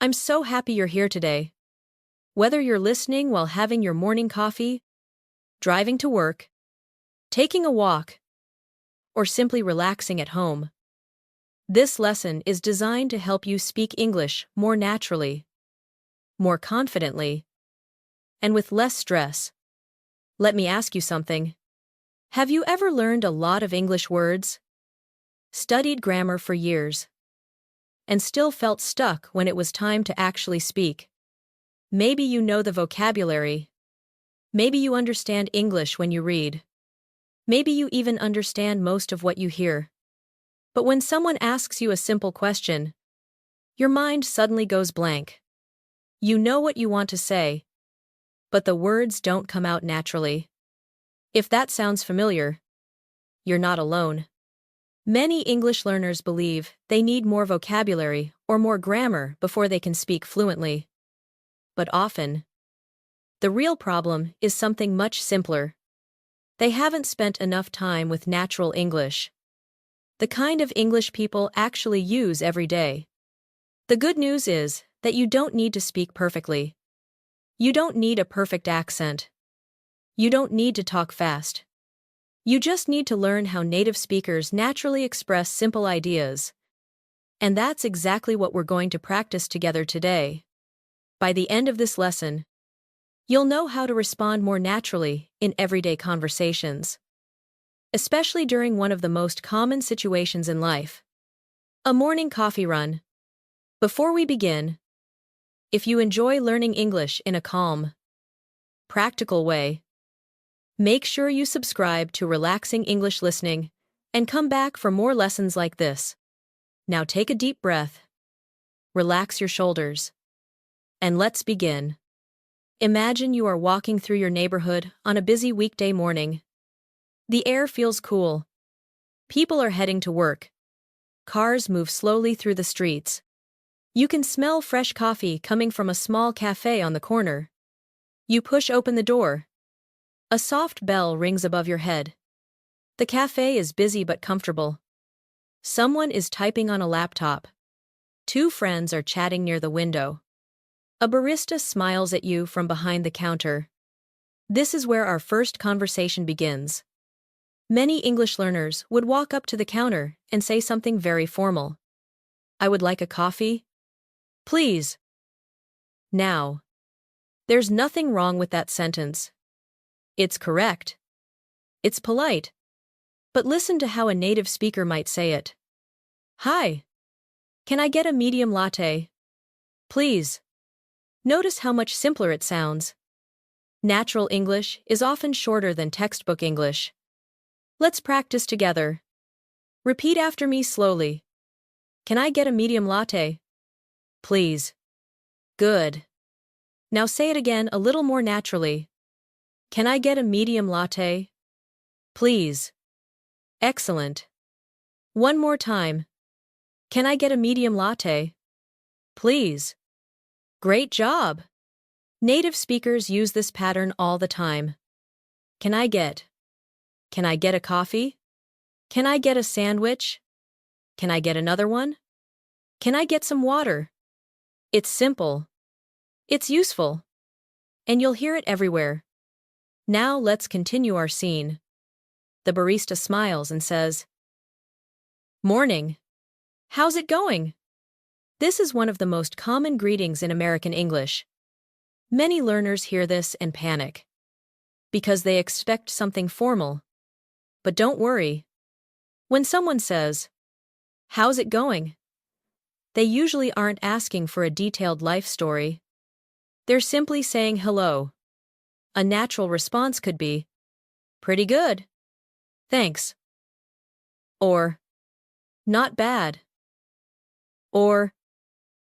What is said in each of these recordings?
I'm so happy you're here today. Whether you're listening while having your morning coffee, driving to work, taking a walk, or simply relaxing at home, this lesson is designed to help you speak English more naturally, more confidently, and with less stress. Let me ask you something. Have you ever learned a lot of English words, studied grammar for years, and still felt stuck when it was time to actually speak? Maybe you know the vocabulary. Maybe you understand English when you read. Maybe you even understand most of what you hear. But when someone asks you a simple question, your mind suddenly goes blank. You know what you want to say, but the words don't come out naturally. If that sounds familiar, you're not alone. Many English learners believe they need more vocabulary or more grammar before they can speak fluently. But often, the real problem is something much simpler. They haven't spent enough time with natural English, the kind of English people actually use every day. The good news is that you don't need to speak perfectly. You don't need a perfect accent. You don't need to talk fast. You just need to learn how native speakers naturally express simple ideas. And that's exactly what we're going to practice together today. By the end of this lesson, you'll know how to respond more naturally in everyday conversations, especially during one of the most common situations in life, a morning coffee run. Before we begin, if you enjoy learning English in a calm, practical way, make sure you subscribe to Relaxing English Listening and come back for more lessons like this. Now take a deep breath, relax your shoulders, and let's begin. Imagine you are walking through your neighborhood on a busy weekday morning. The air feels cool. People are heading to work. Cars move slowly through the streets. You can smell fresh coffee coming from a small cafe on the corner. You push open the door. A soft bell rings above your head. The cafe is busy but comfortable. Someone is typing on a laptop. Two friends are chatting near the window. A barista smiles at you from behind the counter. This is where our first conversation begins. Many English learners would walk up to the counter and say something very formal. I would like a coffee, please. Now, there's nothing wrong with that sentence. It's correct. It's polite. But listen to how a native speaker might say it. Hi. Can I get a medium latte, please? Notice how much simpler it sounds. Natural English is often shorter than textbook English. Let's practice together. Repeat after me slowly. Can I get a medium latte, please? Good. Now say it again a little more naturally. Can I get a medium latte, please? Excellent. One more time. Can I get a medium latte, please? Great job. Native speakers use this pattern all the time. Can I get a coffee? Can I get a sandwich? Can I get another one? Can I get some water? It's simple. It's useful. And you'll hear it everywhere. Now let's continue our scene. The barista smiles and says, Morning. How's it going? This is one of the most common greetings in American English. Many learners hear this and panic, because they expect something formal. But don't worry. When someone says, How's it going? They usually aren't asking for a detailed life story. They're simply saying hello. A natural response could be, Pretty good. Thanks. Or, Not bad. Or,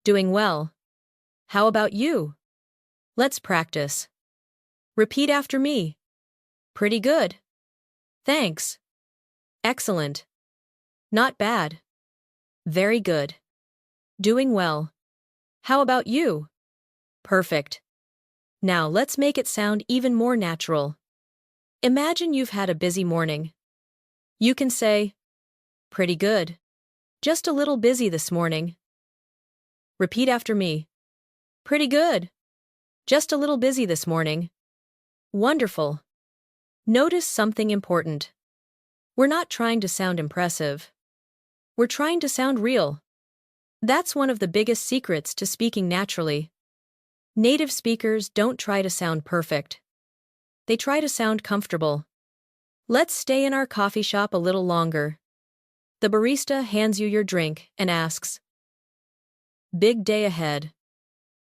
Doing well. How about you? Let's practice. Repeat after me. Pretty good. Thanks. Excellent. Not bad. Very good. Doing well. How about you? Perfect. Now let's make it sound even more natural. Imagine you've had a busy morning. You can say, Pretty good. Just a little busy this morning. Repeat after me. Pretty good. Just a little busy this morning. Wonderful. Notice something important. We're not trying to sound impressive. We're trying to sound real. That's one of the biggest secrets to speaking naturally. Native speakers don't try to sound perfect. They try to sound comfortable. Let's stay in our coffee shop a little longer. The barista hands you your drink and asks, "Big day ahead."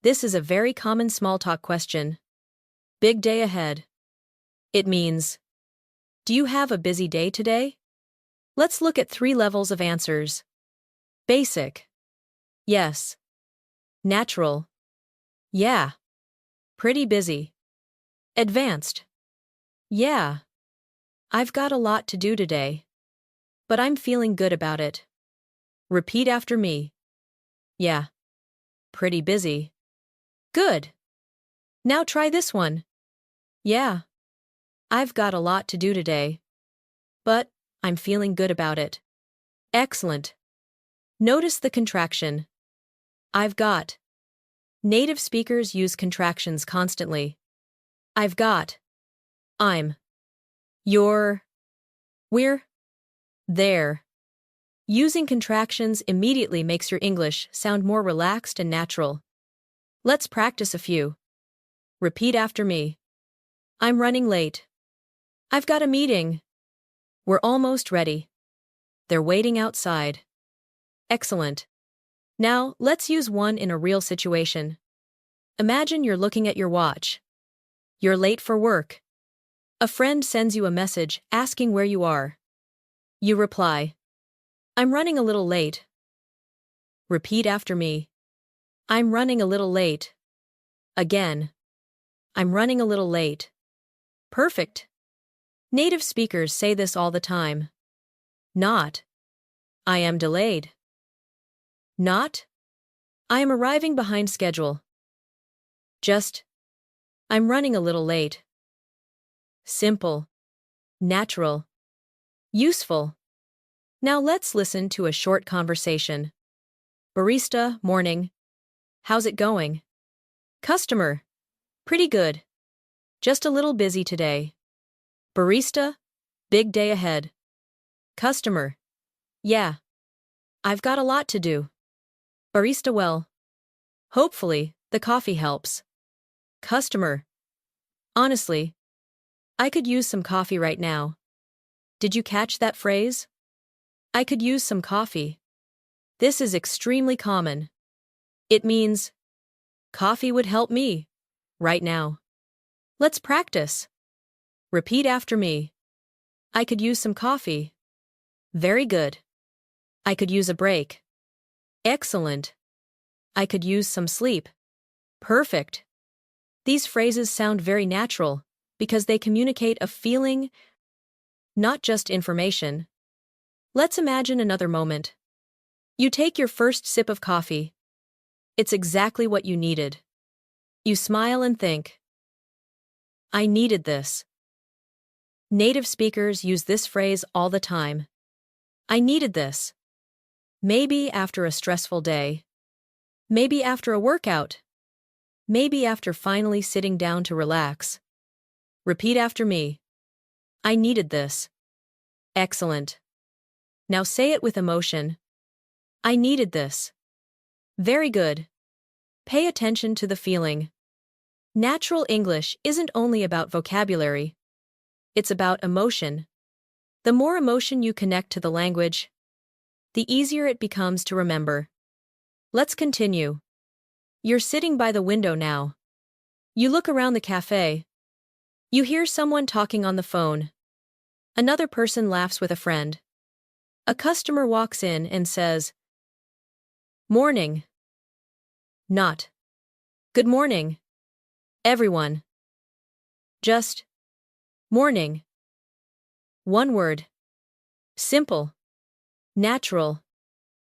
This is a very common small talk question. Big day ahead. It means, do you have a busy day today? Let's look at 3 levels of answers. Basic. Yes. Natural. Yeah. Pretty busy. Advanced. Yeah. I've got a lot to do today. But I'm feeling good about it. Repeat after me. Yeah. Pretty busy. Good. Now try this one. Yeah. I've got a lot to do today. But I'm feeling good about it. Excellent. Notice the contraction. I've got. Native speakers use contractions constantly. I've got. I'm. You're. We're. There. Using contractions immediately makes your English sound more relaxed and natural. Let's practice a few. Repeat after me. I'm running late. I've got a meeting. We're almost ready. They're waiting outside. Excellent. Now, let's use one in a real situation. Imagine you're looking at your watch. You're late for work. A friend sends you a message asking where you are. You reply, "I'm running a little late." Repeat after me. I'm running a little late. Again. I'm running a little late. Perfect. Native speakers say this all the time. Not. I am delayed. Not. I am arriving behind schedule. Just. I'm running a little late. Simple. Natural. Useful. Now let's listen to a short conversation. Barista, morning. How's it going? Customer. Pretty good. Just a little busy today. Barista, big day ahead. Customer. Yeah. I've got a lot to do. Barista, well. Hopefully, the coffee helps. Customer. Honestly, I could use some coffee right now. Did you catch that phrase? I could use some coffee. This is extremely common. It means, coffee would help me, right now. Let's practice. Repeat after me. I could use some coffee. Very good. I could use a break. Excellent. I could use some sleep. Perfect. These phrases sound very natural because they communicate a feeling, not just information. Let's imagine another moment. You take your first sip of coffee. It's exactly what you needed. You smile and think, I needed this. Native speakers use this phrase all the time. I needed this. Maybe after a stressful day. Maybe after a workout. Maybe after finally sitting down to relax. Repeat after me. I needed this. Excellent. Now say it with emotion. I needed this. Very good. Pay attention to the feeling. Natural English isn't only about vocabulary. It's about emotion. The more emotion you connect to the language, the easier it becomes to remember. Let's continue. You're sitting by the window now. You look around the cafe. You hear someone talking on the phone. Another person laughs with a friend. A customer walks in and says, Morning. Not. Good morning, everyone. Just. Morning. One word. Simple. Natural.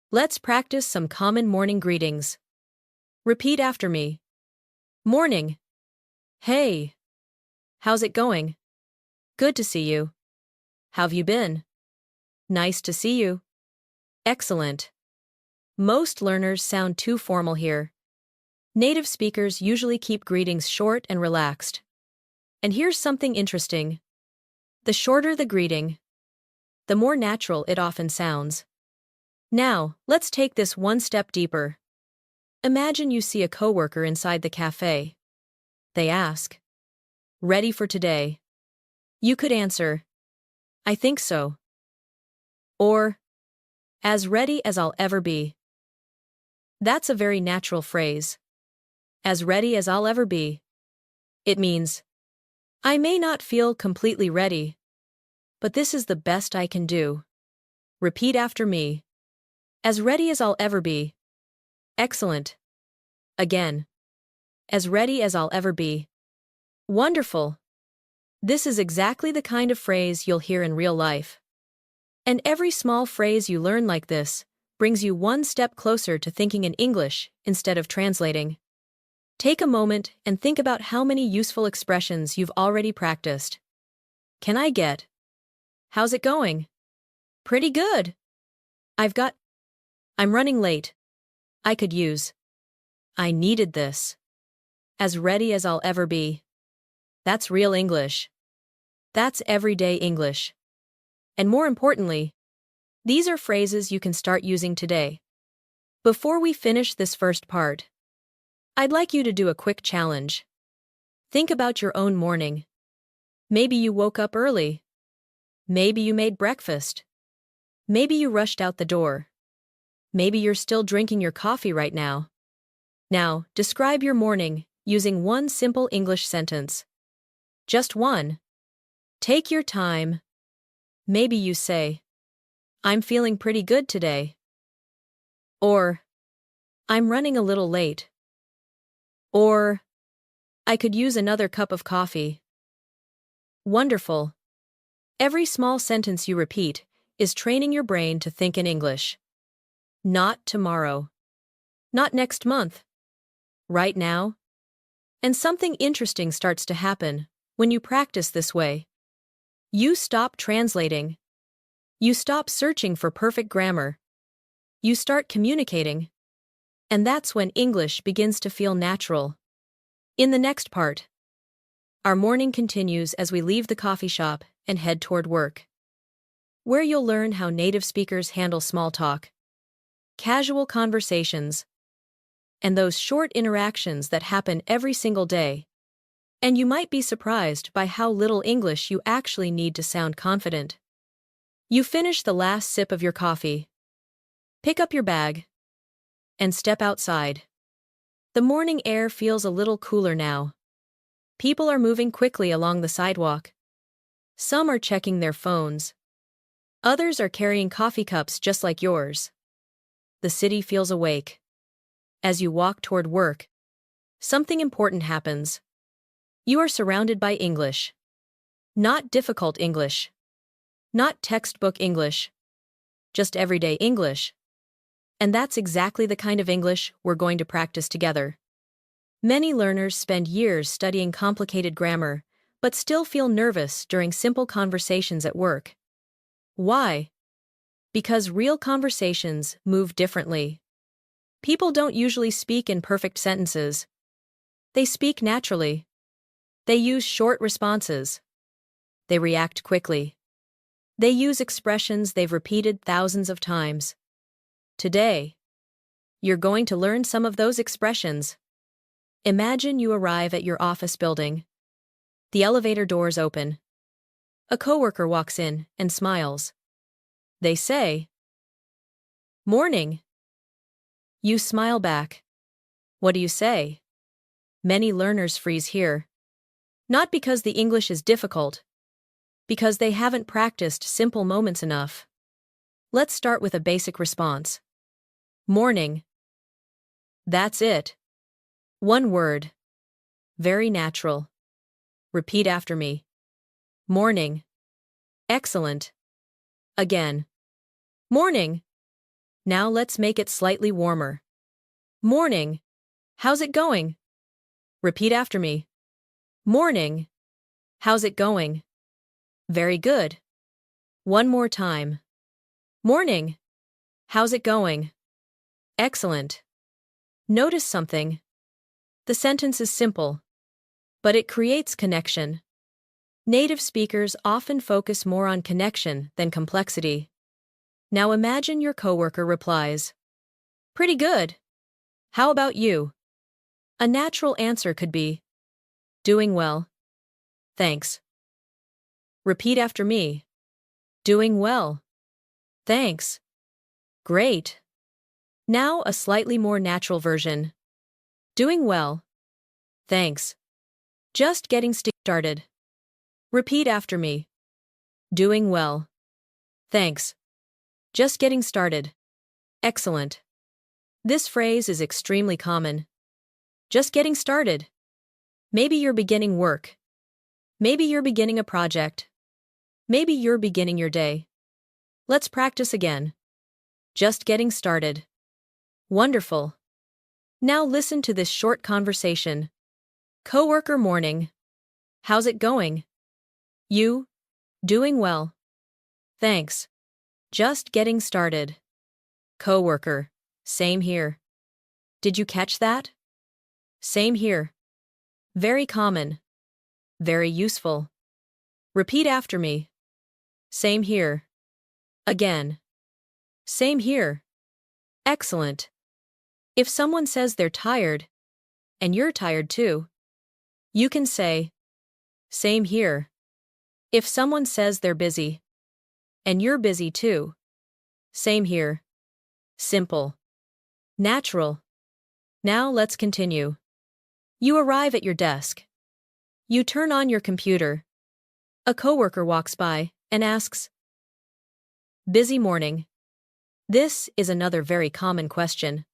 Let's practice some common morning greetings. Repeat after me. Morning. Hey. How's it going? Good to see you. How've you been? Nice to see you. Excellent. Most learners sound too formal here. Native speakers usually keep greetings short and relaxed. And here's something interesting. The shorter the greeting, the more natural it often sounds. Now, let's take this one step deeper. Imagine you see a coworker inside the cafe. They ask, "Ready for today?" You could answer, "I think so." Or, "As ready as I'll ever be." That's a very natural phrase. As ready as I'll ever be. It means, I may not feel completely ready, but this is the best I can do. Repeat after me. As ready as I'll ever be. Excellent. Again. As ready as I'll ever be. Wonderful. This is exactly the kind of phrase you'll hear in real life. And every small phrase you learn like this brings you one step closer to thinking in English instead of translating. Take a moment and think about how many useful expressions you've already practiced. Can I get? How's it going? Pretty good. I'm running late. I could use. I needed this. As ready as I'll ever be. That's real English. That's everyday English. And more importantly, these are phrases you can start using today. Before we finish this first part, I'd like you to do a quick challenge. Think about your own morning. Maybe you woke up early. Maybe you made breakfast. Maybe you rushed out the door. Maybe you're still drinking your coffee right now. Now, describe your morning using one simple English sentence. Just one. Take your time. Maybe you say, "I'm feeling pretty good today." Or, "I'm running a little late." Or, "I could use another cup of coffee." Wonderful. Every small sentence you repeat is training your brain to think in English. Not tomorrow. Not next month. Right now. And something interesting starts to happen when you practice this way. You stop translating. You stop searching for perfect grammar. You start communicating. And that's when English begins to feel natural. In the next part, our morning continues as we leave the coffee shop and head toward work, where you'll learn how native speakers handle small talk, casual conversations, and those short interactions that happen every single day. And you might be surprised by how little English you actually need to sound confident. You finish the last sip of your coffee, pick up your bag, and step outside. The morning air feels a little cooler now. People are moving quickly along the sidewalk. Some are checking their phones. Others are carrying coffee cups just like yours. The city feels awake. As you walk toward work, something important happens. You are surrounded by English. Not difficult English. Not textbook English. Just everyday English. And that's exactly the kind of English we're going to practice together. Many learners spend years studying complicated grammar, but still feel nervous during simple conversations at work. Why? Because real conversations move differently. People don't usually speak in perfect sentences. They speak naturally. They use short responses. They react quickly. They use expressions they've repeated thousands of times. Today, you're going to learn some of those expressions. Imagine you arrive at your office building. The elevator doors open. A coworker walks in and smiles. They say, "Morning." You smile back. What do you say? Many learners freeze here. Not because the English is difficult, because they haven't practiced simple moments enough. Let's start with a basic response. Morning. That's it. One word. Very natural. Repeat after me. Morning. Excellent. Again. Morning. Now let's make it slightly warmer. Morning. How's it going? Repeat after me. Morning. How's it going? Very good. One more time. Morning. How's it going? Excellent. Notice something. The sentence is simple, but it creates connection. Native speakers often focus more on connection than complexity. Now imagine your coworker replies, "Pretty good. How about you?" A natural answer could be, "Doing well. Thanks." Repeat after me. Doing well. Thanks. Great. Now a slightly more natural version. Doing well. Thanks. Just getting started. Repeat after me. Doing well. Thanks. Just getting started. Excellent. This phrase is extremely common. Just getting started. Maybe you're beginning work. Maybe you're beginning a project. Maybe you're beginning your day. Let's practice again. Just getting started. Wonderful. Now listen to this short conversation. Coworker morning. How's it going? You? Doing well. Thanks. Just getting started. Coworker. Same here. Did you catch that? Same here. Very common. Very useful. Repeat after me. Same here. Again. Same here. Excellent. If someone says they're tired, and you're tired too, you can say, "Same here." If someone says they're busy, and you're busy too, "Same here." Simple. Natural. Now let's continue. You arrive at your desk. You turn on your computer. A coworker walks by and asks, "Busy morning." This is another very common question.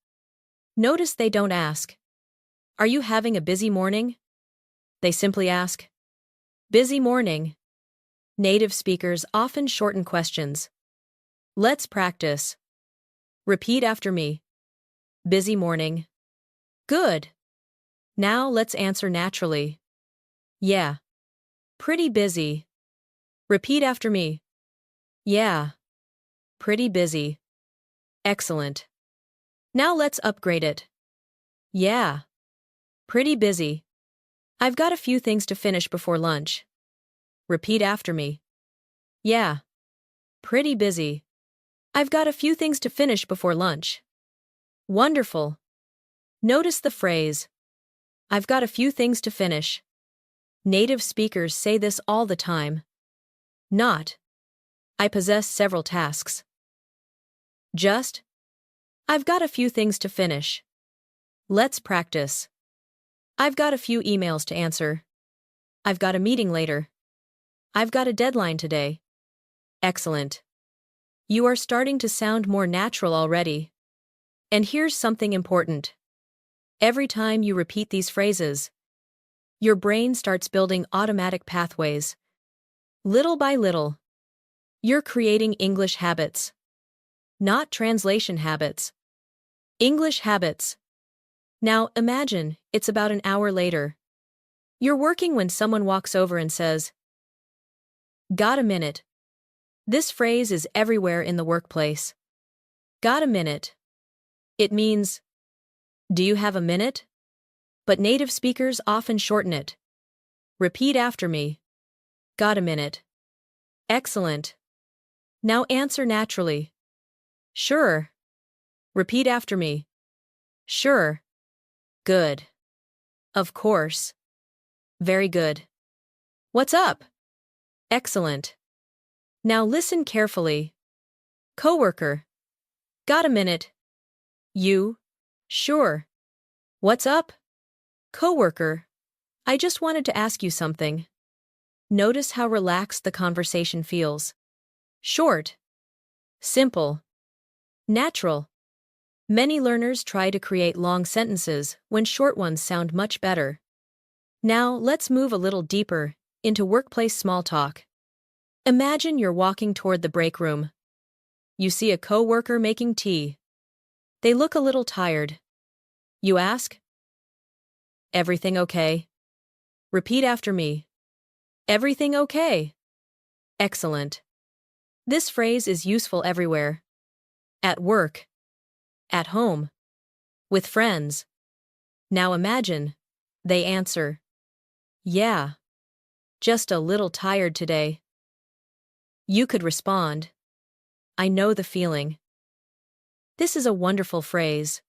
Notice they don't ask, "Are you having a busy morning?" They simply ask, "Busy morning." Native speakers often shorten questions. Let's practice. Repeat after me. Busy morning. Good. Now let's answer naturally. Yeah. Pretty busy. Repeat after me. Yeah. Pretty busy. Excellent. Now let's upgrade it. Yeah. Pretty busy. I've got a few things to finish before lunch. Repeat after me. Yeah. Pretty busy. I've got a few things to finish before lunch. Wonderful. Notice the phrase, "I've got a few things to finish." Native speakers say this all the time. Not, "I possess several tasks." Just, "I've got a few things to finish." Let's practice. I've got a few emails to answer. I've got a meeting later. I've got a deadline today. Excellent. You are starting to sound more natural already. And here's something important. Every time you repeat these phrases, your brain starts building automatic pathways. Little by little, you're creating English habits. Not translation habits. English habits. Now imagine it's about an hour later. You're working when someone walks over and says, "Got a minute?" This phrase is everywhere in the workplace. Got a minute. It means, "Do you have a minute?" But native speakers often shorten it. Repeat after me. Got a minute. Excellent. Now answer naturally. Sure. Repeat after me. Sure. Good. Of course. Very good. What's up? Excellent. Now listen carefully. Coworker. Got a minute? You? Sure. What's up? Coworker. I just wanted to ask you something. Notice how relaxed the conversation feels. Short. Simple. Natural. Many learners try to create long sentences when short ones sound much better. Now let's move a little deeper into workplace small talk. Imagine you're walking toward the break room. You see a coworker making tea. They look a little tired. You ask, "Everything okay?" Repeat after me. Everything okay? Excellent. This phrase is useful everywhere. At work. At home. With friends. Now imagine They answer, yeah, just a little tired today. You could respond, I know the feeling. This is a wonderful phrase.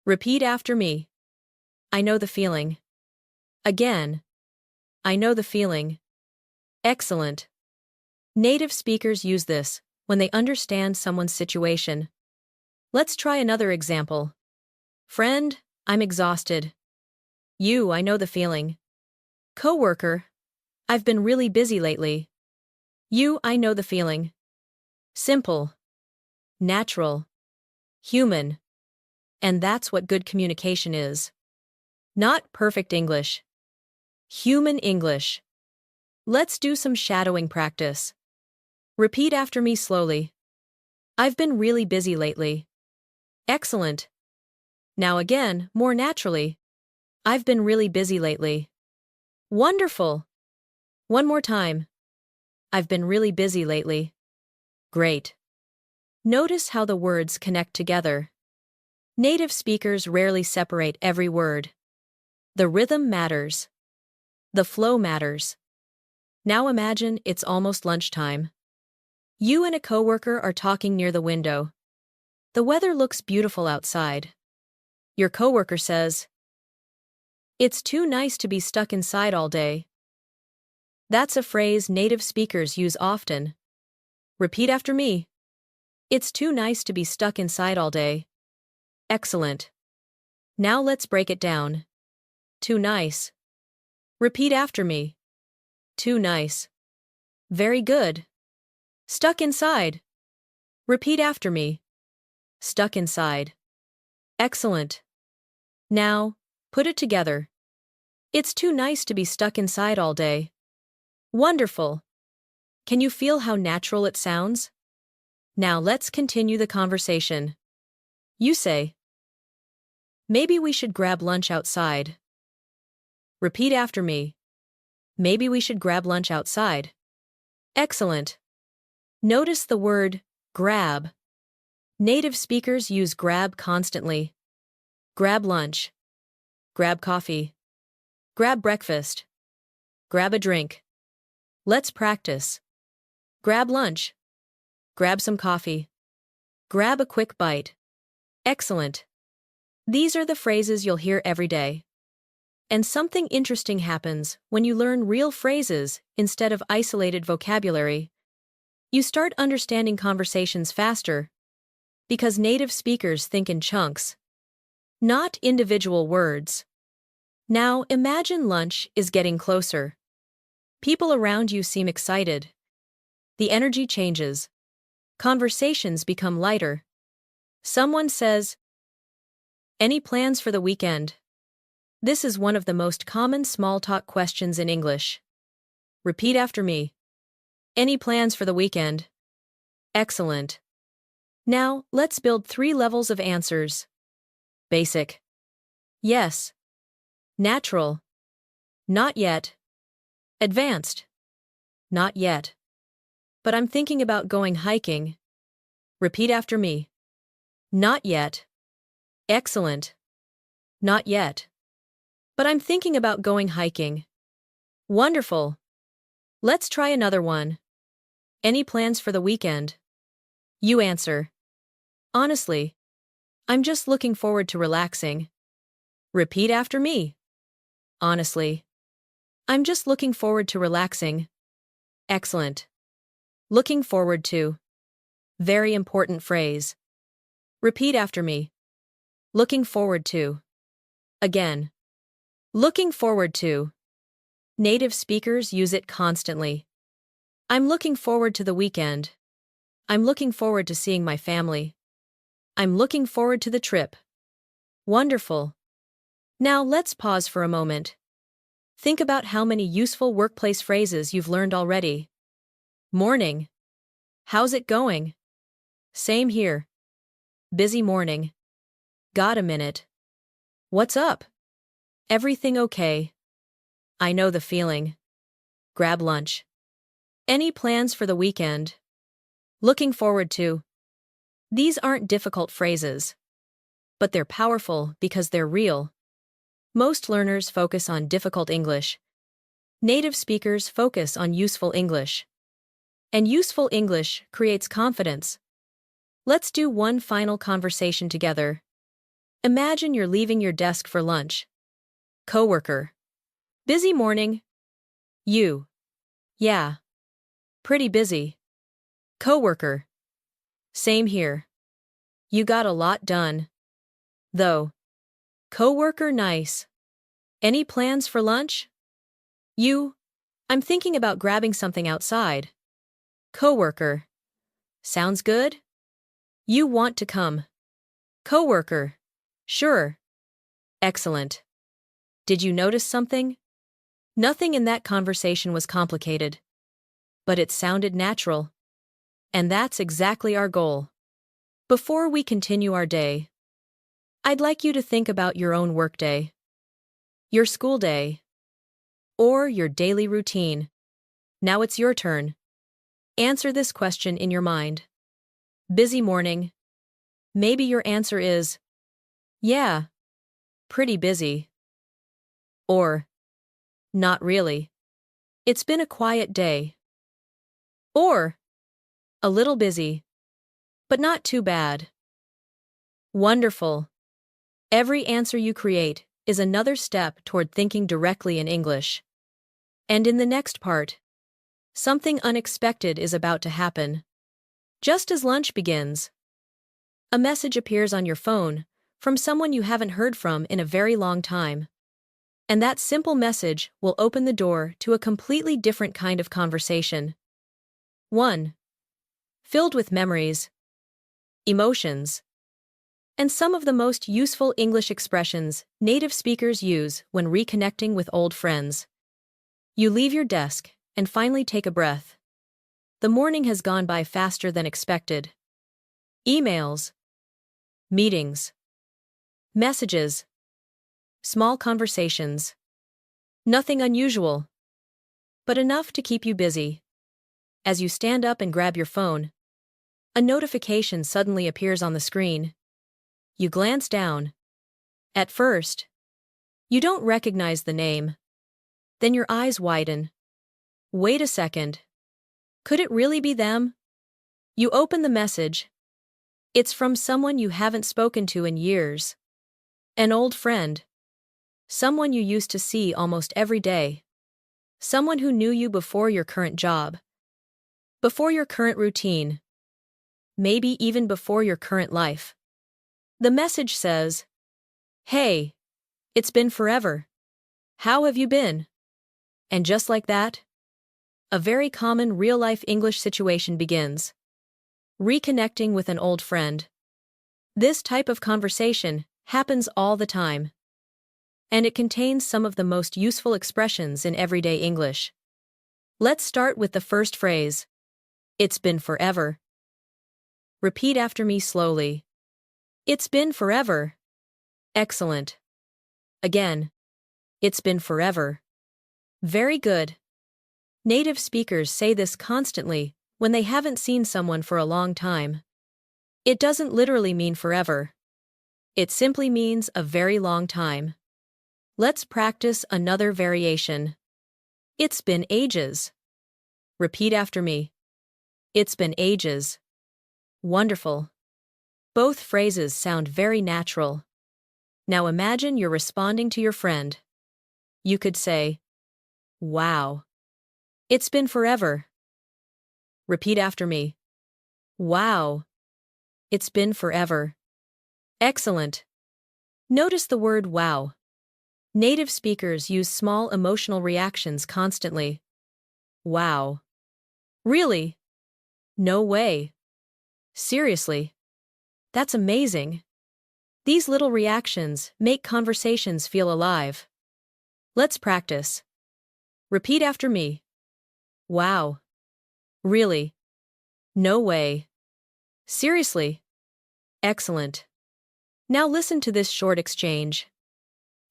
Repeat after me. I know the feeling. Again. I know the feeling. Excellent. Native speakers use this when they understand someone's situation. Let's try another example. Friend, I'm exhausted. I know the feeling. Coworker, I've been really busy lately. I know the feeling. Simple. Natural. Human. And that's what good communication is. Not perfect English. Human English. Let's do some shadowing practice. Repeat after me slowly. I've been really busy lately. Excellent. Now again, more naturally. I've been really busy lately. Wonderful. One more time. I've been really busy lately. Great. Notice how the words connect together. Native speakers rarely separate every word. The rhythm matters. The flow matters. Now imagine it's almost lunchtime. You and a coworker are talking near the window. The weather looks beautiful outside. Your coworker says, it's too nice to be stuck inside all day. That's a phrase native speakers use often. Repeat after me. It's too nice to be stuck inside all day. Excellent. Now let's break it down. Too nice. Repeat after me. Too nice. Very good. Stuck inside. Repeat after me. Stuck inside. Excellent. Now, put it together. It's too nice to be stuck inside all day. Wonderful. Can you feel how natural it sounds? Now let's continue the conversation. You say, maybe we should grab lunch outside. Repeat after me. Maybe we should grab lunch outside. Excellent. Notice the word grab. Native speakers use grab constantly. Grab lunch. Grab coffee. Grab breakfast. Grab a drink. Let's practice. Grab lunch. Grab some coffee. Grab a quick bite. Excellent. These are the phrases you'll hear every day. And something interesting happens when you learn real phrases instead of isolated vocabulary. You start understanding conversations faster because native speakers think in chunks, not individual words. Now imagine lunch is getting closer. People around you seem excited. The energy changes. Conversations become lighter. Someone says, any plans for the weekend? This is one of the most common small talk questions in English. Repeat after me. Any plans for the weekend? Excellent. Now, let's build 3 levels of answers. Basic. Yes. Natural. Not yet. Advanced. Not yet. But I'm thinking about going hiking. Repeat after me. Not yet. Excellent. Not yet. But I'm thinking about going hiking. Wonderful. Let's try another one. Any plans for the weekend? You answer. Honestly, I'm just looking forward to relaxing. Repeat after me. Honestly, I'm just looking forward to relaxing. Excellent. Looking forward to. Very important phrase. Repeat after me. Looking forward to. Again. Looking forward to. Native speakers use it constantly. I'm looking forward to the weekend. I'm looking forward to seeing my family. I'm looking forward to the trip. Wonderful. Now let's pause for a moment. Think about how many useful workplace phrases you've learned already. Morning. How's it going? Same here. Busy morning. Got a minute. What's up? Everything okay? I know the feeling. Grab lunch. Any plans for the weekend? Looking forward to. These aren't difficult phrases, but they're powerful because they're real. Most learners focus on difficult English. Native speakers focus on useful English. And useful English creates confidence. Let's do one final conversation together. Imagine you're leaving your desk for lunch. Coworker. Busy morning. You. Yeah. Pretty busy. Coworker. Same here. You got a lot done. Though. Coworker nice. Any plans for lunch? You. I'm thinking about grabbing something outside. Coworker. Sounds good? You want to come. Coworker. Sure. Excellent. Did you notice something? Nothing in that conversation was complicated. But it sounded natural. And that's exactly our goal. Before we continue our day, I'd like you to think about your own workday, your school day, or your daily routine. Now it's your turn. Answer this question in your mind. Busy morning. Maybe your answer is, yeah, pretty busy. Or, not really. It's been a quiet day. Or, a little busy, but not too bad. Wonderful. Every answer you create is another step toward thinking directly in English. And in the next part, something unexpected is about to happen. Just as lunch begins, a message appears on your phone from someone you haven't heard from in a very long time. And that simple message will open the door to a completely different kind of conversation. One filled with memories, emotions, and some of the most useful English expressions native speakers use when reconnecting with old friends. You leave your desk and finally take a breath. The morning has gone by faster than expected. Emails, meetings, messages, small conversations. Nothing unusual, but enough to keep you busy. As you stand up and grab your phone, a notification suddenly appears on the screen. You glance down. At first, you don't recognize the name. Then your eyes widen. Wait a second. Could it really be them? You open the message. It's from someone you haven't spoken to in years. An old friend. Someone you used to see almost every day. Someone who knew you before your current job. Before your current routine. Maybe even before your current life. The message says, "Hey, it's been forever. How have you been?" And just like that, a very common real-life English situation begins. Reconnecting with an old friend. This type of conversation happens all the time. And it contains some of the most useful expressions in everyday English. Let's start with the first phrase. It's been forever. Repeat after me slowly. It's been forever. Excellent. Again. It's been forever. Very good. Native speakers say this constantly when they haven't seen someone for a long time. It doesn't literally mean forever. It simply means a very long time. Let's practice another variation. It's been ages. Repeat after me. It's been ages. Wonderful. Both phrases sound very natural. Now imagine you're responding to your friend. You could say, "Wow. It's been forever." Repeat after me. Wow. It's been forever. Excellent. Notice the word wow. Native speakers use small emotional reactions constantly. Wow. Really? No way. Seriously. That's amazing. These little reactions make conversations feel alive. Let's practice. Repeat after me. Wow. Really? No way. Seriously? Excellent. Now listen to this short exchange.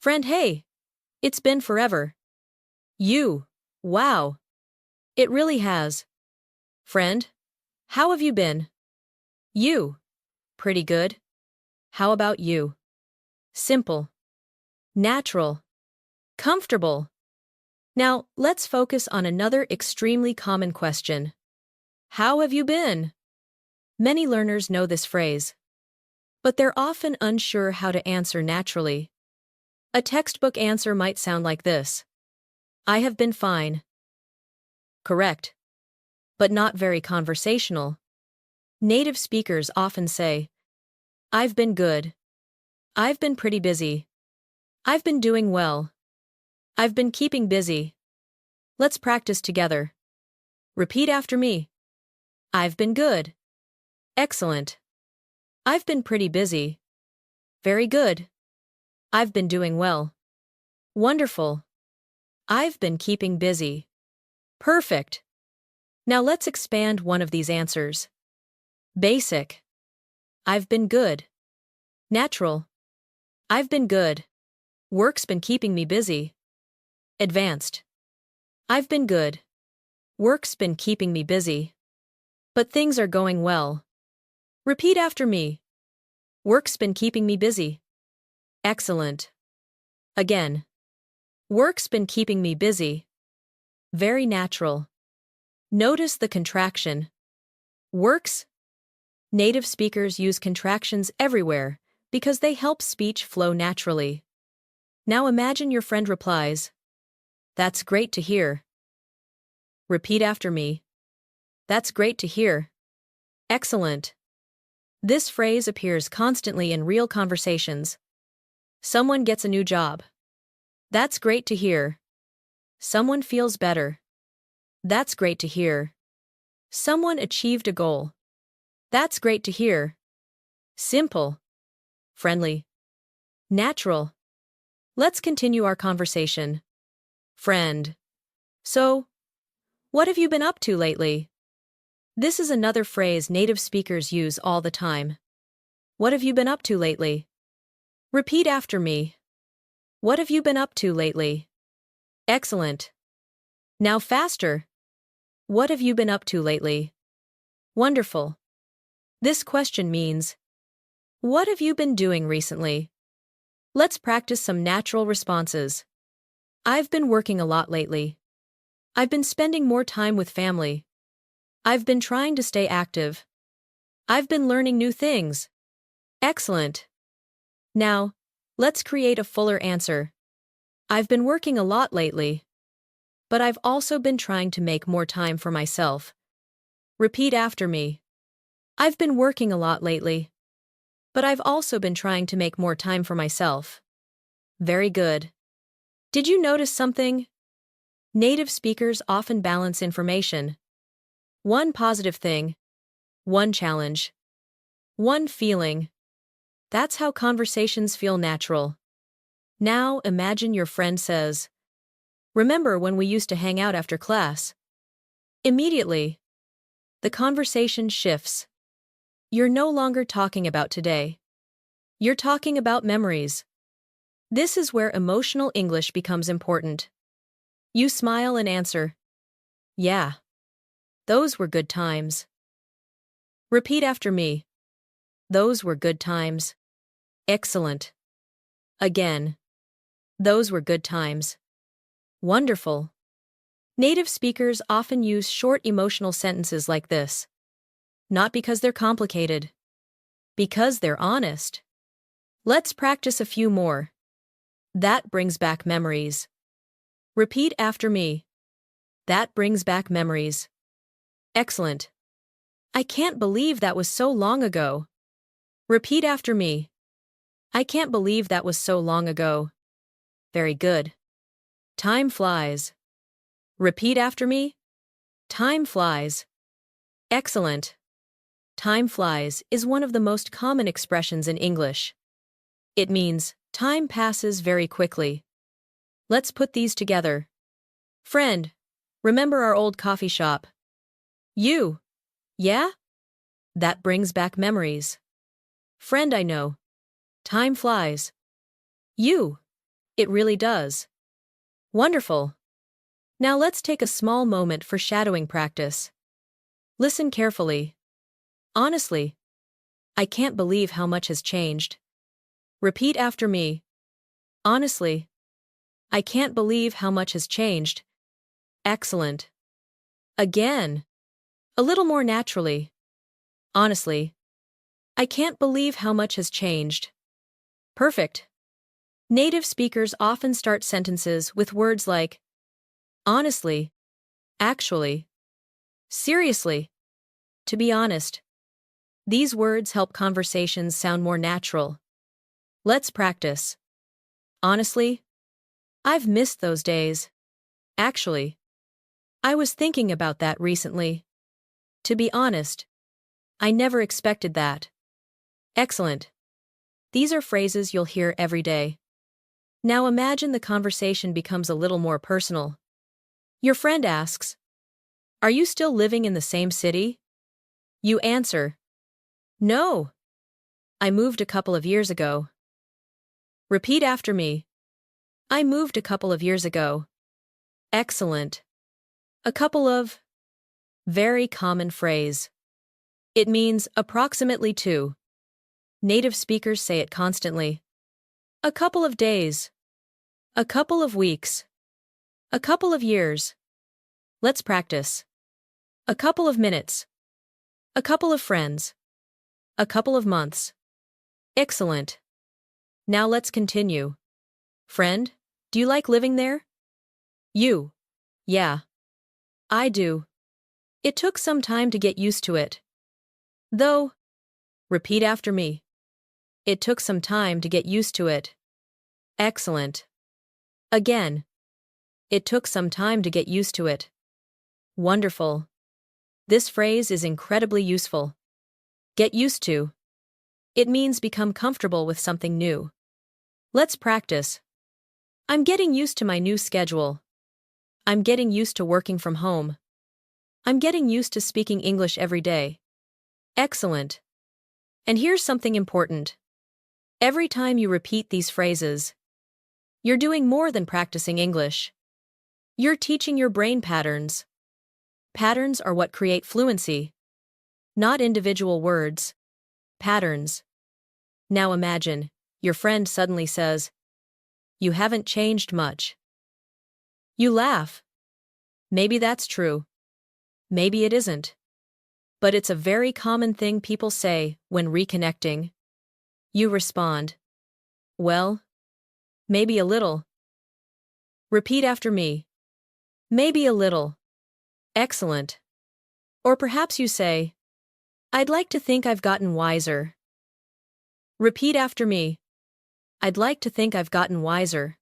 Friend, hey. It's been forever. You. Wow. It really has. Friend, how have you been? You. Pretty good. How about you? Simple. natural, comfortable. Now, let's focus on another extremely common question. How have you been? Many learners know this phrase, but they're often unsure how to answer naturally. A textbook answer might sound like this: I have been fine. Correct, but not very conversational. Native speakers often say, I've been good. I've been pretty busy. I've been doing well. I've been keeping busy. Let's practice together. Repeat after me. I've been good. Excellent. I've been pretty busy. Very good. I've been doing well. Wonderful. I've been keeping busy. Perfect. Now let's expand one of these answers. Basic. I've been good. Natural. I've been good. Work's been keeping me busy. Advanced. I've been good. Work's been keeping me busy. But things are going well. Repeat after me. Work's been keeping me busy. Excellent. Again. Work's been keeping me busy. Very natural. Notice the contraction. Works. Native speakers use contractions everywhere because they help speech flow naturally. Now imagine your friend replies, That's great to hear. Repeat after me. That's great to hear. Excellent. This phrase appears constantly in real conversations. Someone gets a new job. That's great to hear. Someone feels better. That's great to hear. Someone achieved a goal. That's great to hear. Simple. Friendly. Natural. Let's continue our conversation. Friend. So, what have you been up to lately? This is another phrase native speakers use all the time. What have you been up to lately? Repeat after me. What have you been up to lately? Excellent. Now faster. What have you been up to lately? Wonderful. This question means, what have you been doing recently? Let's practice some natural responses. I've been working a lot lately. I've been spending more time with family. I've been trying to stay active. I've been learning new things. Excellent. Now, let's create a fuller answer. I've been working a lot lately. But I've also been trying to make more time for myself. Repeat after me. I've been working a lot lately. But I've also been trying to make more time for myself. Very good. Did you notice something? Native speakers often balance information. One positive thing. One challenge. One feeling. That's how conversations feel natural. Now imagine your friend says, Remember when we used to hang out after class? Immediately, the conversation shifts. You're no longer talking about today. You're talking about memories. This is where emotional English becomes important. You smile and answer, Yeah. Those were good times. Repeat after me. Those were good times. Excellent. Again. Those were good times. Wonderful. Native speakers often use short emotional sentences like this. Not because they're complicated. Because they're honest. Let's practice a few more. That brings back memories. Repeat after me. That brings back memories. Excellent. I can't believe that was so long ago. Repeat after me. I can't believe that was so long ago. Very good. Time flies. Repeat after me. Time flies. Excellent. Time flies is one of the most common expressions in English. It means time passes very quickly. Let's put these together. Friend, remember our old coffee shop? You. Yeah? That brings back memories. Friend, I know. Time flies. You. It really does. Wonderful. Now let's take a small moment for shadowing practice. Listen carefully. Honestly, I can't believe how much has changed. Repeat after me. Honestly, I can't believe how much has changed. Excellent. Again. A little more naturally. Honestly, I can't believe how much has changed. Perfect. Native speakers often start sentences with words like honestly, actually, seriously, to be honest. These words help conversations sound more natural. Let's practice. Honestly, I've missed those days. Actually, I was thinking about that recently. To be honest, I never expected that. Excellent. These are phrases you'll hear every day. Now imagine the conversation becomes a little more personal. Your friend asks, "Are you still living in the same city?" You answer, "No. I moved a couple of years ago." Repeat after me. I moved a couple of years ago. Excellent. A couple of. Very common phrase. It means approximately 2. Native speakers say it constantly. A couple of days. A couple of weeks. A couple of years. Let's practice. A couple of minutes. A couple of friends. A couple of months. Excellent. Now let's continue. Friend, do you like living there? You. Yeah. I do. It took some time to get used to it. Though. Repeat after me. It took some time to get used to it. Excellent. Again. It took some time to get used to it. Wonderful. This phrase is incredibly useful. Get used to. It means become comfortable with something new. Let's practice. I'm getting used to my new schedule. I'm getting used to working from home. I'm getting used to speaking English every day. Excellent. And here's something important. Every time you repeat these phrases, you're doing more than practicing English. You're teaching your brain patterns. Patterns are what create fluency. Not individual words. Patterns. Now imagine, your friend suddenly says, "You haven't changed much." You laugh. Maybe that's true. Maybe it isn't. But it's a very common thing people say when reconnecting. You respond, "Well, maybe a little." Repeat after me. Maybe a little. Excellent. Or perhaps you say, "I'd like to think I've gotten wiser." Repeat after me. I'd like to think I've gotten wiser.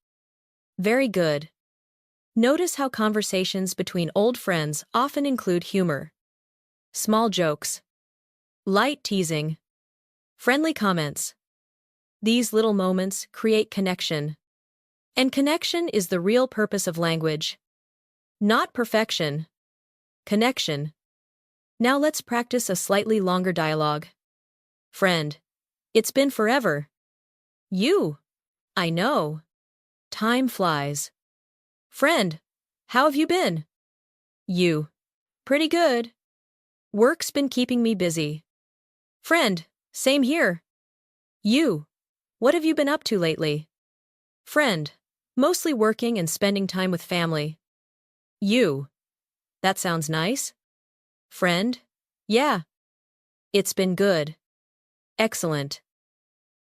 Very good. Notice how conversations between old friends often include humor. Small jokes. Light teasing. Friendly comments. These little moments create connection. And connection is the real purpose of language. Not perfection. Connection. Now let's practice a slightly longer dialogue. Friend. It's been forever. You. I know. Time flies. Friend. How have you been? You. Pretty good. Work's been keeping me busy. Friend. Same here. You. What have you been up to lately? Friend. Mostly working and spending time with family. You. That sounds nice. Friend. Yeah. It's been good. Excellent.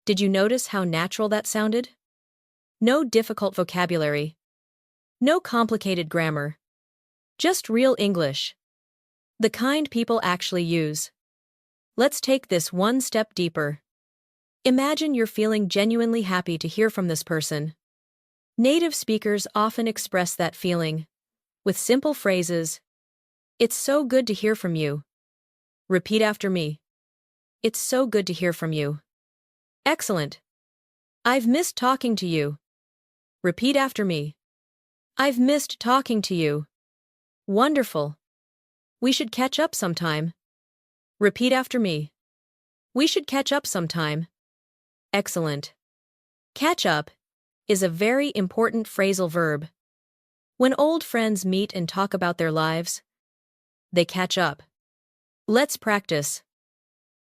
Did you notice how natural that sounded? No difficult vocabulary. No complicated grammar. Just real English. The kind people actually use. Let's take this one step deeper. Imagine you're feeling genuinely happy to hear from this person. Native speakers often express that feeling with simple phrases. It's so good to hear from you. Repeat after me. It's so good to hear from you. Excellent. I've missed talking to you. Repeat after me. I've missed talking to you. Wonderful. We should catch up sometime. Repeat after me. We should catch up sometime. Excellent. Catch up is a very important phrasal verb. When old friends meet and talk about their lives, they catch up. Let's practice.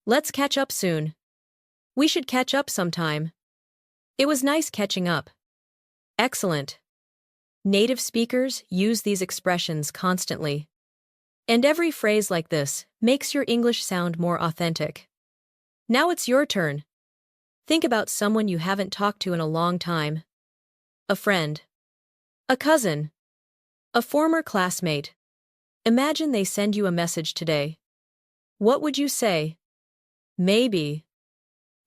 Let's catch up soon. We should catch up sometime. It was nice catching up. Excellent. Native speakers use these expressions constantly. And every phrase like this makes your English sound more authentic. Now it's your turn. Think about someone you haven't talked to in a long time. A friend. A cousin. A former classmate. Imagine they send you a message today. What would you say? Maybe.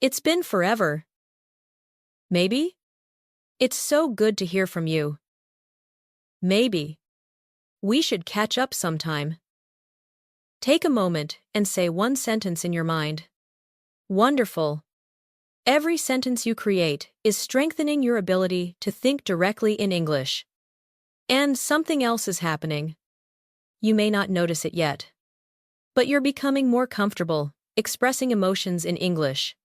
It's been forever. Maybe? It's so good to hear from you. Maybe. We should catch up sometime. Take a moment and say one sentence in your mind. Wonderful. Every sentence you create is strengthening your ability to think directly in English. And something else is happening. You may not notice it yet. But you're becoming more comfortable expressing emotions in English.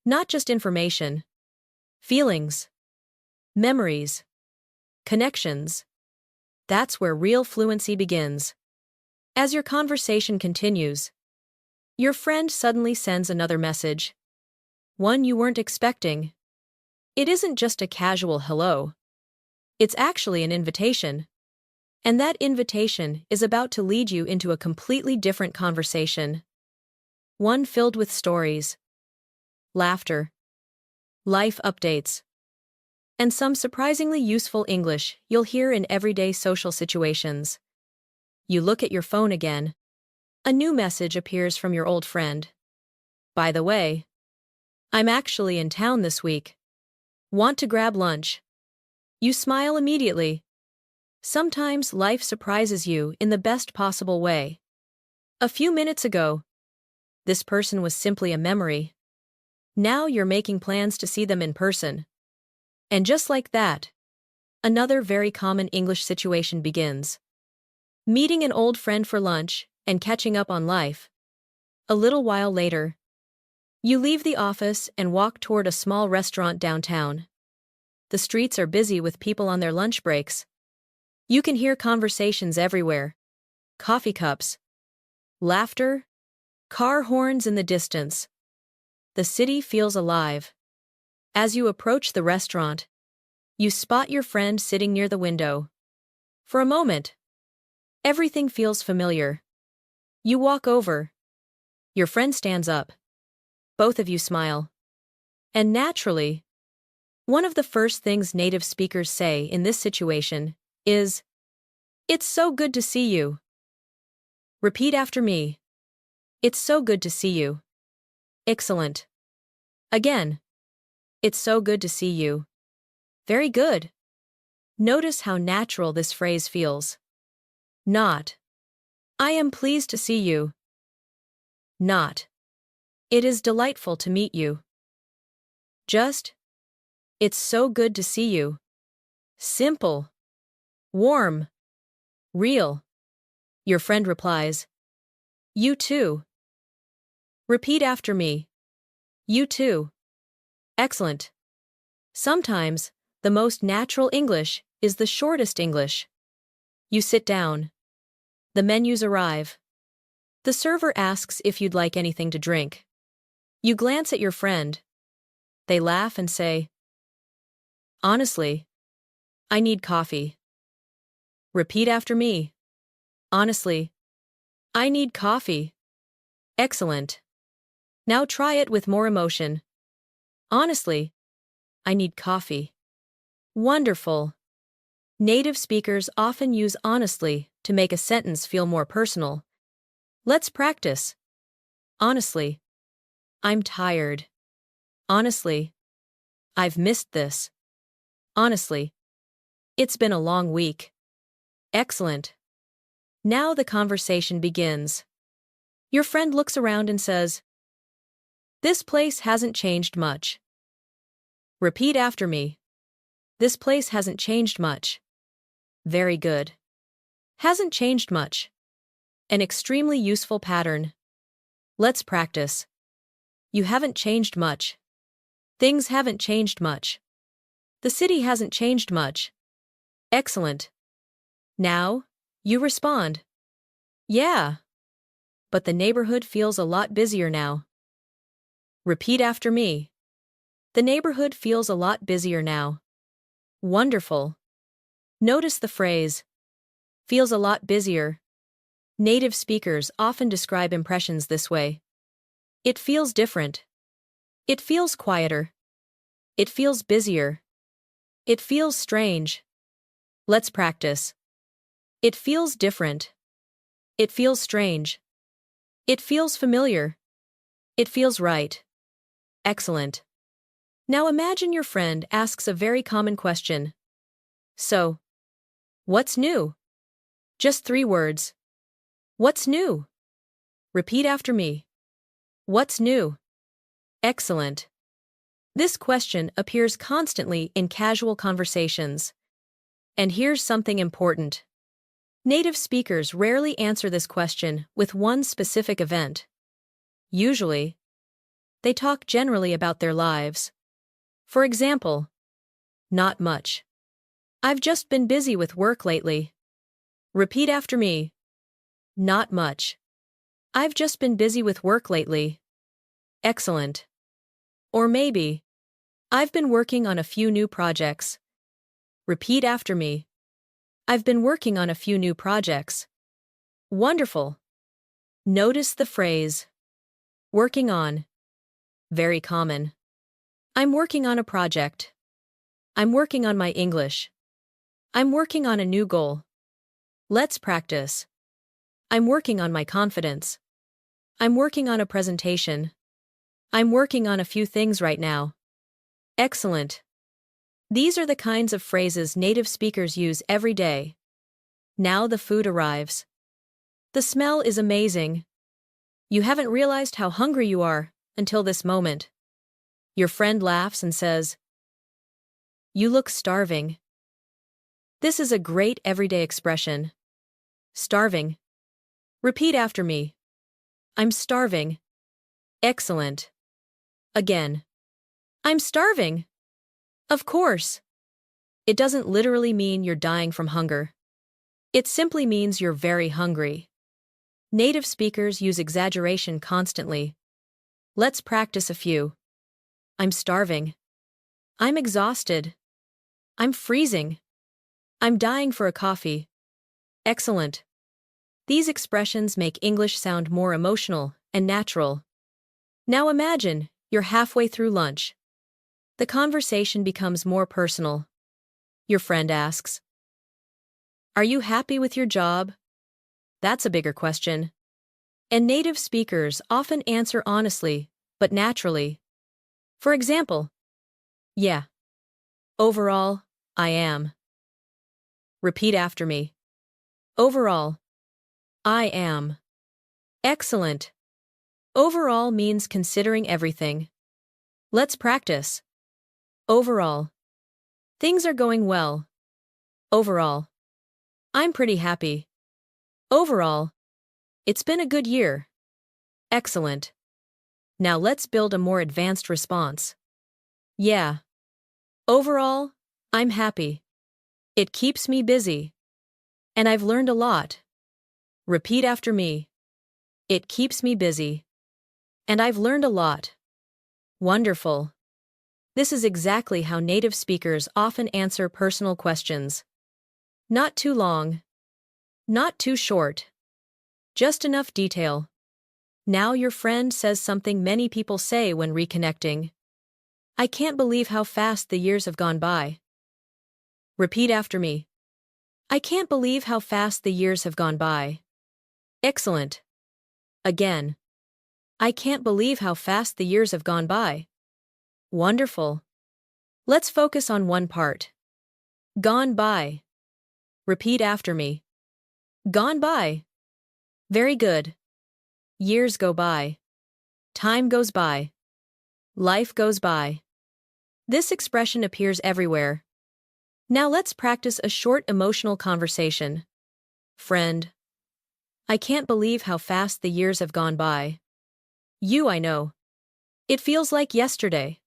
Not just information. Feelings. Memories. Connections. That's where real fluency begins. As your conversation continues, your friend suddenly sends another message. One you weren't expecting. It isn't just a casual hello. It's actually an invitation. And that invitation is about to lead you into a completely different conversation. One filled with stories, laughter, life updates, and some surprisingly useful English you'll hear in everyday social situations. You look at your phone again. A new message appears from your old friend. By the way, I'm actually in town this week. Want to grab lunch? You smile immediately. Sometimes life surprises you in the best possible way. A few minutes ago, this person was simply a memory. Now you're making plans to see them in person. And just like that, another very common English situation begins. Meeting an old friend for lunch and catching up on life. A little while later, you leave the office and walk toward a small restaurant downtown. The streets are busy with people on their lunch breaks. You can hear conversations everywhere. Coffee cups. Laughter. Car horns in the distance. The city feels alive. As you approach the restaurant, you spot your friend sitting near the window. For a moment, everything feels familiar. You walk over. Your friend stands up. Both of you smile. And naturally, one of the first things native speakers say in this situation is, "It's so good to see you." Repeat after me. It's so good to see you. Excellent. Again. It's so good to see you. Very good. Notice how natural this phrase feels. Not. I am pleased to see you. Not. It is delightful to meet you. Just. It's so good to see you. Simple. Warm. Real. Your friend replies. You too. Repeat after me. You too. Excellent. Sometimes, the most natural English is the shortest English. You sit down. The menus arrive. The server asks if you'd like anything to drink. You glance at your friend. They laugh and say, "Honestly, I need coffee." Repeat after me. Honestly, I need coffee. Excellent. Now try it with more emotion. Honestly, I need coffee. Wonderful. Native speakers often use honestly to make a sentence feel more personal. Let's practice. Honestly, I'm tired. Honestly, I've missed this. Honestly, it's been a long week. Excellent. Now the conversation begins. Your friend looks around and says, "This place hasn't changed much." Repeat after me. This place hasn't changed much. Very good. Hasn't changed much. An extremely useful pattern. Let's practice. You haven't changed much. Things haven't changed much. The city hasn't changed much. Excellent. Now, you respond. Yeah. But the neighborhood feels a lot busier now. Repeat after me. The neighborhood feels a lot busier now. Wonderful. Notice the phrase, feels a lot busier. Native speakers often describe impressions this way. It feels different. It feels quieter. It feels busier. It feels strange. Let's practice. It feels different. It feels strange. It feels familiar. It feels right. Excellent. Now imagine your friend asks a very common question. So, what's new? Just 3 words. What's new? Repeat after me. What's new? Excellent. This question appears constantly in casual conversations. And here's something important. Native speakers rarely answer this question with one specific event. Usually, they talk generally about their lives. For example, not much. I've just been busy with work lately. Repeat after me. Not much. I've just been busy with work lately. Excellent. Or maybe, I've been working on a few new projects. Repeat after me. I've been working on a few new projects. Wonderful. Notice the phrase, working on. Very common. I'm working on a project. I'm working on my English. I'm working on a new goal. Let's practice. I'm working on my confidence. I'm working on a presentation. I'm working on a few things right now. Excellent. These are the kinds of phrases native speakers use every day. Now the food arrives. The smell is amazing. You haven't realized how hungry you are until this moment. Your friend laughs and says, "You look starving." This is a great everyday expression. Starving. Repeat after me. I'm starving. Excellent. Again. I'm starving. Of course. It doesn't literally mean you're dying from hunger. It simply means you're very hungry. Native speakers use exaggeration constantly. Let's practice a few. I'm starving. I'm exhausted. I'm freezing. I'm dying for a coffee. Excellent. These expressions make English sound more emotional and natural. Now imagine you're halfway through lunch. The conversation becomes more personal. Your friend asks, "Are you happy with your job?" That's a bigger question. And native speakers often answer honestly, but naturally. For example, "Yeah. Overall, I am." Repeat after me. Overall, I am. Excellent. Overall means considering everything. Let's practice. Overall. Things are going well. Overall. I'm pretty happy. Overall. It's been a good year. Excellent. Now let's build a more advanced response. Yeah. Overall, I'm happy. It keeps me busy. And I've learned a lot. Repeat after me. It keeps me busy. And I've learned a lot. Wonderful. This is exactly how native speakers often answer personal questions. Not too long. Not too short. Just enough detail. Now your friend says something many people say when reconnecting. I can't believe how fast the years have gone by. Repeat after me. I can't believe how fast the years have gone by. Excellent. Again. I can't believe how fast the years have gone by. Wonderful. Let's focus on one part. Gone by. Repeat after me. Gone by. Very good. Years go by. Time goes by. Life goes by. This expression appears everywhere. Now let's practice a short emotional conversation. Friend. I can't believe how fast the years have gone by. I know. It feels like yesterday.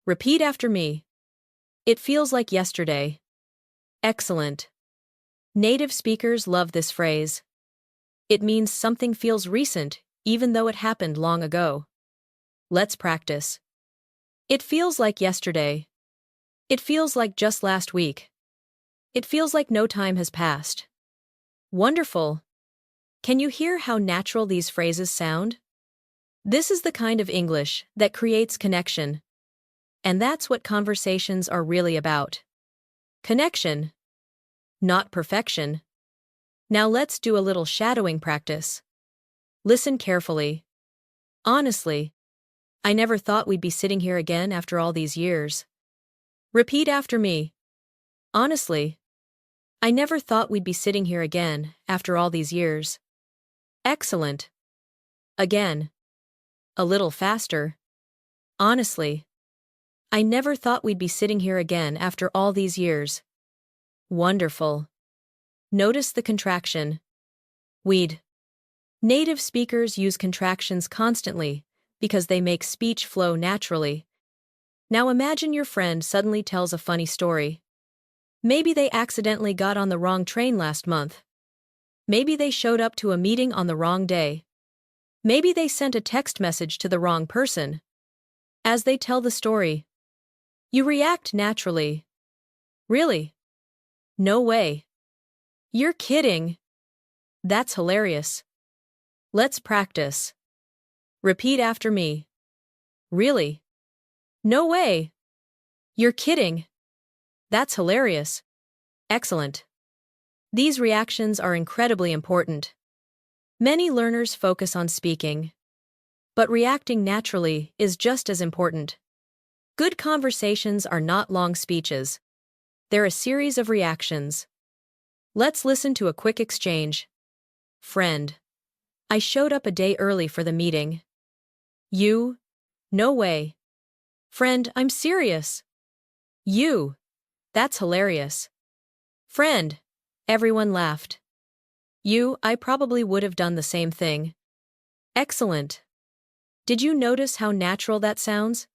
Repeat after me. It feels like yesterday. Excellent. Native speakers love this phrase. It means something feels recent, even though it happened long ago. Let's practice. It feels like yesterday. It feels like just last week. It feels like no time has passed. Wonderful. Can you hear how natural these phrases sound? This is the kind of English that creates connection. And that's what conversations are really about. Connection, not perfection. Now let's do a little shadowing practice. Listen carefully. Honestly, I never thought we'd be sitting here again after all these years. Repeat after me. Honestly, I never thought we'd be sitting here again after all these years. Excellent. Again. A little faster. Honestly, I never thought we'd be sitting here again after all these years. Wonderful. Notice the contraction. We'd. Native speakers use contractions constantly because they make speech flow naturally. Now imagine your friend suddenly tells a funny story. Maybe they accidentally got on the wrong train last month. Maybe they showed up to a meeting on the wrong day. Maybe they sent a text message to the wrong person. As they tell the story, you react naturally. Really? No way. You're kidding. That's hilarious. Let's practice. Repeat after me. Really? No way. You're kidding. That's hilarious. Excellent. These reactions are incredibly important. Many learners focus on speaking, but reacting naturally is just as important. Good conversations are not long speeches. They're a series of reactions. Let's listen to a quick exchange. Friend. I showed up a day early for the meeting. You? No way. Friend, I'm serious. You? That's hilarious. Friend. Everyone laughed. You? I probably would have done the same thing. Excellent. Did you notice how natural that sounds?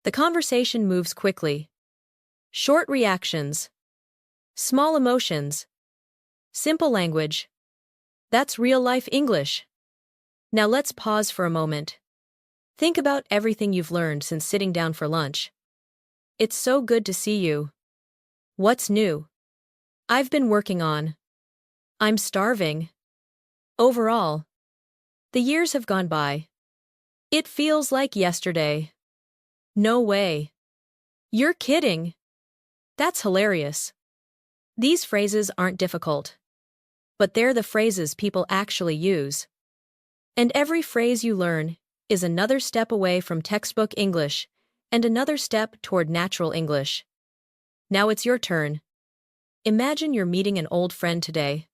The conversation moves quickly. Short reactions. Small emotions. Simple language. That's real-life English. Now let's pause for a moment. Think about everything you've learned since sitting down for lunch. It's so good to see you. What's new? I've been working on. I'm starving. Overall, the years have gone by. It feels like yesterday. No way. You're kidding. That's hilarious. These phrases aren't difficult, but they're the phrases people actually use. And every phrase you learn is another step away from textbook English and another step toward natural English. Now it's your turn. Imagine you're meeting an old friend today.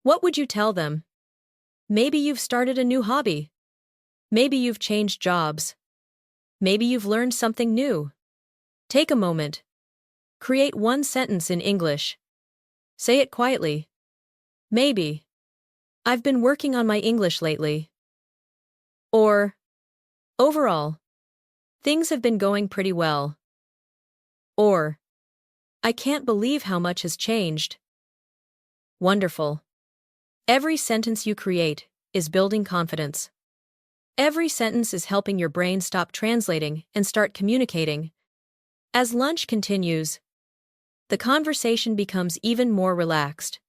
What would you tell them? Maybe you've started a new hobby. Maybe you've changed jobs. Maybe you've learned something new. Take a moment. Create one sentence in English. Say it quietly. Maybe. I've been working on my English lately. Or, overall, things have been going pretty well. Or, I can't believe how much has changed. Wonderful. Every sentence you create is building confidence. Every sentence is helping your brain stop translating and start communicating. As lunch continues, the conversation becomes even more relaxed.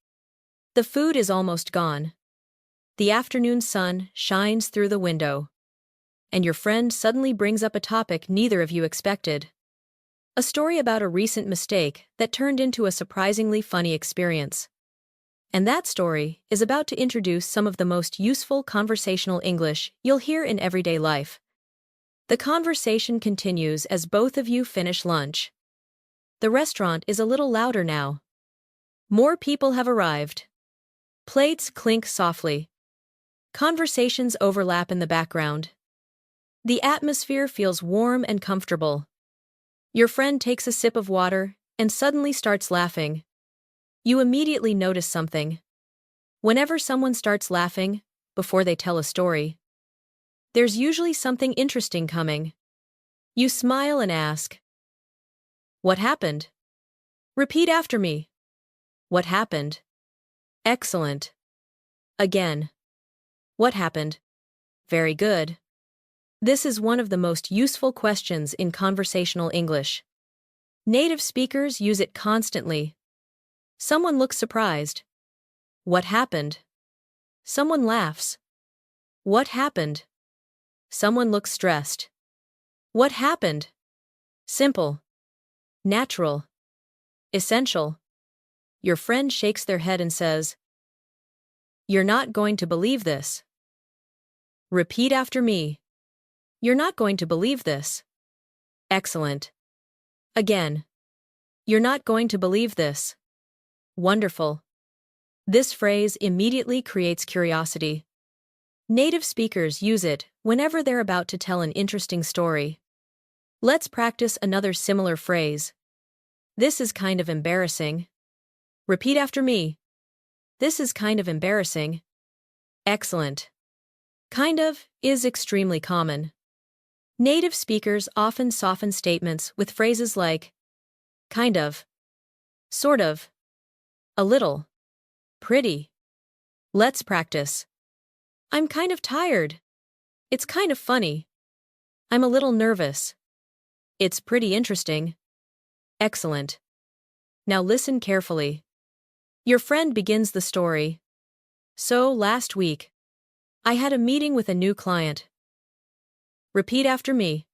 The food is almost gone. The afternoon sun shines through the window. And your friend suddenly brings up a topic neither of you expected. A story about a recent mistake that turned into a surprisingly funny experience. And that story is about to introduce some of the most useful conversational English you'll hear in everyday life. The conversation continues as both of you finish lunch. The restaurant is a little louder now. More people have arrived. Plates clink softly. Conversations overlap in the background. The atmosphere feels warm and comfortable. Your friend takes a sip of water and suddenly starts laughing. You immediately notice something. Whenever someone starts laughing, before they tell a story, there's usually something interesting coming. You smile and ask, "What happened?" Repeat after me. What happened? Excellent. Again. What happened? Very good. This is one of the most useful questions in conversational English. Native speakers use it constantly. Someone looks surprised. What happened? Someone laughs. What happened? Someone looks stressed. What happened? Simple. Natural. Essential. Your friend shakes their head and says, "You're not going to believe this." Repeat after me. You're not going to believe this. Excellent. Again. You're not going to believe this. Wonderful. This phrase immediately creates curiosity. Native speakers use it whenever they're about to tell an interesting story. Let's practice another similar phrase. This is kind of embarrassing. Repeat after me. This is kind of embarrassing. Excellent. Kind of is extremely common. Native speakers often soften statements with phrases like kind of, sort of, a little, pretty. Let's practice. I'm kind of tired. It's kind of funny. I'm a little nervous. It's pretty interesting. Excellent. Now listen carefully. Your friend begins the story. So, last week, I had a meeting with a new client. Repeat after me.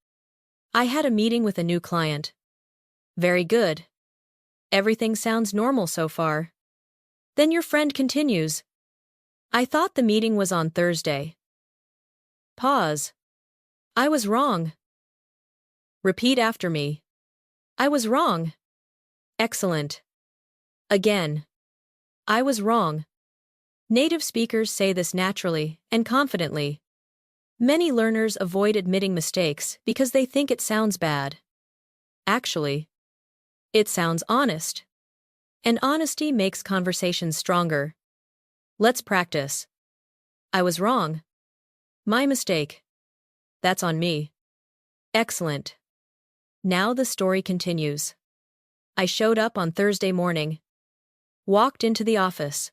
I had a meeting with a new client. Very good. Everything sounds normal so far. Then your friend continues. I thought the meeting was on Thursday. Pause. I was wrong. Repeat after me. I was wrong. Excellent. Again. I was wrong. Native speakers say this naturally and confidently. Many learners avoid admitting mistakes because they think it sounds bad. Actually, it sounds honest. And honesty makes conversations stronger. Let's practice. I was wrong. My mistake. That's on me. Excellent. Now the story continues. I showed up on Thursday morning. Walked into the office.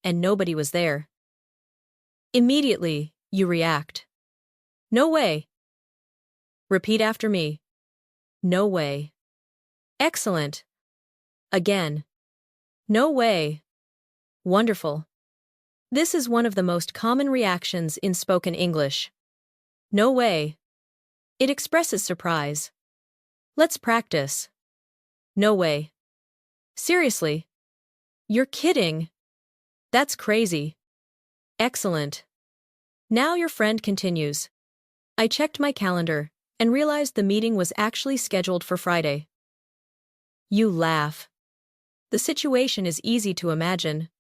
And nobody was there. Immediately, you react. No way. Repeat after me. No way. Excellent. Again. No way. Wonderful. This is one of the most common reactions in spoken English. No way. It expresses surprise. Let's practice. No way. Seriously. You're kidding. That's crazy. Excellent. Now your friend continues. I checked my calendar and realized the meeting was actually scheduled for Friday. You laugh. The situation is easy to imagine.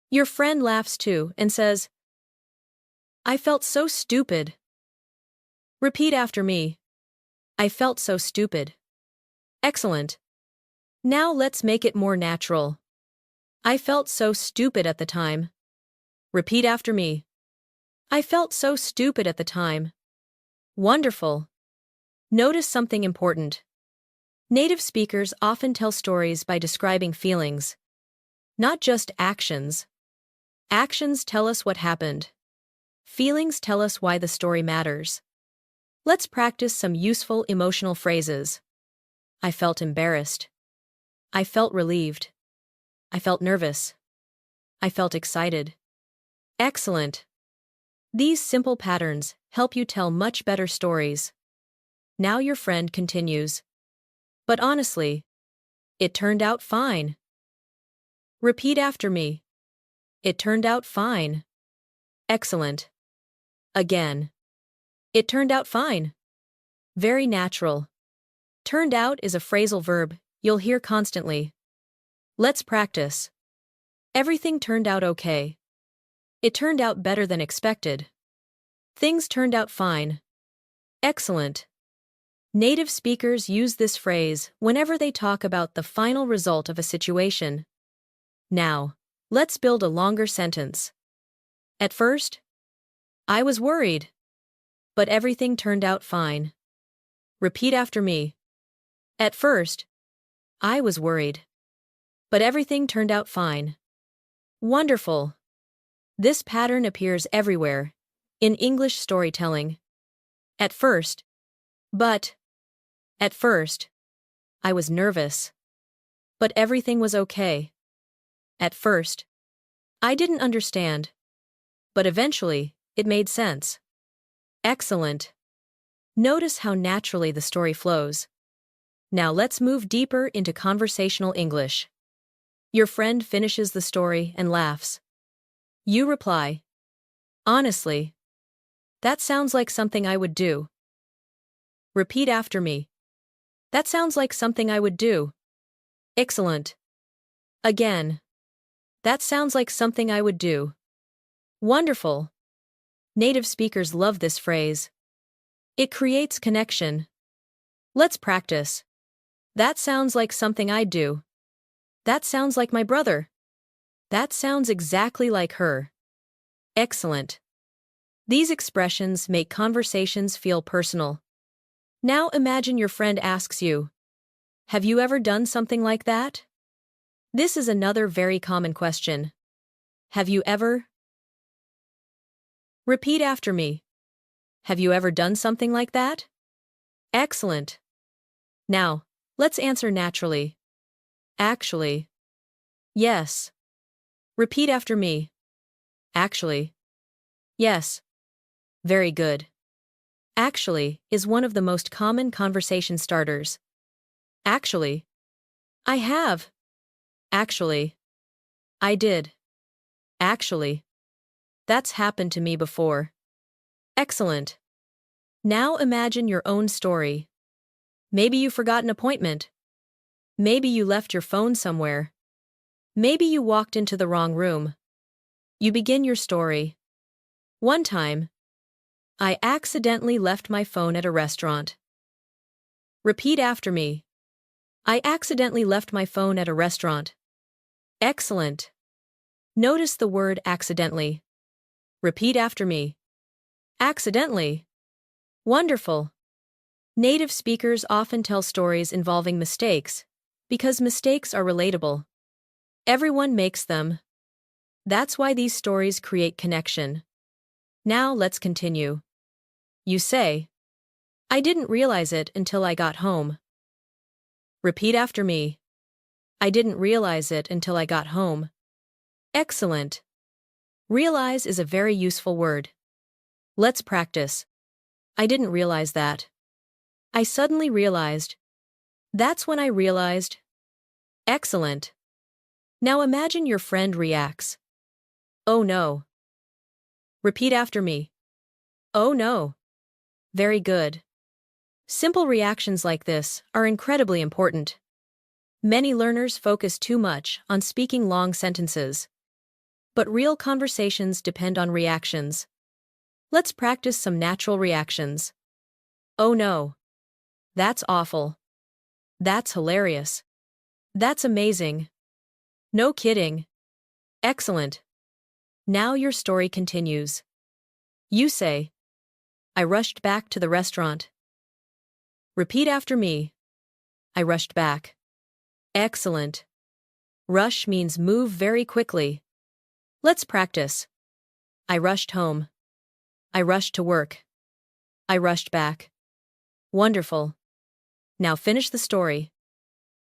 Your friend laughs too and says, I felt so stupid. Repeat after me. I felt so stupid. Excellent. Now let's make it more natural. I felt so stupid at the time. Repeat after me. I felt so stupid at the time. Wonderful. Notice something important. Native speakers often tell stories by describing feelings, not just actions. Actions tell us what happened. Feelings tell us why the story matters. Let's practice some useful emotional phrases. I felt embarrassed. I felt relieved. I felt nervous. I felt excited. Excellent. These simple patterns help you tell much better stories. Now your friend continues. But honestly, it turned out fine. Repeat after me. It turned out fine. Excellent. Again. It turned out fine. Very natural. Turned out is a phrasal verb you'll hear constantly. Let's practice. Everything turned out okay. It turned out better than expected. Things turned out fine. Excellent. Native speakers use this phrase whenever they talk about the final result of a situation. Now, let's build a longer sentence. At first, I was worried. But everything turned out fine. Repeat after me. At first, I was worried. But everything turned out fine. Wonderful. This pattern appears everywhere in English storytelling. At first, but. At first, I was nervous. But everything was okay. At first, I didn't understand. But eventually, it made sense. Excellent. Notice how naturally the story flows. Now let's move deeper into conversational English. Your friend finishes the story and laughs. You reply, honestly, that sounds like something I would do. Repeat after me. That sounds like something I would do. Excellent. Again. That sounds like something I would do. Wonderful. Native speakers love this phrase. It creates connection. Let's practice. That sounds like something I'd do. That sounds like my brother. That sounds exactly like her. Excellent. These expressions make conversations feel personal. Now imagine your friend asks you, have you ever done something like that? This is another very common question. Have you ever? Repeat after me. Have you ever done something like that? Excellent. Now, let's answer naturally. Actually. Yes. Repeat after me. Actually. Yes. Very good. Actually is one of the most common conversation starters. Actually. I have. Actually. I did. Actually. That's happened to me before. Excellent. Now imagine your own story. Maybe you forgot an appointment. Maybe you left your phone somewhere. Maybe you walked into the wrong room. You begin your story. One time, I accidentally left my phone at a restaurant. Repeat after me. I accidentally left my phone at a restaurant. Excellent. Notice the word accidentally. Repeat after me. Accidentally. Wonderful. Native speakers often tell stories involving mistakes, because mistakes are relatable. Everyone makes them. That's why these stories create connection. Now let's continue. You say, I didn't realize it until I got home. Repeat after me. I didn't realize it until I got home. Excellent. Realize is a very useful word. Let's practice. I didn't realize that. I suddenly realized. That's when I realized. Excellent. Now imagine your friend reacts. Oh no. Repeat after me. Oh no. Very good. Simple reactions like this are incredibly important. Many learners focus too much on speaking long sentences. But real conversations depend on reactions. Let's practice some natural reactions. Oh no. That's awful. That's hilarious. That's amazing. No kidding. Excellent. Now your story continues. You say, I rushed back to the restaurant. Repeat after me. I rushed back. Excellent. Rush means move very quickly. Let's practice. I rushed home. I rushed to work. I rushed back. Wonderful. Now finish the story.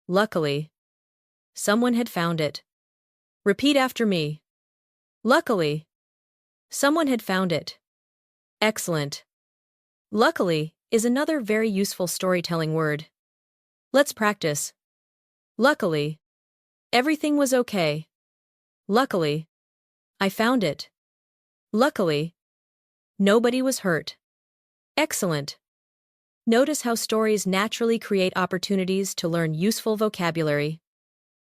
Luckily, someone had found it. Repeat after me. Luckily, someone had found it. Excellent. Luckily is another very useful storytelling word. Let's practice. Luckily, everything was okay. Luckily, I found it. Luckily, nobody was hurt. Excellent. Notice how stories naturally create opportunities to learn useful vocabulary.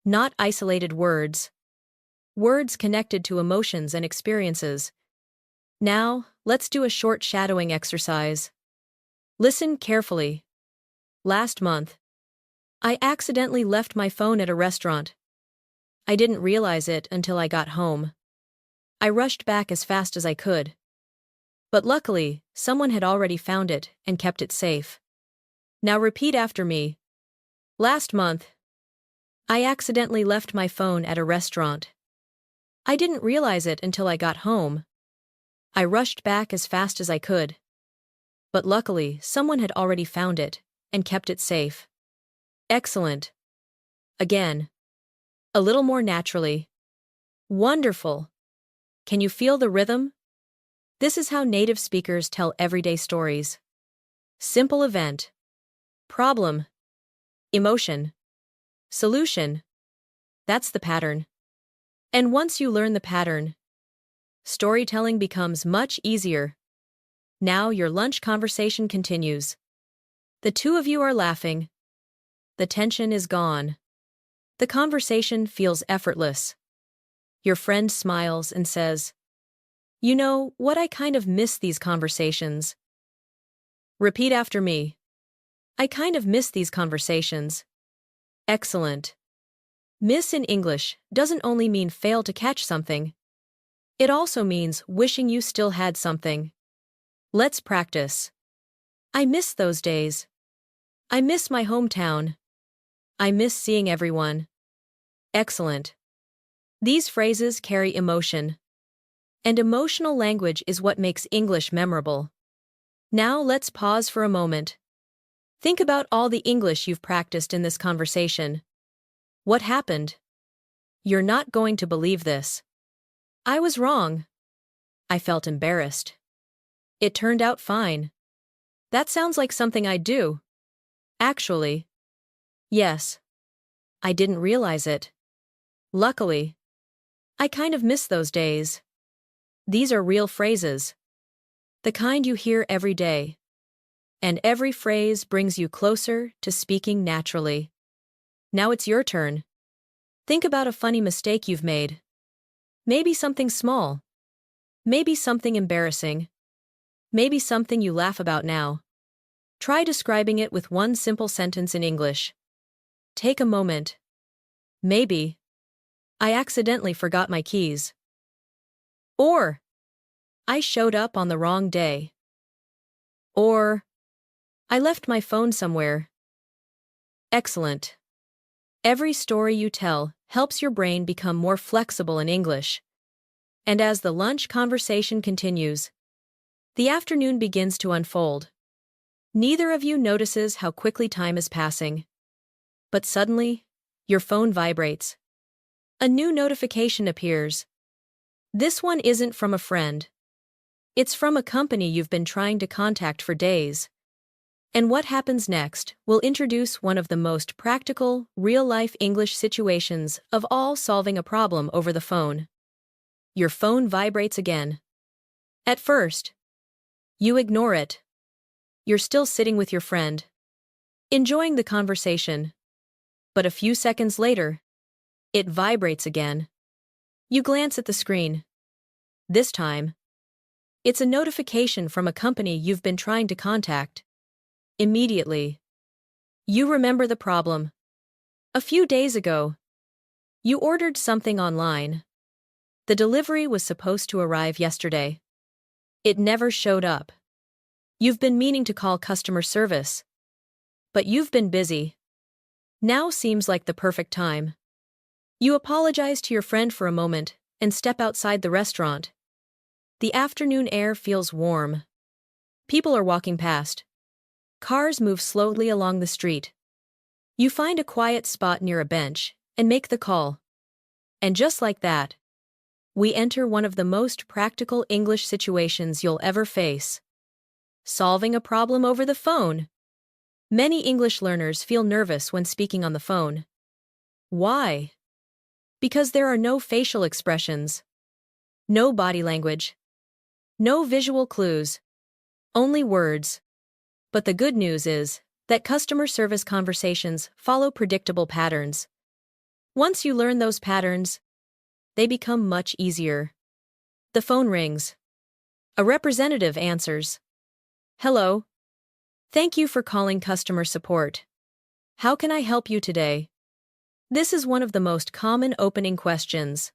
Not isolated words. Words connected to emotions and experiences. Now, let's do a short shadowing exercise. Listen carefully. Last month, I accidentally left my phone at a restaurant. I didn't realize it until I got home. I rushed back as fast as I could. But luckily, someone had already found it and kept it safe. Now repeat after me. Last month, I accidentally left my phone at a restaurant. I didn't realize it until I got home. I rushed back as fast as I could. But luckily, someone had already found it and kept it safe. Excellent. Again. A little more naturally. Wonderful. Can you feel the rhythm? This is how native speakers tell everyday stories. Simple event. Problem. Emotion. Solution. That's the pattern. And once you learn the pattern, storytelling becomes much easier. Now your lunch conversation continues. The two of you are laughing. The tension is gone. The conversation feels effortless. Your friend smiles and says, "You know what, I kind of miss these conversations." Repeat after me. I kind of miss these conversations. Excellent. Miss in English doesn't only mean fail to catch something. It also means wishing you still had something. Let's practice. I miss those days. I miss my hometown. I miss seeing everyone. Excellent. These phrases carry emotion. And emotional language is what makes English memorable. Now let's pause for a moment. Think about all the English you've practiced in this conversation. What happened? You're not going to believe this. I was wrong. I felt embarrassed. It turned out fine. That sounds like something I'd do. Actually. Yes. I didn't realize it. Luckily. I kind of miss those days. These are real phrases. The kind you hear every day. And every phrase brings you closer to speaking naturally. Now it's your turn. Think about a funny mistake you've made. Maybe something small. Maybe something embarrassing. Maybe something you laugh about now. Try describing it with one simple sentence in English. Take a moment. Maybe. I accidentally forgot my keys. Or, I showed up on the wrong day. Or, I left my phone somewhere. Excellent. Every story you tell helps your brain become more flexible in English. And as the lunch conversation continues, the afternoon begins to unfold. Neither of you notices how quickly time is passing. But suddenly, your phone vibrates. A new notification appears. This one isn't from a friend. It's from a company you've been trying to contact for days. And what happens next will introduce one of the most practical, real-life English situations of all: solving a problem over the phone. Your phone vibrates again. At first, you ignore it. You're still sitting with your friend, enjoying the conversation. But a few seconds later, it vibrates again. You glance at the screen. This time, it's a notification from a company you've been trying to contact. Immediately, you remember the problem. A few days ago, you ordered something online. The delivery was supposed to arrive yesterday. It never showed up. You've been meaning to call customer service, but you've been busy. Now seems like the perfect time. You apologize to your friend for a moment and step outside the restaurant. The afternoon air feels warm. People are walking past. Cars move slowly along the street. You find a quiet spot near a bench and make the call. And just like that, we enter one of the most practical English situations you'll ever face. Solving a problem over the phone. Many English learners feel nervous when speaking on the phone. Why? Because there are no facial expressions, no body language, no visual clues, only words. But the good news is that customer service conversations follow predictable patterns. Once you learn those patterns, they become much easier. The phone rings. A representative answers. Hello. Thank you for calling customer support. How can I help you today? This is one of the most common opening questions.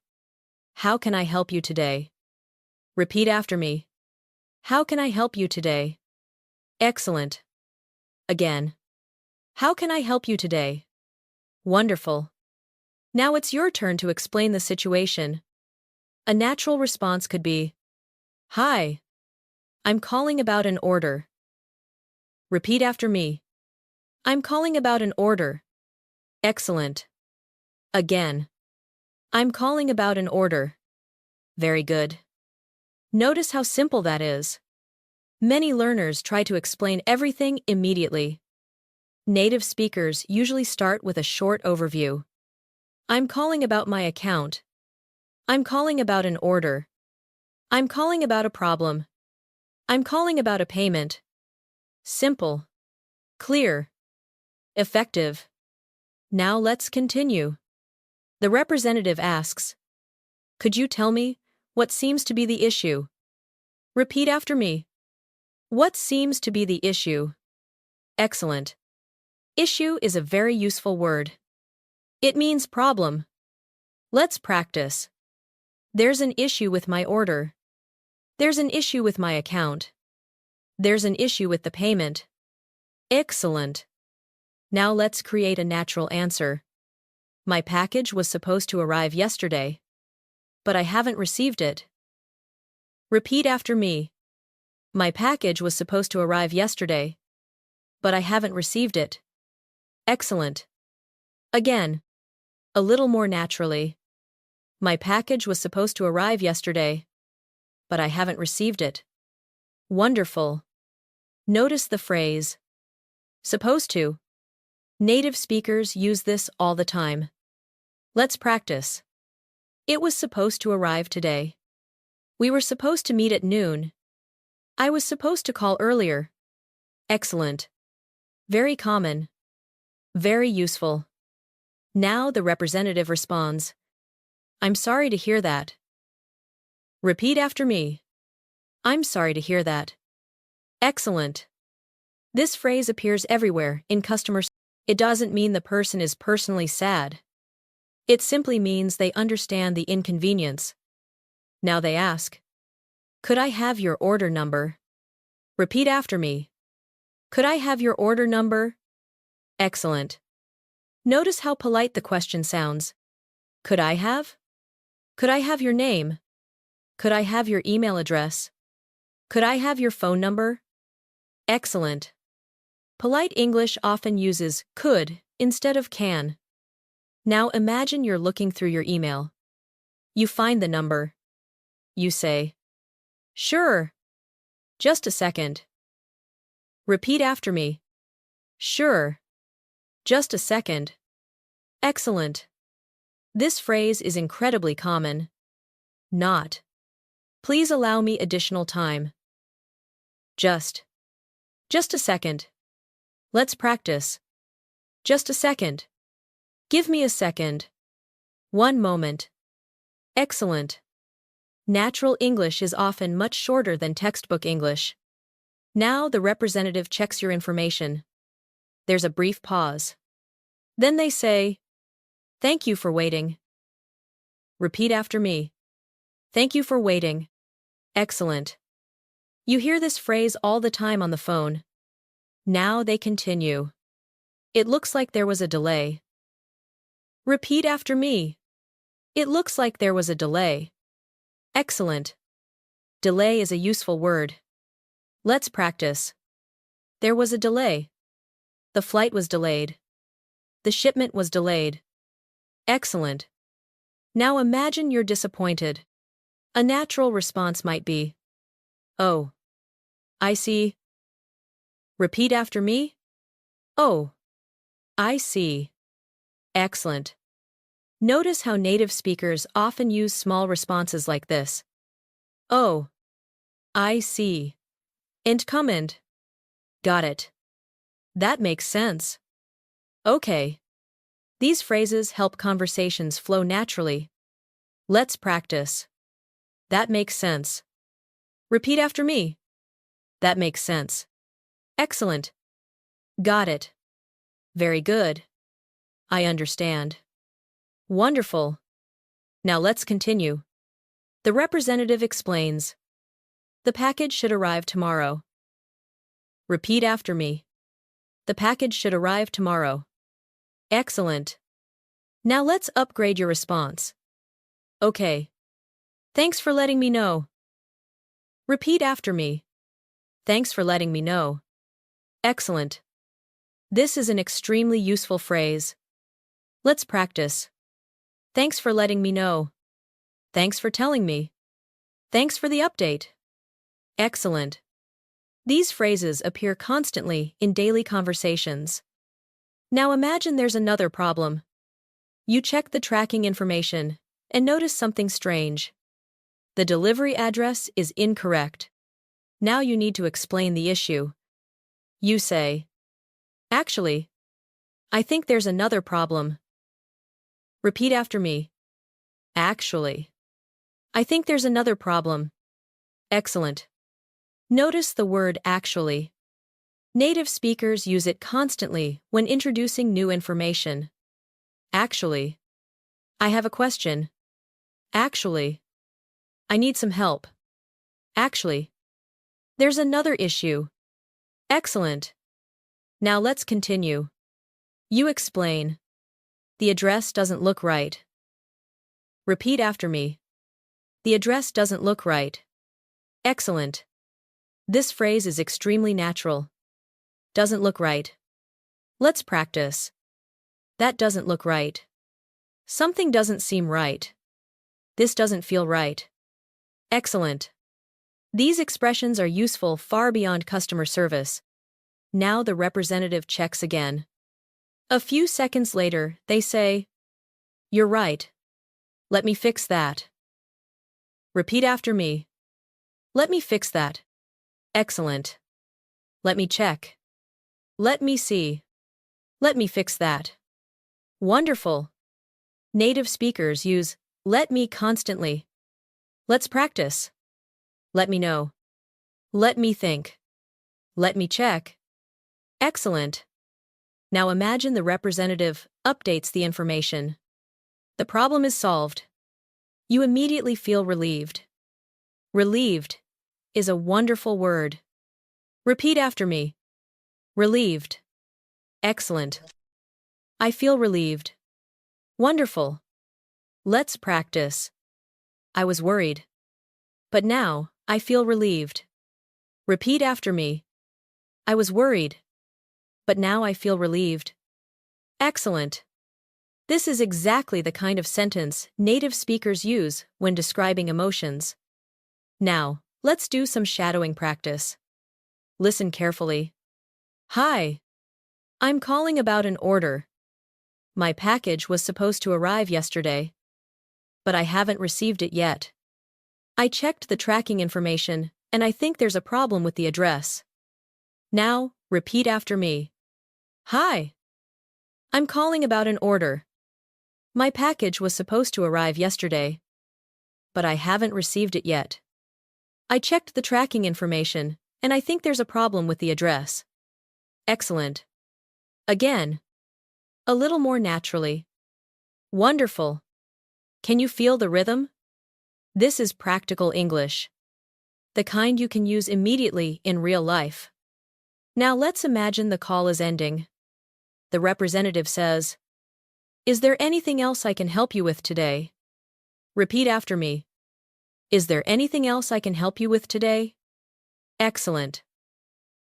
How can I help you today? Repeat after me. How can I help you today? Excellent. Again. How can I help you today? Wonderful. Now it's your turn to explain the situation. A natural response could be, Hi. I'm calling about an order. Repeat after me. I'm calling about an order. Excellent. Again. I'm calling about an order. Very good. Notice how simple that is. Many learners try to explain everything immediately. Native speakers usually start with a short overview. I'm calling about my account. I'm calling about an order. I'm calling about a problem. I'm calling about a payment. Simple. Clear. Effective. Now let's continue. The representative asks, "Could you tell me what seems to be the issue?" Repeat after me. What seems to be the issue? Excellent. Issue is a very useful word. It means problem. Let's practice. There's an issue with my order. There's an issue with my account. There's an issue with the payment. Excellent. Now let's create a natural answer. My package was supposed to arrive yesterday, but I haven't received it. Repeat after me. My package was supposed to arrive yesterday, but I haven't received it. Excellent. Again. A little more naturally. My package was supposed to arrive yesterday, but I haven't received it. Wonderful. Notice the phrase, supposed to. Native speakers use this all the time. Let's practice. It was supposed to arrive today. We were supposed to meet at noon. I was supposed to call earlier. Excellent. Very common. Very useful. Now the representative responds, "I'm sorry to hear that." Repeat after me. I'm sorry to hear that. Excellent. This phrase appears everywhere in customer service. It doesn't mean the person is personally sad. It simply means they understand the inconvenience. Now they ask, "Could I have your order number?" Repeat after me. Could I have your order number? Excellent. Notice how polite the question sounds. Could I have? Could I have your name? Could I have your email address? Could I have your phone number? Excellent. Polite English often uses could instead of can. Now imagine you're looking through your email. You find the number. You say, "Sure. Just a second." Repeat after me. Sure. Just a second. Excellent. This phrase is incredibly common. Not. Please allow me additional time. Just. Just a second. Let's practice. Just a second. Give me a second. One moment. Excellent. Natural English is often much shorter than textbook English. Now the representative checks your information. There's a brief pause. Then they say, "Thank you for waiting." Repeat after me. Thank you for waiting. Excellent. You hear this phrase all the time on the phone. Now they continue. It looks like there was a delay. Repeat after me. It looks like there was a delay. Excellent. Delay is a useful word. Let's practice. There was a delay. The flight was delayed. The shipment was delayed. Excellent. Now imagine you're disappointed. A natural response might be, "Oh. I see." Repeat after me. "Oh. I see." Excellent. Notice how native speakers often use small responses like this. "Oh. I see." And comment. Got it. That makes sense. Okay. These phrases help conversations flow naturally. Let's practice. That makes sense. Repeat after me. That makes sense. Excellent. Got it. Very good. I understand. Wonderful. Now let's continue. The representative explains. The package should arrive tomorrow. Repeat after me. The package should arrive tomorrow. Excellent. Now let's upgrade your response. Okay. Thanks for letting me know. Repeat after me. Thanks for letting me know. Excellent. This is an extremely useful phrase. Let's practice. Thanks for letting me know. Thanks for telling me. Thanks for the update. Excellent. These phrases appear constantly in daily conversations. Now imagine there's another problem. You check the tracking information and notice something strange. The delivery address is incorrect. Now you need to explain the issue. You say, "Actually, I think there's another problem." Repeat after me. Actually, I think there's another problem. Excellent. Notice the word actually. Native speakers use it constantly when introducing new information. Actually, I have a question. Actually, I need some help. Actually, there's another issue. Excellent. Now let's continue. You explain. The address doesn't look right. Repeat after me. The address doesn't look right. Excellent. This phrase is extremely natural. Doesn't look right. Let's practice. That doesn't look right. Something doesn't seem right. This doesn't feel right. Excellent. These expressions are useful far beyond customer service. Now the representative checks again. A few seconds later, they say, "You're right. Let me fix that." Repeat after me. Let me fix that. Excellent. Let me check. Let me see. Let me fix that. Wonderful. Native speakers use "let me" constantly. Let's practice. Let me know. Let me think. Let me check. Excellent. Now imagine the representative updates the information. The problem is solved. You immediately feel relieved. Relieved is a wonderful word. Repeat after me. Relieved. Excellent. I feel relieved. Wonderful. Let's practice. I was worried. But now, I feel relieved. Repeat after me. I was worried. But now I feel relieved. Excellent. This is exactly the kind of sentence native speakers use when describing emotions. Now, let's do some shadowing practice. Listen carefully. Hi. I'm calling about an order. My package was supposed to arrive yesterday, but I haven't received it yet. I checked the tracking information, and I think there's a problem with the address. Now, repeat after me. Hi. I'm calling about an order. My package was supposed to arrive yesterday, but I haven't received it yet. I checked the tracking information, and I think there's a problem with the address. Excellent. Again. A little more naturally. Wonderful. Can you feel the rhythm? This is practical English. The kind you can use immediately in real life. Now let's imagine the call is ending. The representative says, "Is there anything else I can help you with today?" Repeat after me. Is there anything else I can help you with today? Excellent.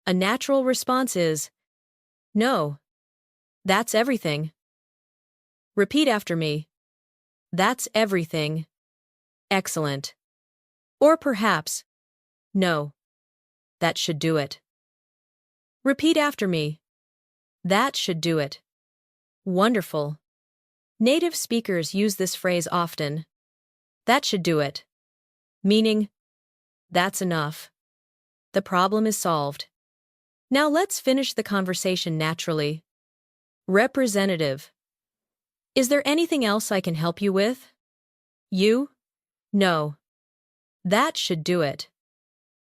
A natural response is, "No. That's everything." Repeat after me. That's everything. Excellent. Or perhaps, "No. That should do it." Repeat after me. That should do it. Wonderful. Native speakers use this phrase often. That should do it. Meaning, that's enough. The problem is solved. Now let's finish the conversation naturally. Representative. Is there anything else I can help you with? You? No. That should do it.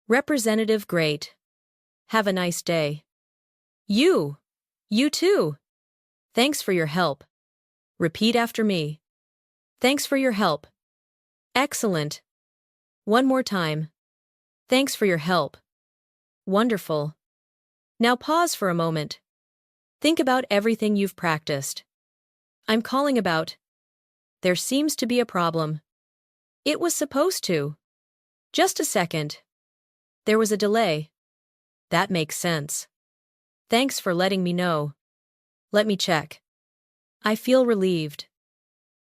Representative. Great. Have a nice day. You. You too. Thanks for your help. Repeat after me. Thanks for your help. Excellent. One more time. Thanks for your help. Wonderful. Now pause for a moment. Think about everything you've practiced. I'm calling about. There seems to be a problem. It was supposed to. Just a second. There was a delay. That makes sense. Thanks for letting me know. Let me check. I feel relieved.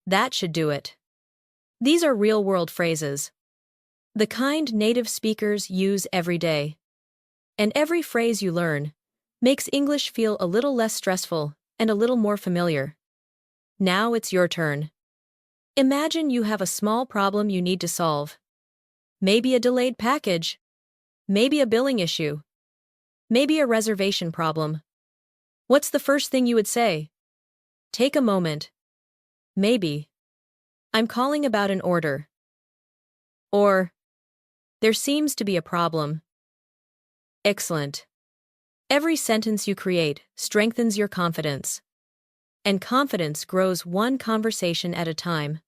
That should do it. These are real-world phrases. The kind native speakers use every day. And every phrase you learn makes English feel a little less stressful and a little more familiar. Now it's your turn. Imagine you have a small problem you need to solve. Maybe a delayed package. Maybe a billing issue. Maybe a reservation problem. What's the first thing you would say? Take a moment. Maybe. I'm calling about an order. Or, there seems to be a problem. Excellent. Every sentence you create strengthens your confidence. And confidence grows one conversation at a time.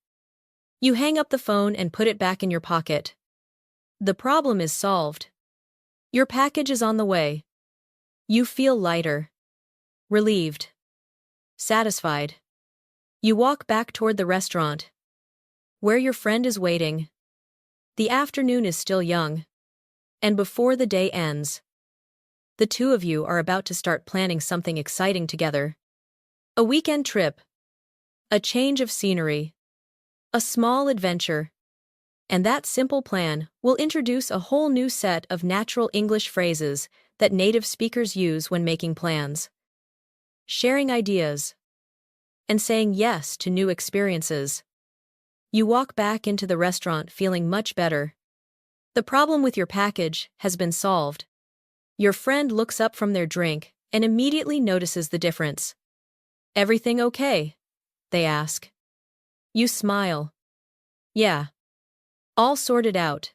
You hang up the phone and put it back in your pocket. The problem is solved. Your package is on the way. You feel lighter, relieved, satisfied. You walk back toward the restaurant, where your friend is waiting. The afternoon is still young, and before the day ends, the two of you are about to start planning something exciting together. A weekend trip, a change of scenery, a small adventure. And that simple plan will introduce a whole new set of natural English phrases that native speakers use when making plans, sharing ideas, and saying yes to new experiences. You walk back into the restaurant feeling much better. The problem with your package has been solved. Your friend looks up from their drink and immediately notices the difference. Everything okay? They ask. You smile. Yeah. All sorted out.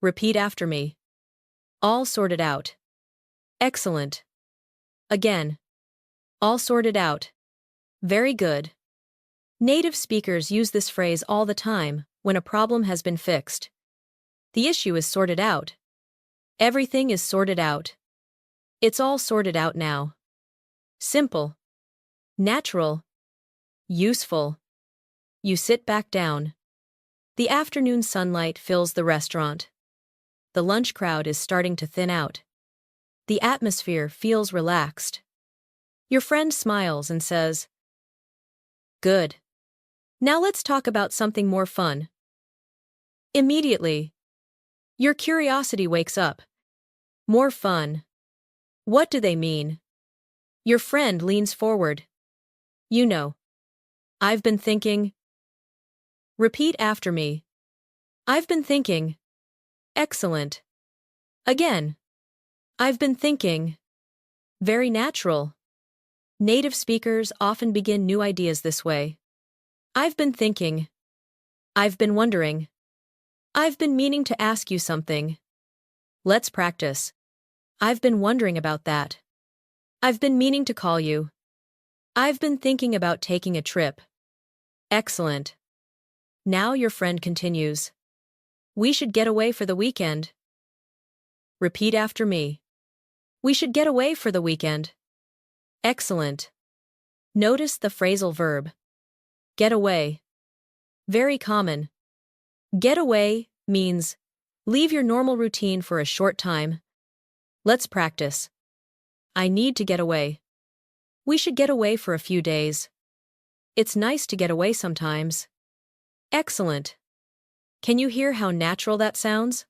Repeat after me. All sorted out. Excellent. Again. All sorted out. Very good. Native speakers use this phrase all the time when a problem has been fixed. The issue is sorted out. Everything is sorted out. It's all sorted out now. Simple. Natural. Useful. You sit back down. The afternoon sunlight fills the restaurant. The lunch crowd is starting to thin out. The atmosphere feels relaxed. Your friend smiles and says, "Good. Now let's talk about something more fun." Immediately, your curiosity wakes up. More fun. What do they mean? Your friend leans forward. You know. I've been thinking. Repeat after me. I've been thinking. Excellent. Again. I've been thinking. Very natural. Native speakers often begin new ideas this way. I've been thinking. I've been wondering. I've been meaning to ask you something. Let's practice. I've been wondering about that. I've been meaning to call you. I've been thinking about taking a trip. Excellent. Now your friend continues. We should get away for the weekend. Repeat after me. We should get away for the weekend. Excellent. Notice the phrasal verb. Get away. Very common. Get away means leave your normal routine for a short time. Let's practice. I need to get away. We should get away for a few days. It's nice to get away sometimes. Excellent. Can you hear how natural that sounds?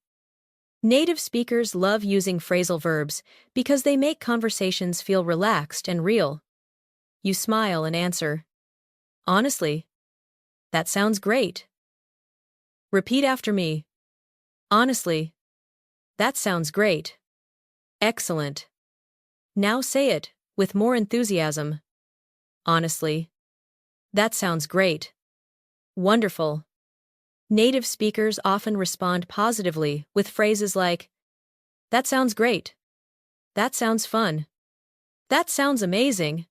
Native speakers love using phrasal verbs because they make conversations feel relaxed and real. You smile and answer. Honestly. That sounds great. Repeat after me. Honestly. That sounds great. Excellent. Now say it with more enthusiasm. Honestly. That sounds great. Wonderful. Native speakers often respond positively with phrases like, that sounds great. That sounds fun. That sounds amazing.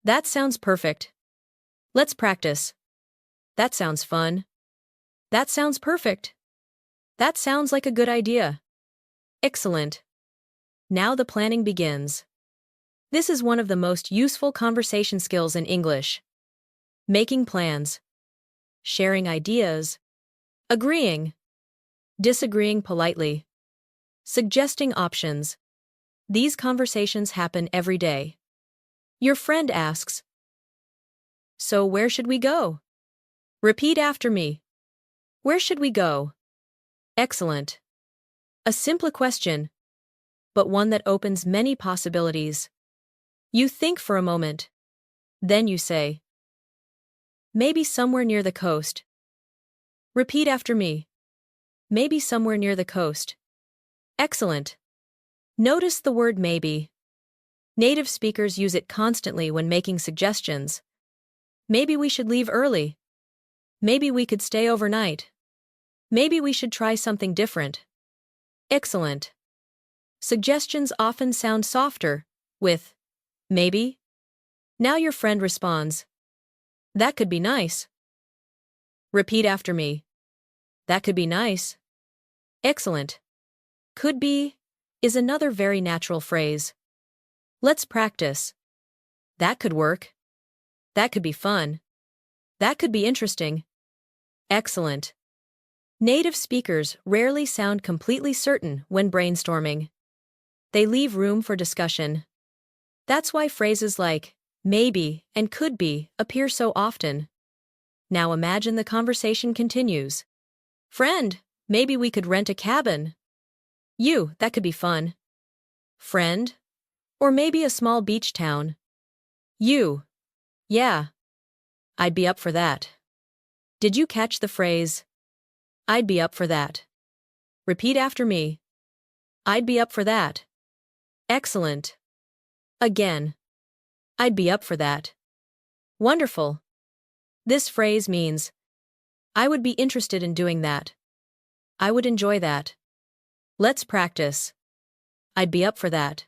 That sounds perfect. Let's practice. That sounds fun. That sounds perfect. That sounds like a good idea. Excellent. Now the planning begins. This is one of the most useful conversation skills in English. Making plans. Sharing ideas. Agreeing. Disagreeing politely. Suggesting options. These conversations happen every day. Your friend asks, So where should we go? Repeat after me. Where should we go? Excellent. A simple question, but one that opens many possibilities. You think for a moment. Then you say, maybe somewhere near the coast. Repeat after me. Maybe somewhere near the coast. Excellent. Notice the word maybe. Native speakers use it constantly when making suggestions. Maybe we should leave early. Maybe we could stay overnight. Maybe we should try something different. Excellent. Suggestions often sound softer, with maybe. Now your friend responds, that could be nice. Repeat after me. That could be nice. Excellent. Could be is another very natural phrase. Let's practice. That could work. That could be fun. That could be interesting. Excellent. Native speakers rarely sound completely certain when brainstorming. They leave room for discussion. That's why phrases like maybe and could be appear so often. Now imagine the conversation continues. Friend, maybe we could rent a cabin. You, that could be fun. Friend, or maybe a small beach town. You, yeah, I'd be up for that. Did you catch the phrase? I'd be up for that. Repeat after me. I'd be up for that. Excellent. Again. I'd be up for that. Wonderful. This phrase means, I would be interested in doing that. I would enjoy that. Let's practice. I'd be up for that.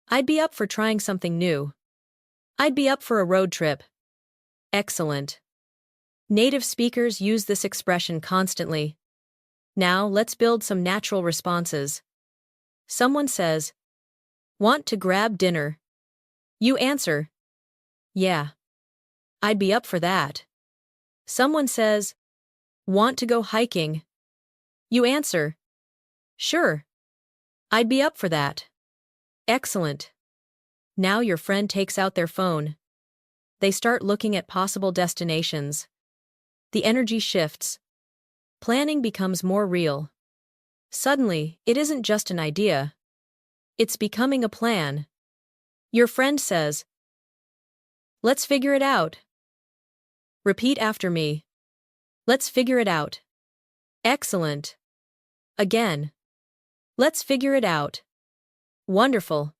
I'd be up for trying something new. I'd be up for a road trip. Excellent. Native speakers use this expression constantly. Now let's build some natural responses. Someone says, want to grab dinner? You answer, yeah, I'd be up for that. Someone says, want to go hiking? You answer, sure, I'd be up for that. Excellent. Now your friend takes out their phone. They start looking at possible destinations. The energy shifts. Planning becomes more real. Suddenly, it isn't just an idea. It's becoming a plan. Your friend says, let's figure it out. Repeat after me. Let's figure it out. Excellent. Again. Let's figure it out. Wonderful.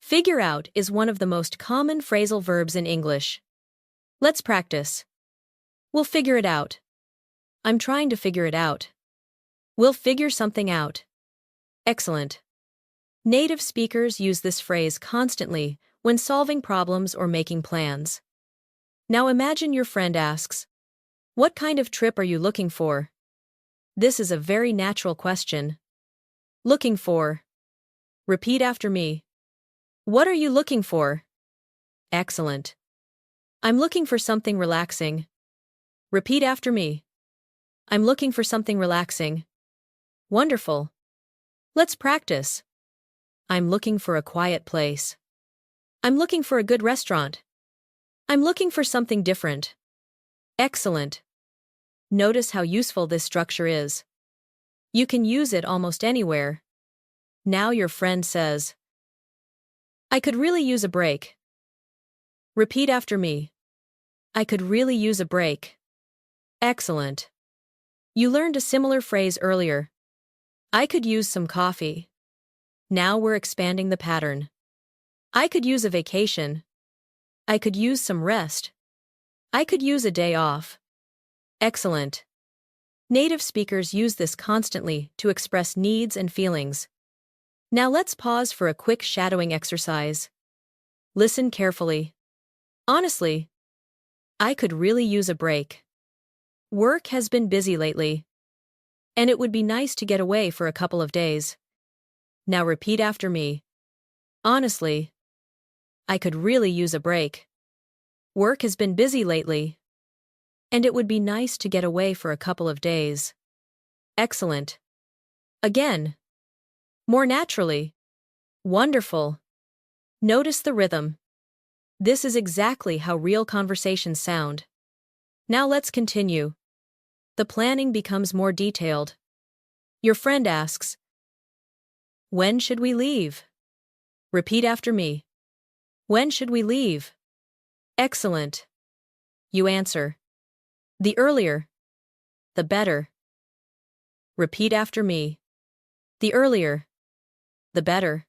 Figure out is one of the most common phrasal verbs in English. Let's practice. We'll figure it out. I'm trying to figure it out. We'll figure something out. Excellent. Native speakers use this phrase constantly when solving problems or making plans. Now imagine your friend asks, what kind of trip are you looking for? This is a very natural question. Looking for. Repeat after me. What are you looking for? Excellent. I'm looking for something relaxing. Repeat after me. I'm looking for something relaxing. Wonderful. Let's practice. I'm looking for a quiet place. I'm looking for a good restaurant. I'm looking for something different. Excellent. Notice how useful this structure is. You can use it almost anywhere. Now your friend says, I could really use a break. Repeat after me. I could really use a break. Excellent. You learned a similar phrase earlier. I could use some coffee. Now we're expanding the pattern. I could use a vacation. I could use some rest. I could use a day off. Excellent. Native speakers use this constantly to express needs and feelings. Now let's pause for a quick shadowing exercise. Listen carefully. Honestly, I could really use a break. Work has been busy lately, and it would be nice to get away for a couple of days. Now repeat after me. Honestly, I could really use a break. Work has been busy lately, and it would be nice to get away for a couple of days. Excellent. Again. More naturally. Wonderful. Notice the rhythm. This is exactly how real conversations sound. Now let's continue. The planning becomes more detailed. Your friend asks, "When should we leave?" Repeat after me. "When should we leave?" Excellent. You answer, "The earlier, the better." Repeat after me. "The earlier, the better."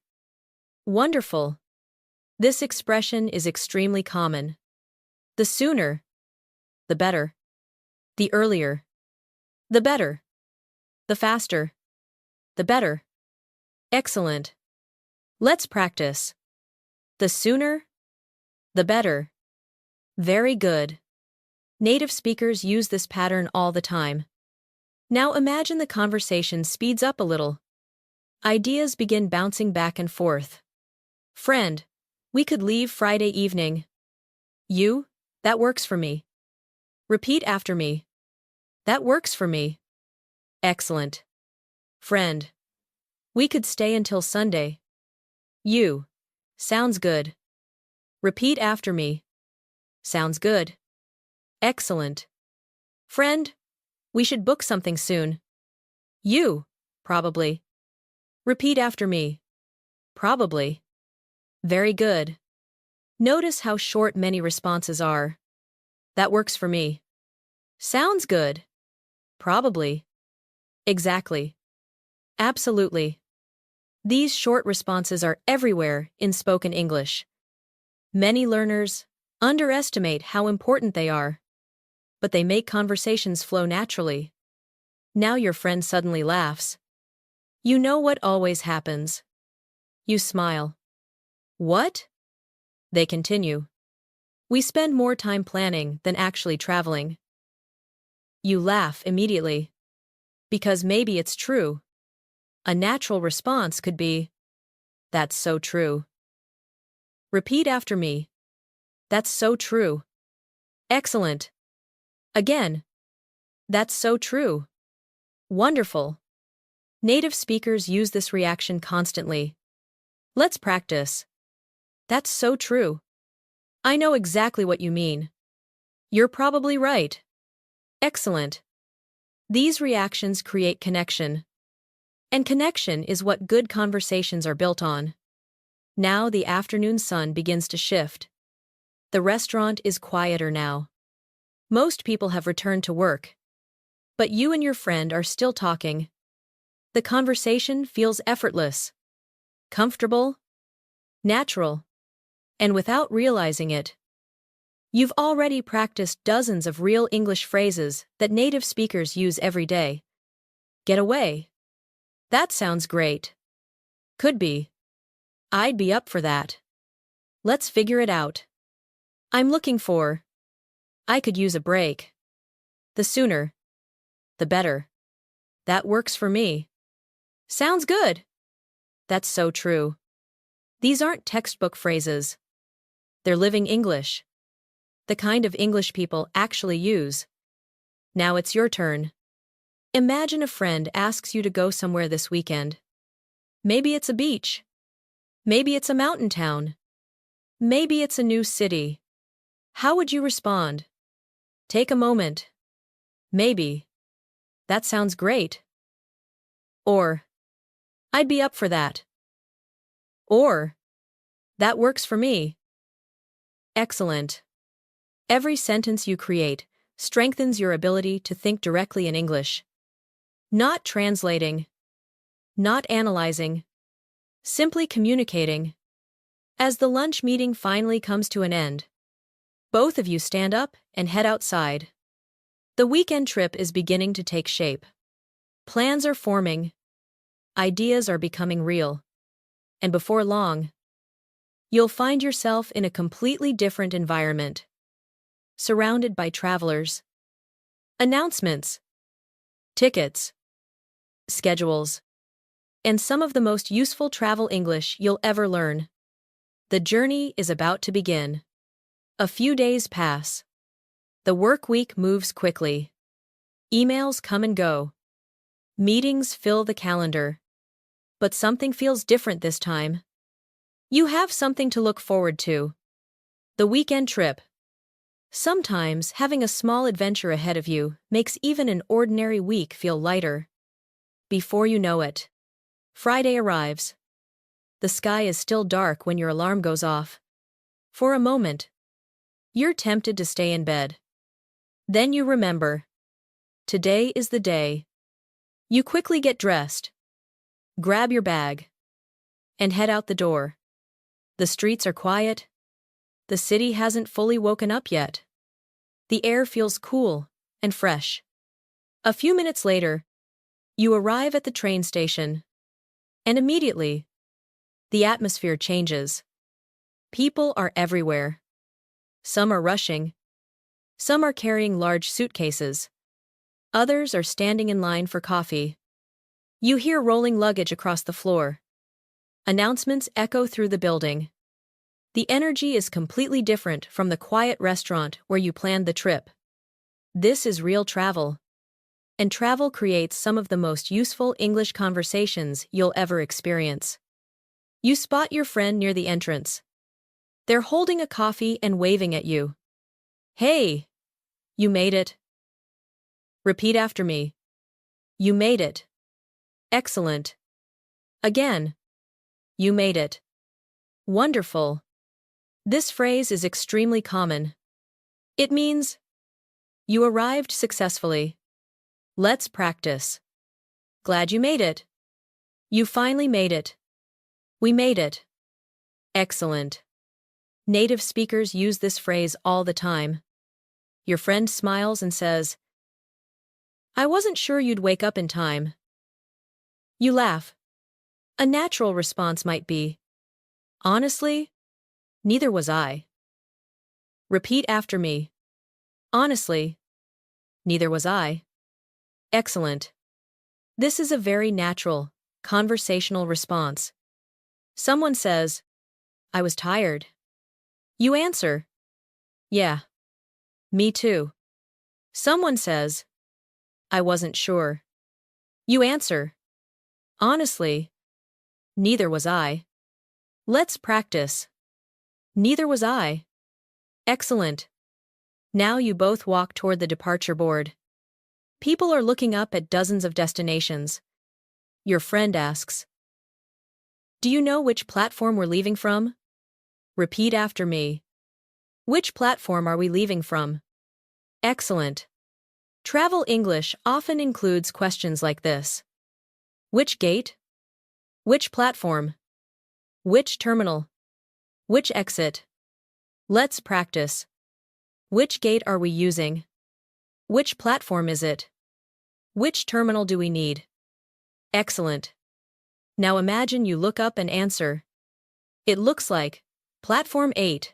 Wonderful. This expression is extremely common. The sooner, the better. The earlier, the better. The faster, the better. Excellent. Let's practice. The sooner, the better. Very good. Native speakers use this pattern all the time. Now imagine the conversation speeds up a little. Ideas begin bouncing back and forth. "Friend, we could leave Friday evening." "You? That works for me." Repeat after me. "That works for me." Excellent. "Friend, we could stay until Sunday." "You? Sounds good." Repeat after me. "Sounds good." Excellent. "Friend, we should book something soon." "You? Probably." Repeat after me. "Probably." Very good. Notice how short many responses are. "That works for me." "Sounds good." "Probably." "Exactly." "Absolutely." These short responses are everywhere in spoken English. Many learners underestimate how important they are, but they make conversations flow naturally. Now your friend suddenly laughs. You know what always happens. You smile. "What?" They continue. "We spend more time planning than actually traveling." You laugh immediately. Because maybe it's true. A natural response could be, "That's so true." Repeat after me. "That's so true." Excellent. Again. "That's so true." Wonderful. Native speakers use this reaction constantly. Let's practice. "That's so true." "I know exactly what you mean." "You're probably right." Excellent. These reactions create connection. And connection is what good conversations are built on. Now the afternoon sun begins to shift. The restaurant is quieter now. Most people have returned to work. But you and your friend are still talking. The conversation feels effortless, comfortable, natural, and without realizing it, you've already practiced dozens of real English phrases that native speakers use every day. Get away. That sounds great. Could be. I'd be up for that. Let's figure it out. I'm looking for. I could use a break. The sooner, the better. That works for me. Sounds good. That's so true. These aren't textbook phrases. They're living English. The kind of English people actually use. Now it's your turn. Imagine a friend asks you to go somewhere this weekend. Maybe it's a beach. Maybe it's a mountain town. Maybe it's a new city. How would you respond? Take a moment. Maybe. That sounds great. Or, I'd be up for that. Or, that works for me. Excellent. Every sentence you create strengthens your ability to think directly in English. Not translating. Not analyzing. Simply communicating. As the lunch meeting finally comes to an end, both of you stand up and head outside. The weekend trip is beginning to take shape. Plans are forming. Ideas are becoming real. And before long, you'll find yourself in a completely different environment, surrounded by travelers, announcements, tickets, schedules, and some of the most useful travel English you'll ever learn. The journey is about to begin. A few days pass. The work week moves quickly. Emails come and go. Meetings fill the calendar. But something feels different this time. You have something to look forward to. The weekend trip. Sometimes, having a small adventure ahead of you makes even an ordinary week feel lighter. Before you know it, Friday arrives. The sky is still dark when your alarm goes off. For a moment, you're tempted to stay in bed. Then you remember. Today is the day. You quickly get dressed, grab your bag, and head out the door. The streets are quiet. The city hasn't fully woken up yet. The air feels cool and fresh. A few minutes later, you arrive at the train station. And immediately, the atmosphere changes. People are everywhere. Some are rushing. Some are carrying large suitcases. Others are standing in line for coffee. You hear rolling luggage across the floor. Announcements echo through the building. The energy is completely different from the quiet restaurant where you planned the trip. This is real travel. And travel creates some of the most useful English conversations you'll ever experience. You spot your friend near the entrance. They're holding a coffee and waving at you. Hey! You made it. Repeat after me. You made it. Excellent. Again. You made it. Wonderful. This phrase is extremely common. It means, you arrived successfully. Let's practice. Glad you made it. You finally made it. We made it. Excellent. Native speakers use this phrase all the time. Your friend smiles and says, I wasn't sure you'd wake up in time. You laugh. A natural response might be, honestly, neither was I. Repeat after me. Honestly, neither was I. Excellent. This is a very natural, conversational response. Someone says, I was tired. You answer, yeah, me too. Someone says, I wasn't sure. You answer, honestly, neither was I. Let's practice. Neither was I. Excellent. Now you both walk toward the departure board. People are looking up at dozens of destinations. Your friend asks, do you know which platform we're leaving from? Repeat after me. Which platform are we leaving from? Excellent. Travel English often includes questions like this. Which gate? Which platform? Which terminal? Which exit? Let's practice. Which gate are we using? Which platform is it? Which terminal do we need? Excellent. Now imagine you look up and answer. It looks like Platform 8.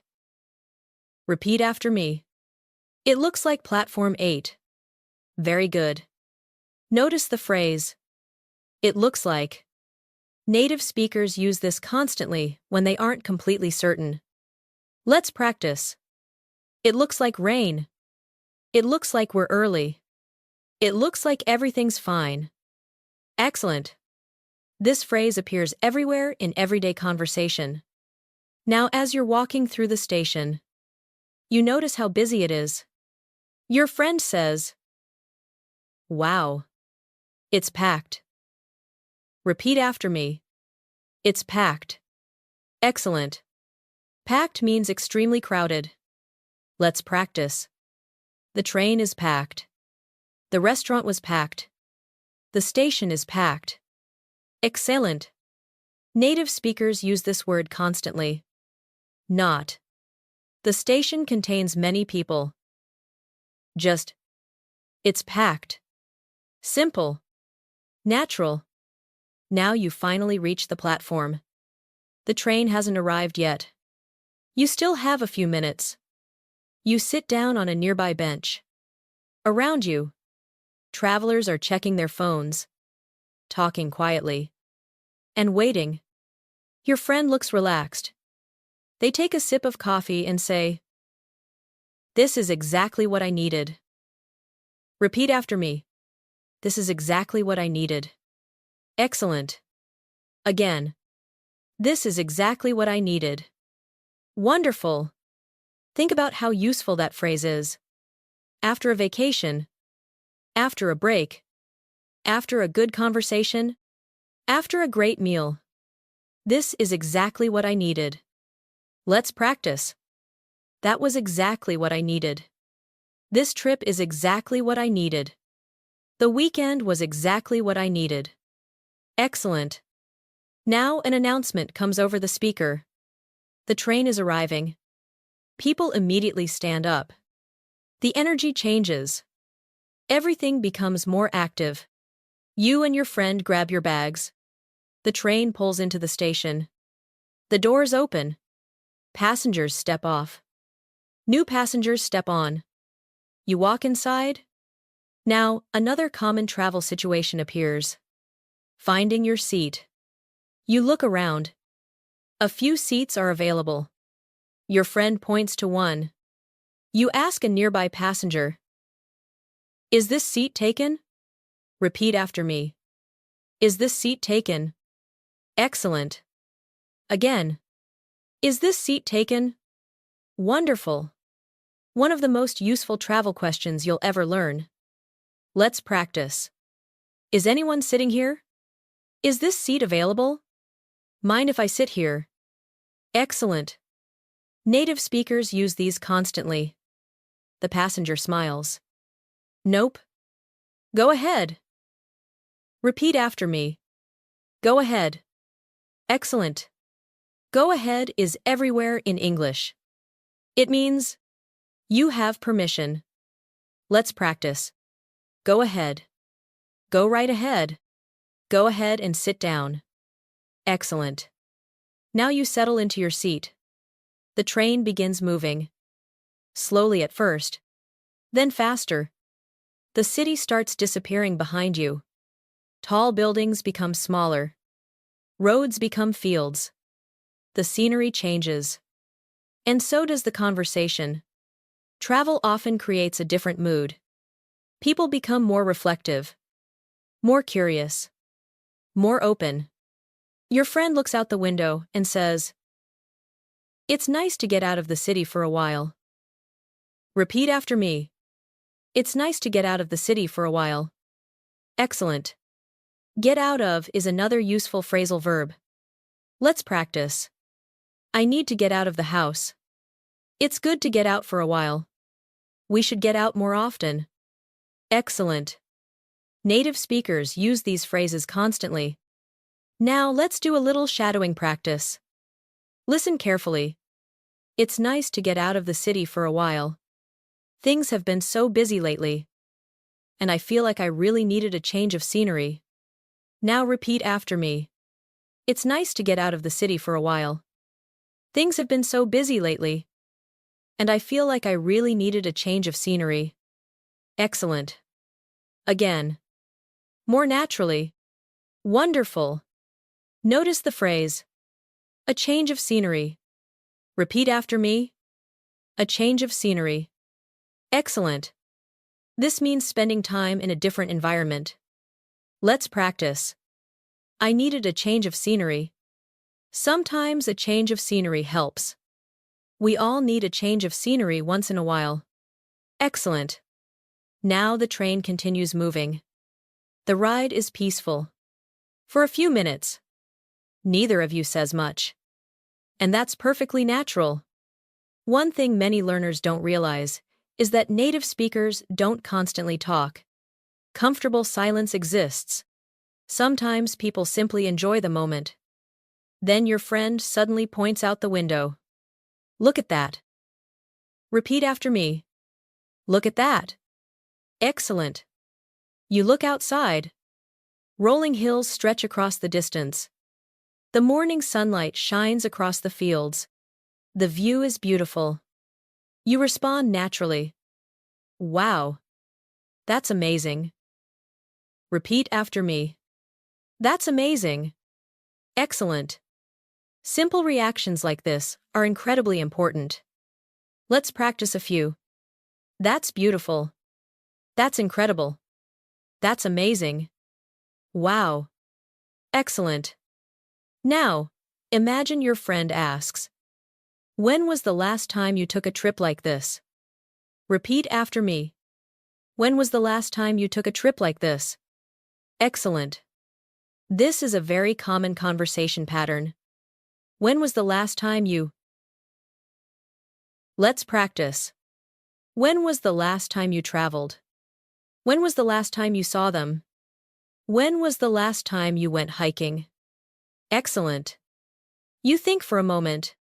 Repeat after me. It looks like Platform 8. Very good. Notice the phrase, it looks like. Native speakers use this constantly when they aren't completely certain. Let's practice. It looks like rain. It looks like we're early. It looks like everything's fine. Excellent. This phrase appears everywhere in everyday conversation. Now, as you're walking through the station, you notice how busy it is. Your friend says, wow, it's packed. Repeat after me. It's packed. Excellent. Packed means extremely crowded. Let's practice. The train is packed. The restaurant was packed. The station is packed. Excellent. Native speakers use this word constantly. Not. The station contains many people. Just. It's packed. Simple. Natural. Now you finally reach the platform. The train hasn't arrived yet. You still have a few minutes. You sit down on a nearby bench. Around you, travelers are checking their phones, talking quietly, and waiting. Your friend looks relaxed. They take a sip of coffee and say, this is exactly what I needed. Repeat after me. This is exactly what I needed. Excellent. Again. This is exactly what I needed. Wonderful. Think about how useful that phrase is. After a vacation, after a break, after a good conversation, after a great meal. This is exactly what I needed. Let's practice. That was exactly what I needed. This trip is exactly what I needed. The weekend was exactly what I needed. Excellent. Now an announcement comes over the speaker. The train is arriving. People immediately stand up. The energy changes. Everything becomes more active. You and your friend grab your bags. The train pulls into the station. The doors open. Passengers step off. New passengers step on. You walk inside. Now, another common travel situation appears. Finding your seat. You look around. A few seats are available. Your friend points to one. You ask a nearby passenger, "Is this seat taken?" Repeat after me. Is this seat taken? Excellent. Again. Is this seat taken? Wonderful. One of the most useful travel questions you'll ever learn. Let's practice. Is anyone sitting here? Is this seat available? Mind if I sit here? Excellent. Native speakers use these constantly. The passenger smiles. Nope. Go ahead. Repeat after me. Go ahead. Excellent. Go ahead is everywhere in English. It means, you have permission. Let's practice. Go ahead. Go right ahead. Go ahead and sit down. Excellent. Now you settle into your seat. The train begins moving. Slowly at first. Then faster. The city starts disappearing behind you. Tall buildings become smaller. Roads become fields. The scenery changes. And so does the conversation. Travel often creates a different mood. People become more reflective, more curious, more open. Your friend looks out the window and says, "It's nice to get out of the city for a while." Repeat after me. It's nice to get out of the city for a while. Excellent. Get out of is another useful phrasal verb. Let's practice. I need to get out of the house. It's good to get out for a while. We should get out more often. Excellent. Native speakers use these phrases constantly. Now let's do a little shadowing practice. Listen carefully. It's nice to get out of the city for a while. Things have been so busy lately. And I feel like I really needed a change of scenery. Now repeat after me. It's nice to get out of the city for a while. Things have been so busy lately. And I feel like I really needed a change of scenery. Excellent. Again. More naturally. Wonderful. Notice the phrase, a change of scenery. Repeat after me. A change of scenery. Excellent. This means spending time in a different environment. Let's practice. I needed a change of scenery. Sometimes a change of scenery helps. We all need a change of scenery once in a while. Excellent. Now the train continues moving. The ride is peaceful. For a few minutes. Neither of you says much. And that's perfectly natural. One thing many learners don't realize is that native speakers don't constantly talk. Comfortable silence exists. Sometimes people simply enjoy the moment. Then your friend suddenly points out the window. Look at that. Repeat after me. Look at that. Excellent. You look outside. Rolling hills stretch across the distance. The morning sunlight shines across the fields. The view is beautiful. You respond naturally. Wow. That's amazing. Repeat after me. That's amazing. Excellent. Simple reactions like this are incredibly important. Let's practice a few. That's beautiful. That's incredible. That's amazing. Wow. Excellent. Now, imagine your friend asks, When was the last time you took a trip like this? Repeat after me. When was the last time you took a trip like this? Excellent. This is a very common conversation pattern. When was the last time you? Let's practice. When was the last time you traveled? When was the last time you saw them? When was the last time you went hiking? Excellent. You think for a moment.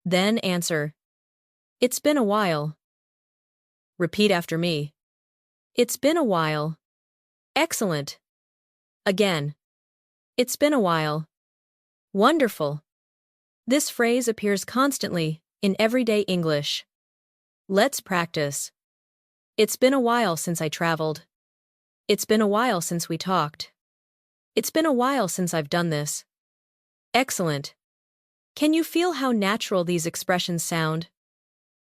Then answer. It's been a while. Repeat after me. It's been a while. Excellent. Again. It's been a while. Wonderful. This phrase appears constantly in everyday English. Let's practice. It's been a while since I traveled. It's been a while since we talked. It's been a while since I've done this. Excellent. Can you feel how natural these expressions sound?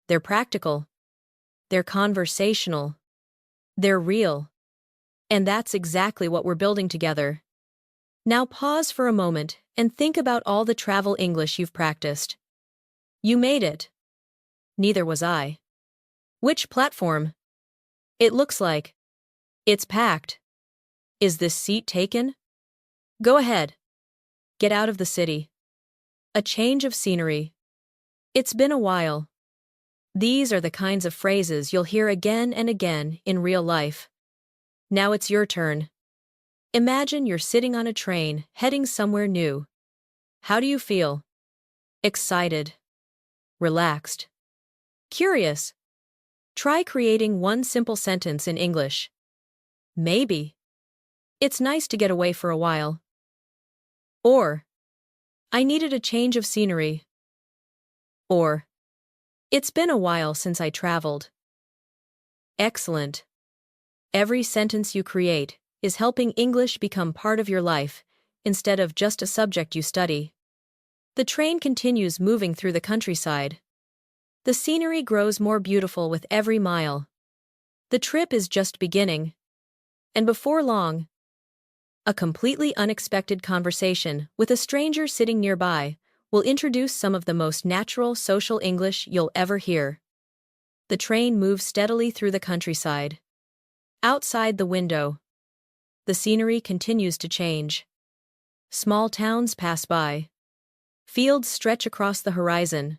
They're practical. They're conversational. They're real. And that's exactly what we're building together. Now pause for a moment and think about all the travel English you've practiced. You made it. Neither was I. Which platform? It looks like. It's packed. Is this seat taken? Go ahead. Get out of the city. A change of scenery. It's been a while. These are the kinds of phrases you'll hear again and again in real life. Now it's your turn. Imagine you're sitting on a train heading somewhere new. How do you feel? Excited. Relaxed. Curious. Try creating one simple sentence in English. Maybe. It's nice to get away for a while. Or, I needed a change of scenery. Or, it's been a while since I traveled. Excellent. Every sentence you create is helping English become part of your life, instead of just a subject you study. The train continues moving through the countryside. The scenery grows more beautiful with every mile. The trip is just beginning. And before long, a completely unexpected conversation with a stranger sitting nearby will introduce some of the most natural social English you'll ever hear. The train moves steadily through the countryside. Outside the window, the scenery continues to change. Small towns pass by. Fields stretch across the horizon.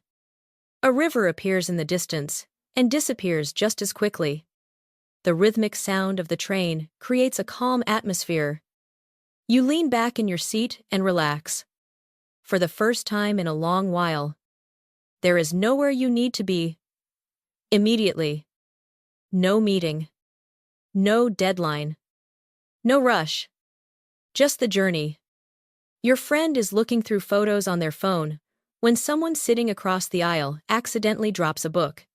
A river appears in the distance and disappears just as quickly. The rhythmic sound of the train creates a calm atmosphere. You lean back in your seat and relax. For the first time in a long while, there is nowhere you need to be. Immediately. No meeting. No deadline. No rush. Just the journey. Your friend is looking through photos on their phone when someone sitting across the aisle accidentally drops a book.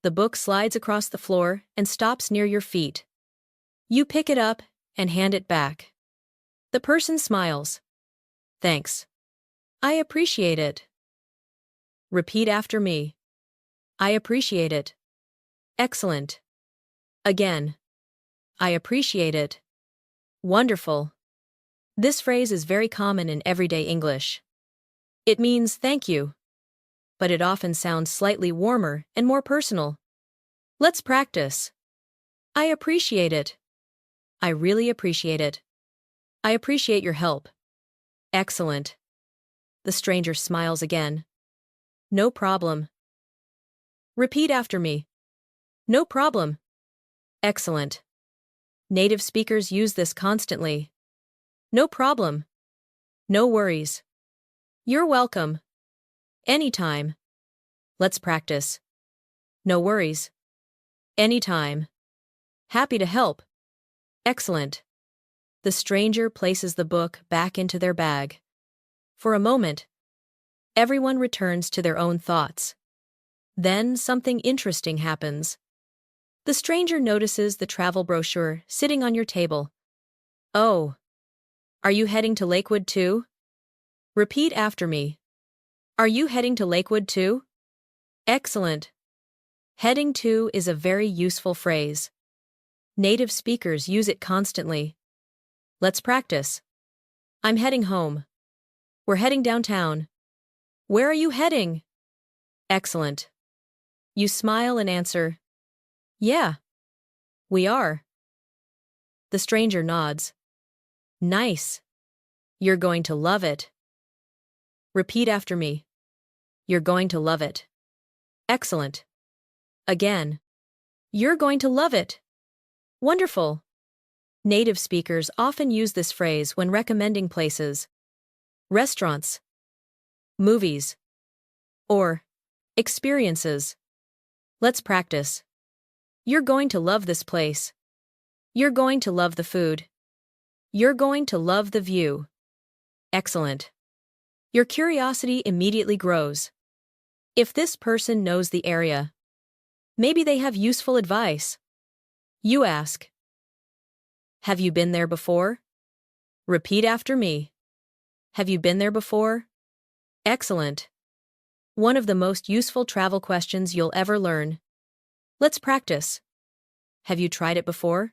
The book slides across the floor and stops near your feet. You pick it up and hand it back. The person smiles. Thanks. I appreciate it. Repeat after me. I appreciate it. Excellent. Again. I appreciate it. Wonderful. This phrase is very common in everyday English. It means thank you, but it often sounds slightly warmer and more personal. Let's practice. I appreciate it. I really appreciate it. I appreciate your help. Excellent. The stranger smiles again. No problem. Repeat after me. No problem. Excellent. Native speakers use this constantly. No problem. No worries. You're welcome. Anytime. Let's practice. No worries. Anytime. Happy to help. Excellent. The stranger places the book back into their bag. For a moment, everyone returns to their own thoughts. Then something interesting happens. The stranger notices the travel brochure sitting on your table. Oh. Are you heading to Lakewood too? Repeat after me. Are you heading to Lakewood too? Excellent. Heading to is a very useful phrase. Native speakers use it constantly. Let's practice. I'm heading home. We're heading downtown. Where are you heading? Excellent. You smile and answer, yeah, we are. The stranger nods. Nice. You're going to love it. Repeat after me. You're going to love it. Excellent. Again. You're going to love it. Wonderful. Native speakers often use this phrase when recommending places, restaurants, movies, or experiences. Let's practice. You're going to love this place. You're going to love the food. You're going to love the view. Excellent. Your curiosity immediately grows. If this person knows the area, maybe they have useful advice. You ask, have you been there before? Repeat after me. Have you been there before? Excellent. One of the most useful travel questions you'll ever learn. Let's practice. Have you tried it before?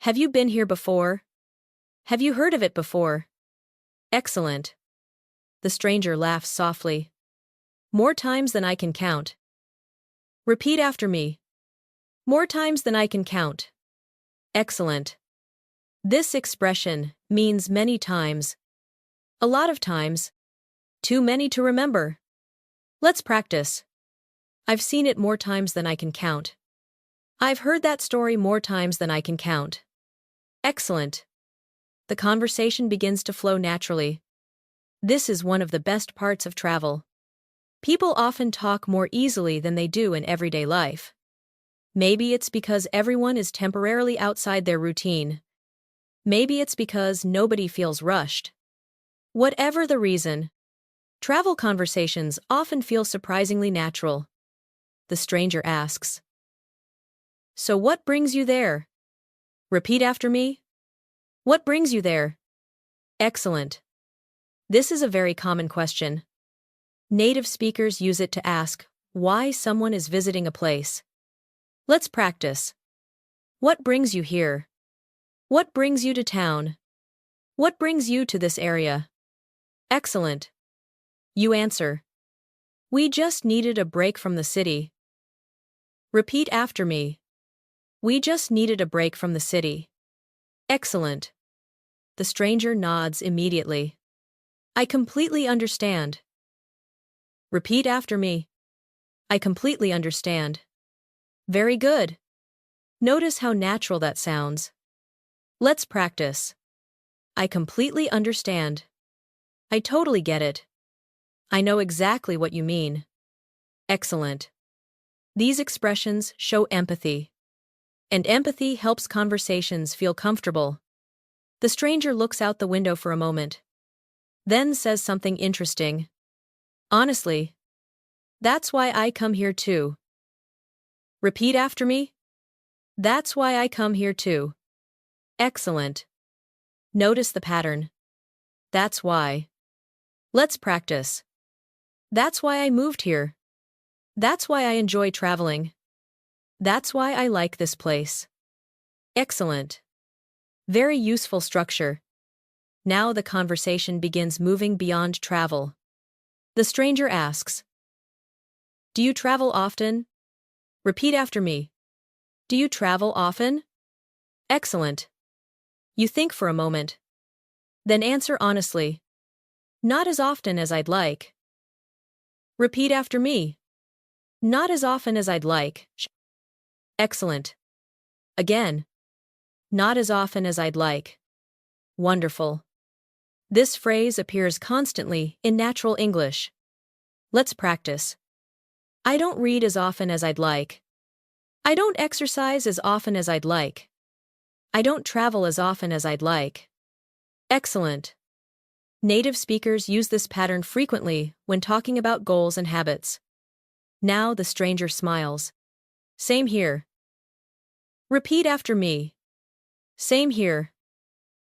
Have you been here before? Have you heard of it before? Excellent. The stranger laughs softly. More times than I can count. Repeat after me. More times than I can count. Excellent. This expression means many times. A lot of times. Too many to remember. Let's practice. I've seen it more times than I can count. I've heard that story more times than I can count. Excellent. The conversation begins to flow naturally. This is one of the best parts of travel. People often talk more easily than they do in everyday life. Maybe it's because everyone is temporarily outside their routine. Maybe it's because nobody feels rushed. Whatever the reason, travel conversations often feel surprisingly natural. The stranger asks, so what brings you there? Repeat after me. What brings you there? Excellent. This is a very common question. Native speakers use it to ask why someone is visiting a place. Let's practice. What brings you here? What brings you to town? What brings you to this area? Excellent. You answer, we just needed a break from the city. Repeat after me. We just needed a break from the city. Excellent. The stranger nods immediately. I completely understand. Repeat after me. I completely understand. Very good. Notice how natural that sounds. Let's practice. I completely understand. I totally get it. I know exactly what you mean. Excellent. These expressions show empathy. And empathy helps conversations feel comfortable. The stranger looks out the window for a moment. Then says something interesting. Honestly, that's why I come here too. Repeat after me. That's why I come here too. Excellent. Notice the pattern. That's why. Let's practice. That's why I moved here. That's why I enjoy traveling. That's why I like this place. Excellent. Very useful structure. Now the conversation begins moving beyond travel. The stranger asks, do you travel often? Repeat after me. Do you travel often? Excellent. You think for a moment. Then answer honestly. Not as often as I'd like. Repeat after me. Not as often as I'd like. Excellent. Again. Not as often as I'd like. Wonderful. This phrase appears constantly in natural English. Let's practice. I don't read as often as I'd like. I don't exercise as often as I'd like. I don't travel as often as I'd like. Excellent. Native speakers use this pattern frequently when talking about goals and habits. Now the stranger smiles. Same here. Repeat after me. Same here.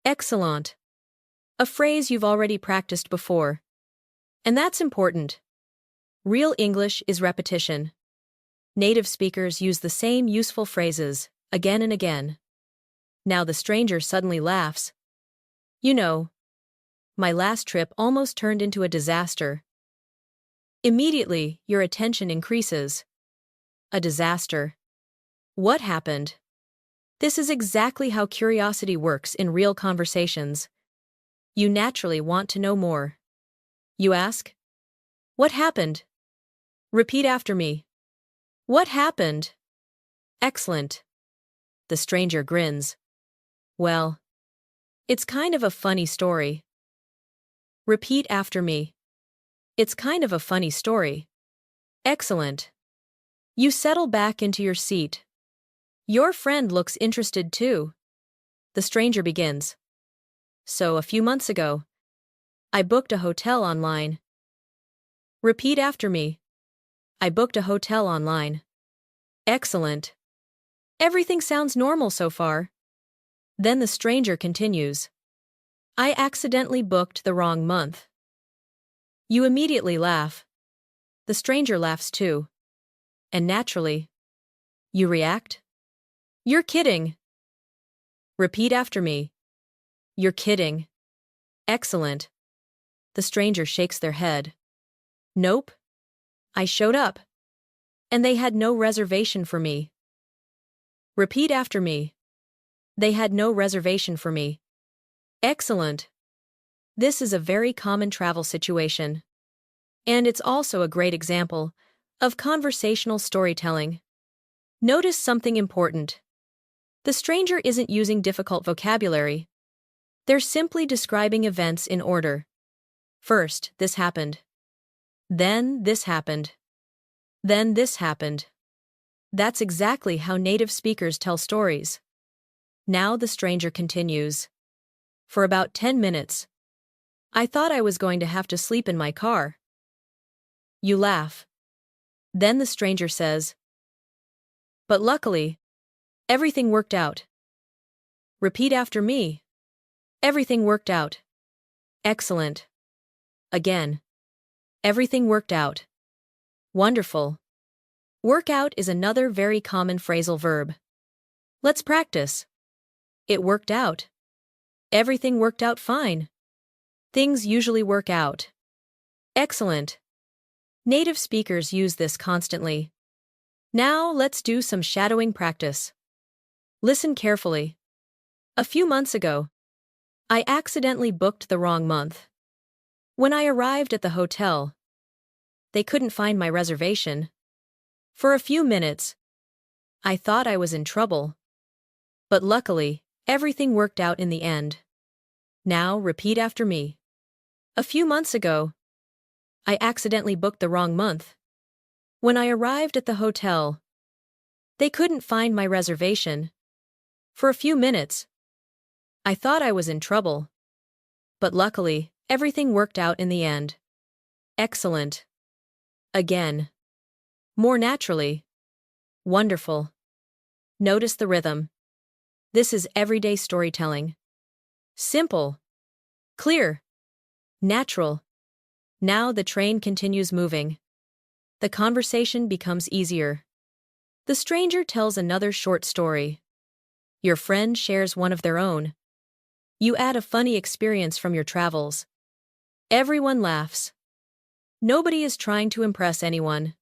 Excellent. A phrase you've already practiced before. And that's important. Real English is repetition. Native speakers use the same useful phrases, again and again. Now the stranger suddenly laughs. You know, my last trip almost turned into a disaster. Immediately, your attention increases. A disaster. What happened? This is exactly how curiosity works in real conversations. You naturally want to know more. You ask, "What happened?" Repeat after me. "What happened?" Excellent. The stranger grins. "Well, it's kind of a funny story." Repeat after me. "It's kind of a funny story." Excellent. You settle back into your seat. Your friend looks interested too. The stranger begins. "So, a few months ago, I booked a hotel online." Repeat after me. "I booked a hotel online." Excellent. Everything sounds normal so far. Then the stranger continues. "I accidentally booked the wrong month." You immediately laugh. The stranger laughs too. And naturally, you react. "You're kidding." Repeat after me. "You're kidding." Excellent. The stranger shakes their head. "Nope. I showed up. And they had no reservation for me." Repeat after me. "They had no reservation for me." Excellent. This is a very common travel situation. And it's also a great example of conversational storytelling. Notice something important. The stranger isn't using difficult vocabulary. They're simply describing events in order. First, this happened. Then, this happened. Then, this happened. That's exactly how native speakers tell stories. Now the stranger continues. "For about 10 minutes, I thought I was going to have to sleep in my car." You laugh. Then the stranger says, "But luckily, everything worked out." Repeat after me. "Everything worked out." Excellent. Again. "Everything worked out." Wonderful. Work out is another very common phrasal verb. Let's practice. It worked out. Everything worked out fine. Things usually work out. Excellent. Native speakers use this constantly. Now let's do some shadowing practice. Listen carefully. "A few months ago, I accidentally booked the wrong month. When I arrived at the hotel, they couldn't find my reservation. For a few minutes, I thought I was in trouble. But luckily, everything worked out in the end." Now repeat after me. "A few months ago, I accidentally booked the wrong month. When I arrived at the hotel, they couldn't find my reservation. For a few minutes, I thought I was in trouble. But luckily, everything worked out in the end." Excellent. Again. More naturally. Wonderful. Notice the rhythm. This is everyday storytelling. Simple. Clear. Natural. Now the train continues moving. The conversation becomes easier. The stranger tells another short story. Your friend shares one of their own. You add a funny experience from your travels. Everyone laughs. Nobody is trying to impress anyone.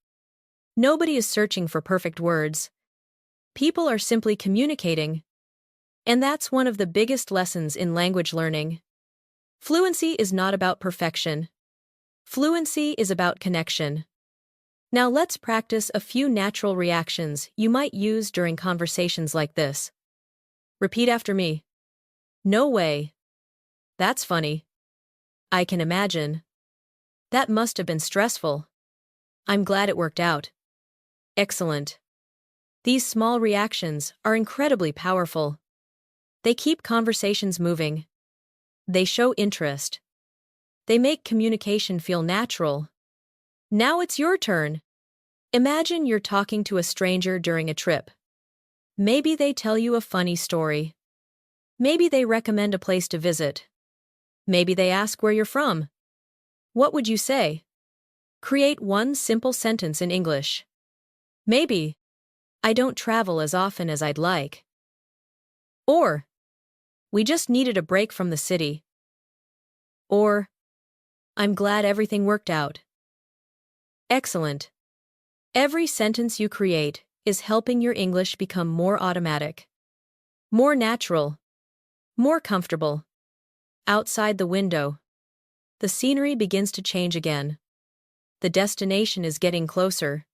Nobody is searching for perfect words. People are simply communicating. And that's one of the biggest lessons in language learning. Fluency is not about perfection. Fluency is about connection. Now let's practice a few natural reactions you might use during conversations like this. Repeat after me. "No way. That's funny. I can imagine. That must have been stressful. I'm glad it worked out." Excellent. These small reactions are incredibly powerful. They keep conversations moving. They show interest. They make communication feel natural. Now it's your turn. Imagine you're talking to a stranger during a trip. Maybe they tell you a funny story. Maybe they recommend a place to visit. Maybe they ask where you're from. What would you say? Create one simple sentence in English. Maybe, "I don't travel as often as I'd like." Or, "We just needed a break from the city." Or, "I'm glad everything worked out." Excellent. Every sentence you create is helping your English become more automatic, more natural, more comfortable. Outside the window, the scenery begins to change again. The destination is getting closer.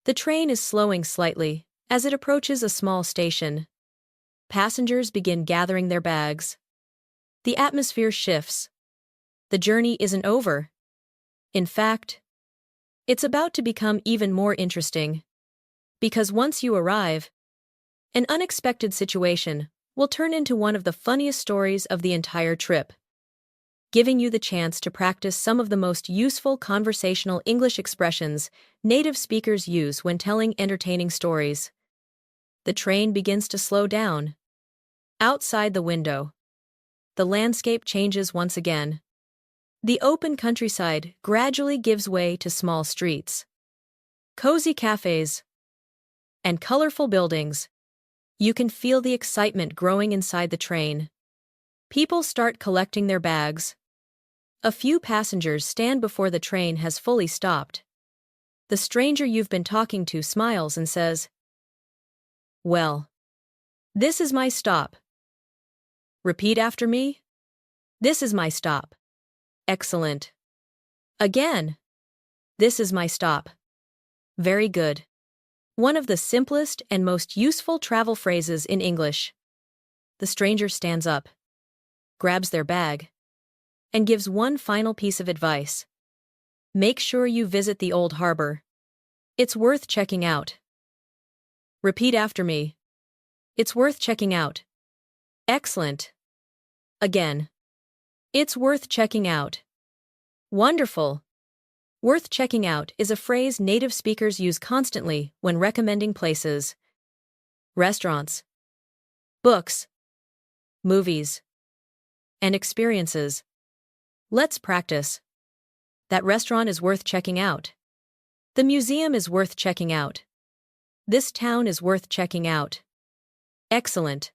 The train is slowing slightly as it approaches a small station. Passengers begin gathering their bags. The atmosphere shifts. The journey isn't over. In fact, it's about to become even more interesting. Because once you arrive, an unexpected situation will turn into one of the funniest stories of the entire trip, giving you the chance to practice some of the most useful conversational English expressions native speakers use when telling entertaining stories. The train begins to slow down. Outside the window, the landscape changes once again. The open countryside gradually gives way to small streets, cozy cafes, and colorful buildings. You can feel the excitement growing inside the train. People start collecting their bags. A few passengers stand before the train has fully stopped. The stranger you've been talking to smiles and says, "Well, this is my stop." Repeat after me. This is my stop. Excellent. Again. This is my stop. Very good. One of the simplest and most useful travel phrases in English. The stranger stands up, grabs their bag, and gives one final piece of advice. Make sure you visit the old harbor. It's worth checking out. Repeat after me. It's worth checking out. Excellent. Again. It's worth checking out. Wonderful. Worth checking out is a phrase native speakers use constantly when recommending places, restaurants, books, movies, and experiences. Let's practice. That restaurant is worth checking out. The museum is worth checking out. This town is worth checking out. Excellent.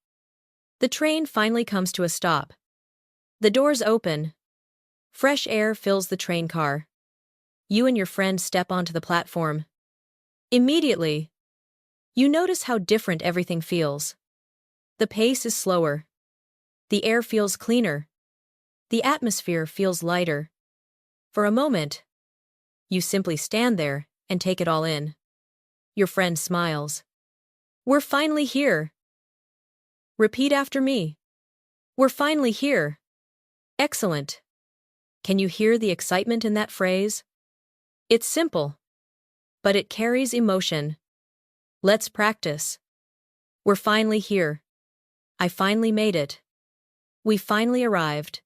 The train finally comes to a stop. The doors open. Fresh air fills the train car. You and your friend step onto the platform. Immediately, you notice how different everything feels. The pace is slower. The air feels cleaner. The atmosphere feels lighter. For a moment, you simply stand there and take it all in. Your friend smiles. We're finally here. Repeat after me. We're finally here. Excellent. Can you hear the excitement in that phrase? It's simple, but it carries emotion. Let's practice. We're finally here. I finally made it. We finally arrived.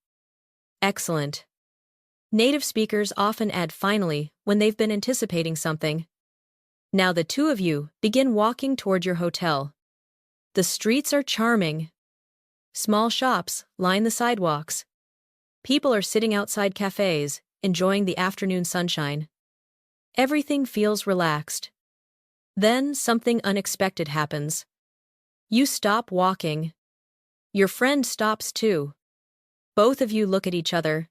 Excellent. Native speakers often add finally when they've been anticipating something. Now the two of you begin walking toward your hotel. The streets are charming. Small shops line the sidewalks. People are sitting outside cafes, enjoying the afternoon sunshine. Everything feels relaxed. Then something unexpected happens. You stop walking. Your friend stops too. Both of you look at each other.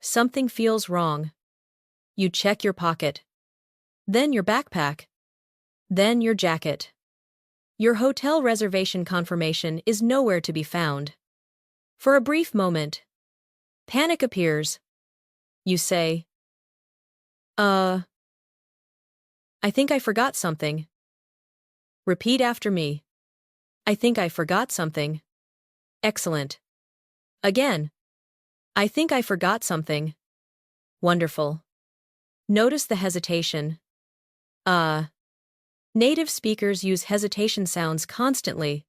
Something feels wrong. You check your pocket. Then your backpack. Then your jacket. Your hotel reservation confirmation is nowhere to be found. For a brief moment, panic appears. You say, I think I forgot something. Repeat after me. I think I forgot something. Excellent. Again. I think I forgot something. Wonderful. Notice the hesitation. Native speakers use hesitation sounds constantly.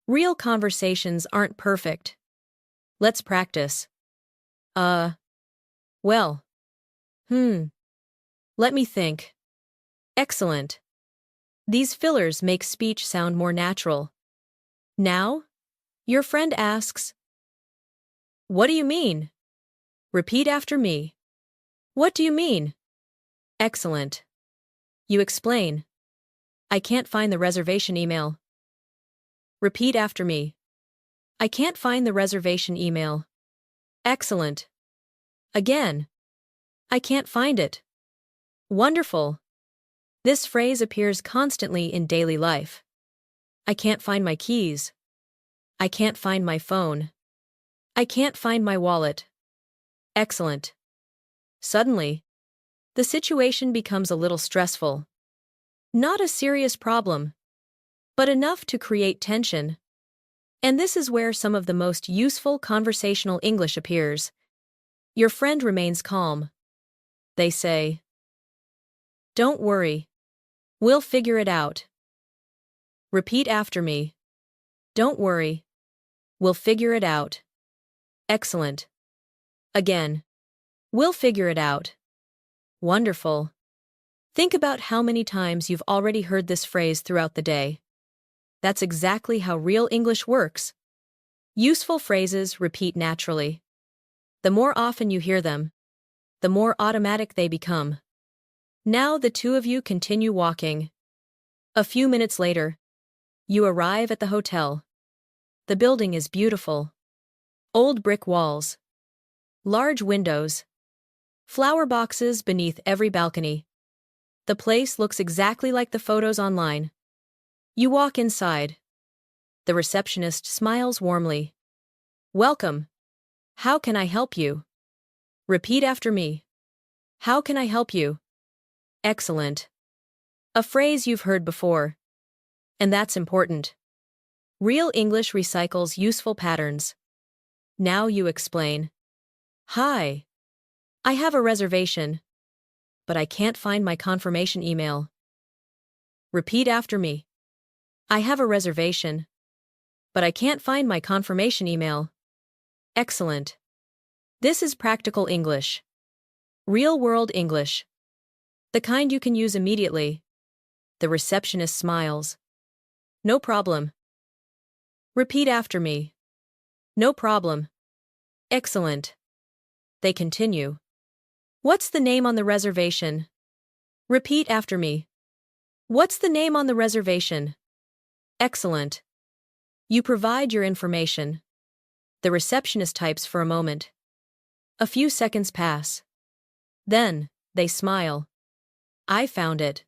Real conversations aren't perfect. Let's practice. Well. Let me think. Excellent. These fillers make speech sound more natural. Now, your friend asks, "What do you mean?" Repeat after me. What do you mean? Excellent. You explain. I can't find the reservation email. Repeat after me. I can't find the reservation email. Excellent. Again. I can't find it. Wonderful. This phrase appears constantly in daily life. I can't find my keys. I can't find my phone. I can't find my wallet. Excellent. Suddenly, the situation becomes a little stressful. Not a serious problem, but enough to create tension. And this is where some of the most useful conversational English appears. Your friend remains calm. They say, "Don't worry. We'll figure it out." Repeat after me. Don't worry. We'll figure it out. Excellent. Again. We'll figure it out. Wonderful. Think about how many times you've already heard this phrase throughout the day. That's exactly how real English works. Useful phrases repeat naturally. The more often you hear them, the more automatic they become. Now the two of you continue walking. A few minutes later, you arrive at the hotel. The building is beautiful. Old brick walls. Large windows. Flower boxes beneath every balcony. The place looks exactly like the photos online. You walk inside. The receptionist smiles warmly. Welcome. How can I help you? Repeat after me. How can I help you? Excellent. A phrase you've heard before. And that's important. Real English recycles useful patterns. Now you explain. Hi. I have a reservation, but I can't find my confirmation email. Repeat after me. I have a reservation, but I can't find my confirmation email. Excellent. This is practical English. Real-world English. The kind you can use immediately. The receptionist smiles. No problem. Repeat after me. No problem. Excellent. They continue. What's the name on the reservation? Repeat after me. What's the name on the reservation? Excellent. You provide your information. The receptionist types for a moment. A few seconds pass. Then, they smile. I found it.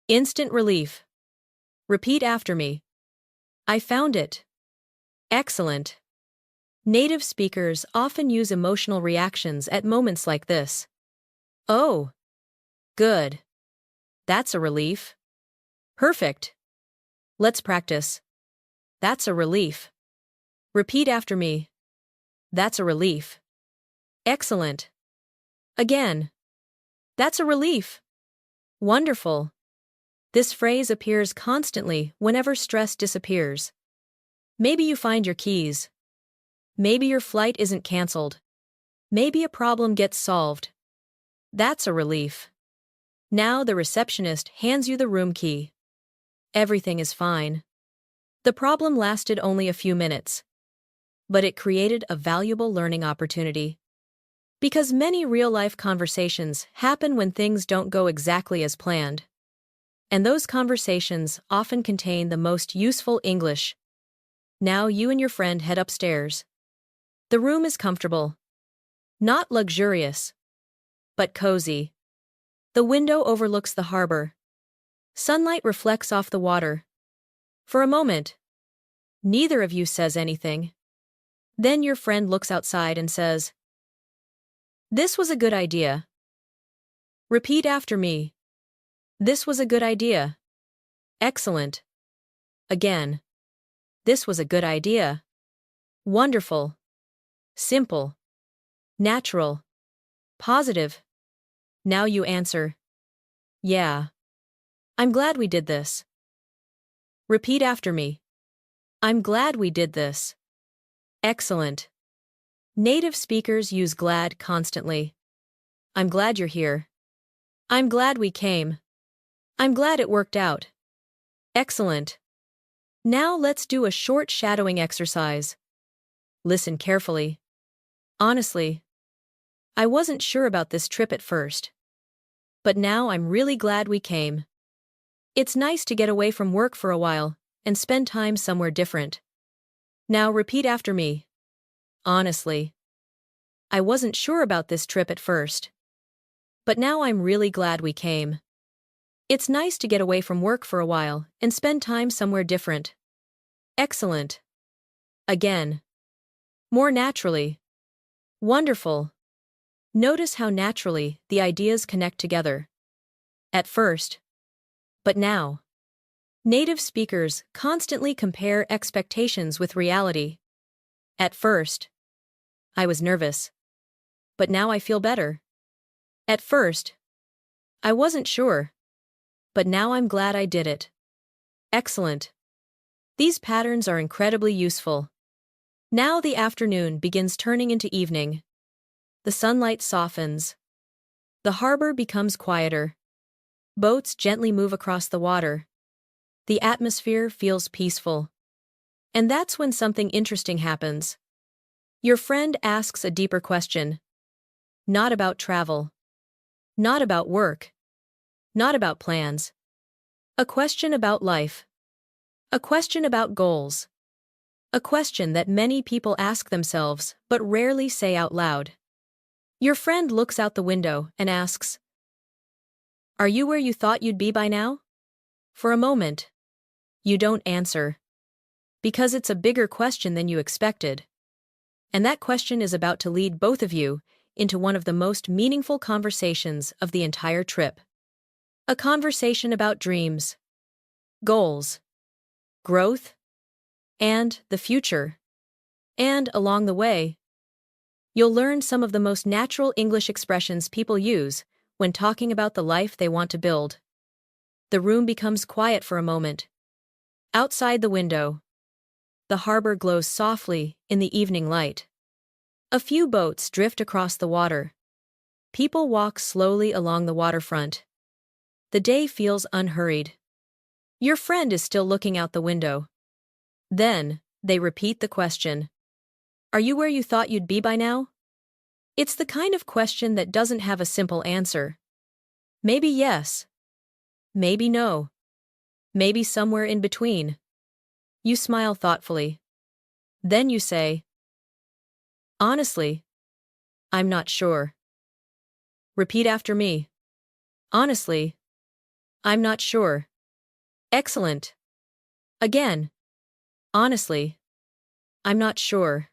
Instant relief. Repeat after me. I found it. Excellent. Native speakers often use emotional reactions at moments like this. Oh. Good. That's a relief. Perfect. Let's practice. That's a relief. Repeat after me. That's a relief. Excellent. Again. That's a relief. Wonderful. This phrase appears constantly whenever stress disappears. Maybe you find your keys. Maybe your flight isn't canceled. Maybe a problem gets solved. That's a relief. Now the receptionist hands you the room key. Everything is fine. The problem lasted only a few minutes. But it created a valuable learning opportunity. Because many real-life conversations happen when things don't go exactly as planned. And those conversations often contain the most useful English. Now you and your friend head upstairs. The room is comfortable. Not luxurious, but cozy. The window overlooks the harbor. Sunlight reflects off the water. For a moment, neither of you says anything. Then your friend looks outside and says, "This was a good idea." Repeat after me. This was a good idea. Excellent. Again. This was a good idea. Wonderful. Simple. Natural. Positive. Now you answer. Yeah. I'm glad we did this. Repeat after me. I'm glad we did this. Excellent. Native speakers use glad constantly. I'm glad you're here. I'm glad we came. I'm glad it worked out. Excellent. Now let's do a short shadowing exercise. Listen carefully. Honestly, I wasn't sure about this trip at first. But now I'm really glad we came. It's nice to get away from work for a while and spend time somewhere different. Now repeat after me. Honestly, I wasn't sure about this trip at first. but now I'm really glad we came. It's nice to get away from work for a while and spend time somewhere different. Excellent. Again. More naturally. Wonderful. Notice how naturally the ideas connect together. At first. But now. Native speakers constantly compare expectations with reality. At first. I was nervous. But now I feel better. At first. I wasn't sure. But now I'm glad I did it. Excellent. These patterns are incredibly useful. Now the afternoon begins turning into evening. The sunlight softens. The harbor becomes quieter. Boats gently move across the water. The atmosphere feels peaceful. And that's when something interesting happens. Your friend asks a deeper question. Not about travel. Not about work. Not about plans. A question about life. A question about goals. A question that many people ask themselves but rarely say out loud. Your friend looks out the window and asks, "Are you where you thought you'd be by now?" For a moment, you don't answer. Because it's a bigger question than you expected. And that question is about to lead both of you into one of the most meaningful conversations of the entire trip. A conversation about dreams, goals, growth, and the future. And along the way, you'll learn some of the most natural English expressions people use when talking about the life they want to build. The room becomes quiet for a moment. Outside the window, the harbor glows softly in the evening light. A few boats drift across the water. People walk slowly along the waterfront. The day feels unhurried. Your friend is still looking out the window. Then, they repeat the question. Are you where you thought you'd be by now? It's the kind of question that doesn't have a simple answer. Maybe yes. Maybe no. Maybe somewhere in between. You smile thoughtfully. Then you say, honestly, I'm not sure. Repeat after me. Honestly, I'm not sure. Excellent. Again. Honestly, I'm not sure.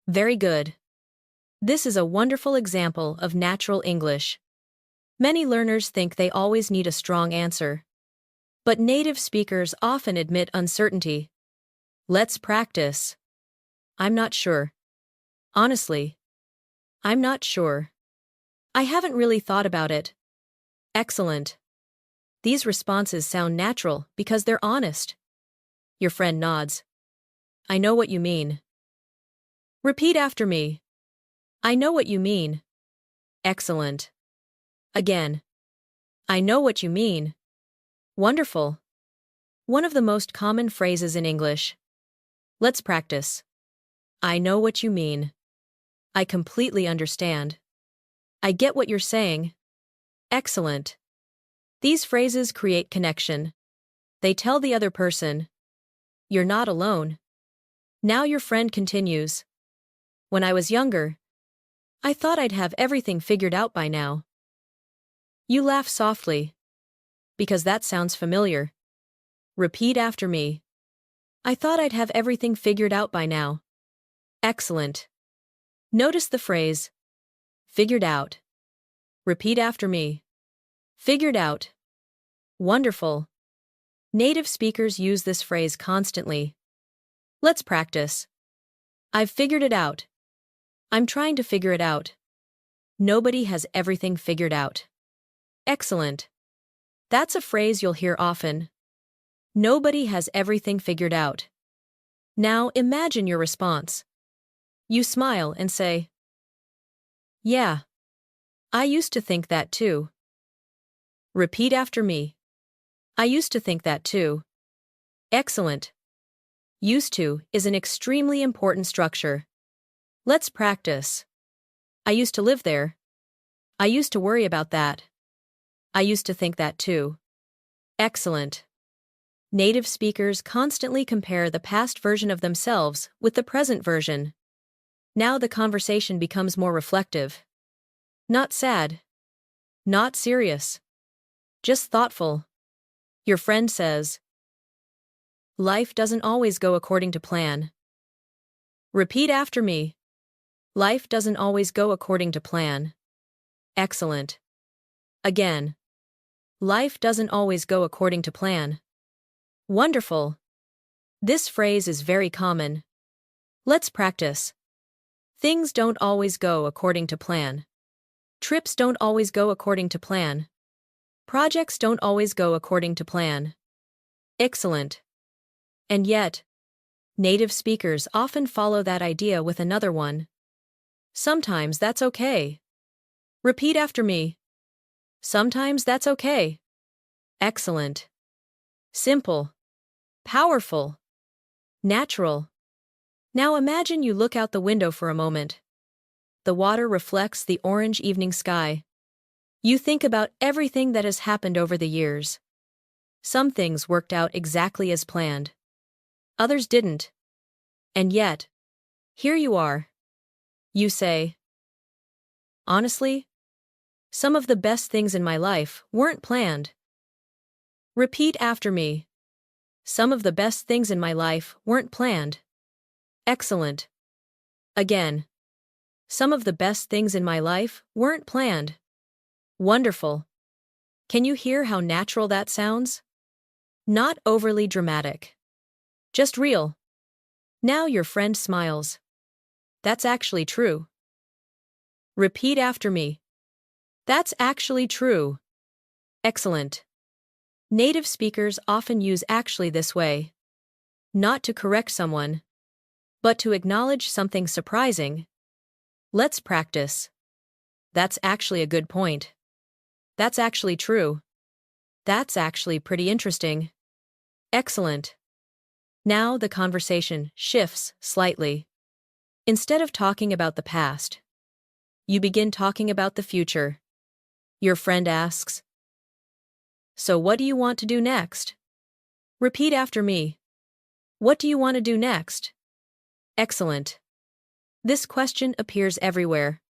Very good. This is a wonderful example of natural English. Many learners think they always need a strong answer. But native speakers often admit uncertainty. Let's practice. I'm not sure. Honestly, I'm not sure. I haven't really thought about it. Excellent. These responses sound natural because they're honest. Your friend nods. I know what you mean. Repeat after me. I know what you mean. Excellent. Again. I know what you mean. Wonderful. One of the most common phrases in English. Let's practice. I know what you mean. I completely understand. I get what you're saying. Excellent. These phrases create connection. They tell the other person, you're not alone. Now your friend continues. When I was younger, I thought I'd have everything figured out by now. You laugh softly. Because that sounds familiar. Repeat after me. I thought I'd have everything figured out by now. Excellent. Notice the phrase, figured out. Repeat after me. Figured out. Wonderful. Native speakers use this phrase constantly. Let's practice. I've figured it out. I'm trying to figure it out. Nobody has everything figured out. Excellent. That's a phrase you'll hear often. Nobody has everything figured out. Now imagine your response. You smile and say, yeah, I used to think that too. Repeat after me. I used to think that too. Excellent. Used to is an extremely important structure. Let's practice. I used to live there. I used to worry about that. I used to think that too. Excellent. Native speakers constantly compare the past version of themselves with the present version. Now the conversation becomes more reflective. Not sad. Not serious. Just thoughtful. Your friend says, life doesn't always go according to plan. Repeat after me. Life doesn't always go according to plan. Excellent. Again. Life doesn't always go according to plan. Wonderful. This phrase is very common. Let's practice. Things don't always go according to plan. Trips don't always go according to plan. Projects don't always go according to plan. Excellent. And yet, native speakers often follow that idea with another one. Sometimes that's okay. Repeat after me. Sometimes that's okay. Excellent. Simple. Powerful. Natural. Now imagine you look out the window for a moment. The water reflects the orange evening sky. You think about everything that has happened over the years. Some things worked out exactly as planned. Others didn't. And yet, here you are. You say, honestly, some of the best things in my life weren't planned. Repeat after me. Some of the best things in my life weren't planned. Excellent. Again. Some of the best things in my life weren't planned. Wonderful. Can you hear how natural that sounds? Not overly dramatic. Just real. Now your friend smiles. That's actually true. Repeat after me. That's actually true. Excellent. Native speakers often use actually this way. Not to correct someone, but to acknowledge something surprising. Let's practice. That's actually a good point. That's actually true. That's actually pretty interesting. Excellent. Now the conversation shifts slightly. Instead of talking about the past, you begin talking about the future. Your friend asks, so what do you want to do next? Repeat after me. What do you want to do next? Excellent. This question appears everywhere.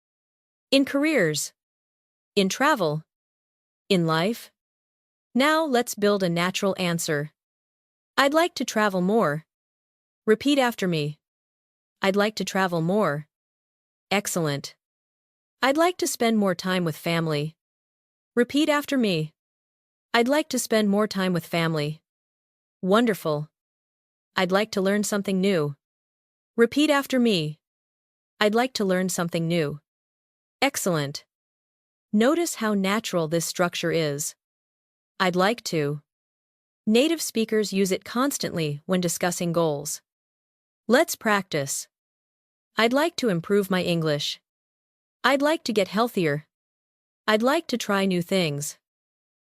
In careers. In travel. In life. Now let's build a natural answer. I'd like to travel more. Repeat after me. I'd like to travel more. Excellent. I'd like to spend more time with family. Repeat after me. I'd like to spend more time with family. Wonderful. I'd like to learn something new. Repeat after me. I'd like to learn something new. Excellent. Notice how natural this structure is. I'd like to. Native speakers use it constantly when discussing goals. Let's practice. I'd like to improve my English. I'd like to get healthier. I'd like to try new things.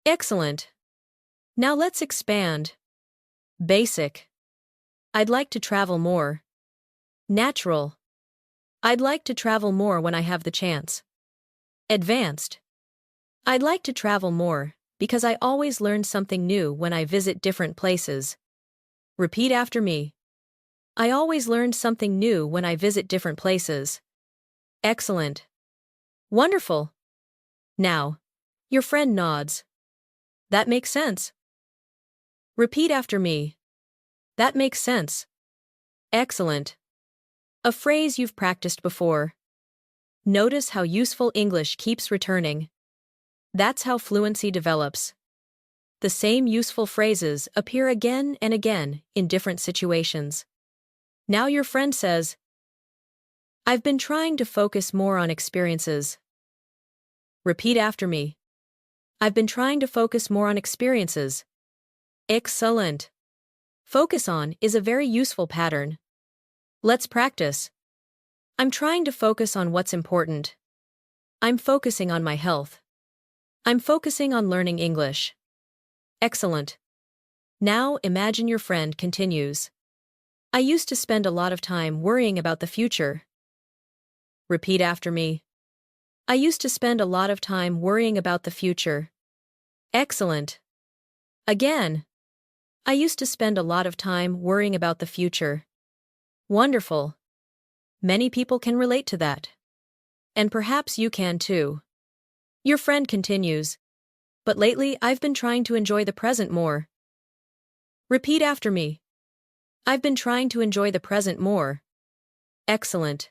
Excellent. Now let's expand. Basic. I'd like to travel more. Natural. I'd like to travel more when I have the chance. Advanced. I'd like to travel more because I always learn something new when I visit different places. Repeat after me. I always learn something new when I visit different places. Excellent. Wonderful. Now, your friend nods. That makes sense. Repeat after me. That makes sense. Excellent. A phrase you've practiced before. Notice how useful English keeps returning. That's how fluency develops. The same useful phrases appear again and again in different situations. Now your friend says, I've been trying to focus more on experiences. Repeat after me. I've been trying to focus more on experiences. Excellent. Focus on is a very useful pattern. Let's practice. I'm trying to focus on what's important. I'm focusing on my health. I'm focusing on learning English. Excellent. Now imagine your friend continues. I used to spend a lot of time worrying about the future. Repeat after me. I used to spend a lot of time worrying about the future. Excellent. Again. I used to spend a lot of time worrying about the future. Wonderful. Many people can relate to that. And perhaps you can too. Your friend continues. But lately, I've been trying to enjoy the present more. Repeat after me. I've been trying to enjoy the present more. Excellent.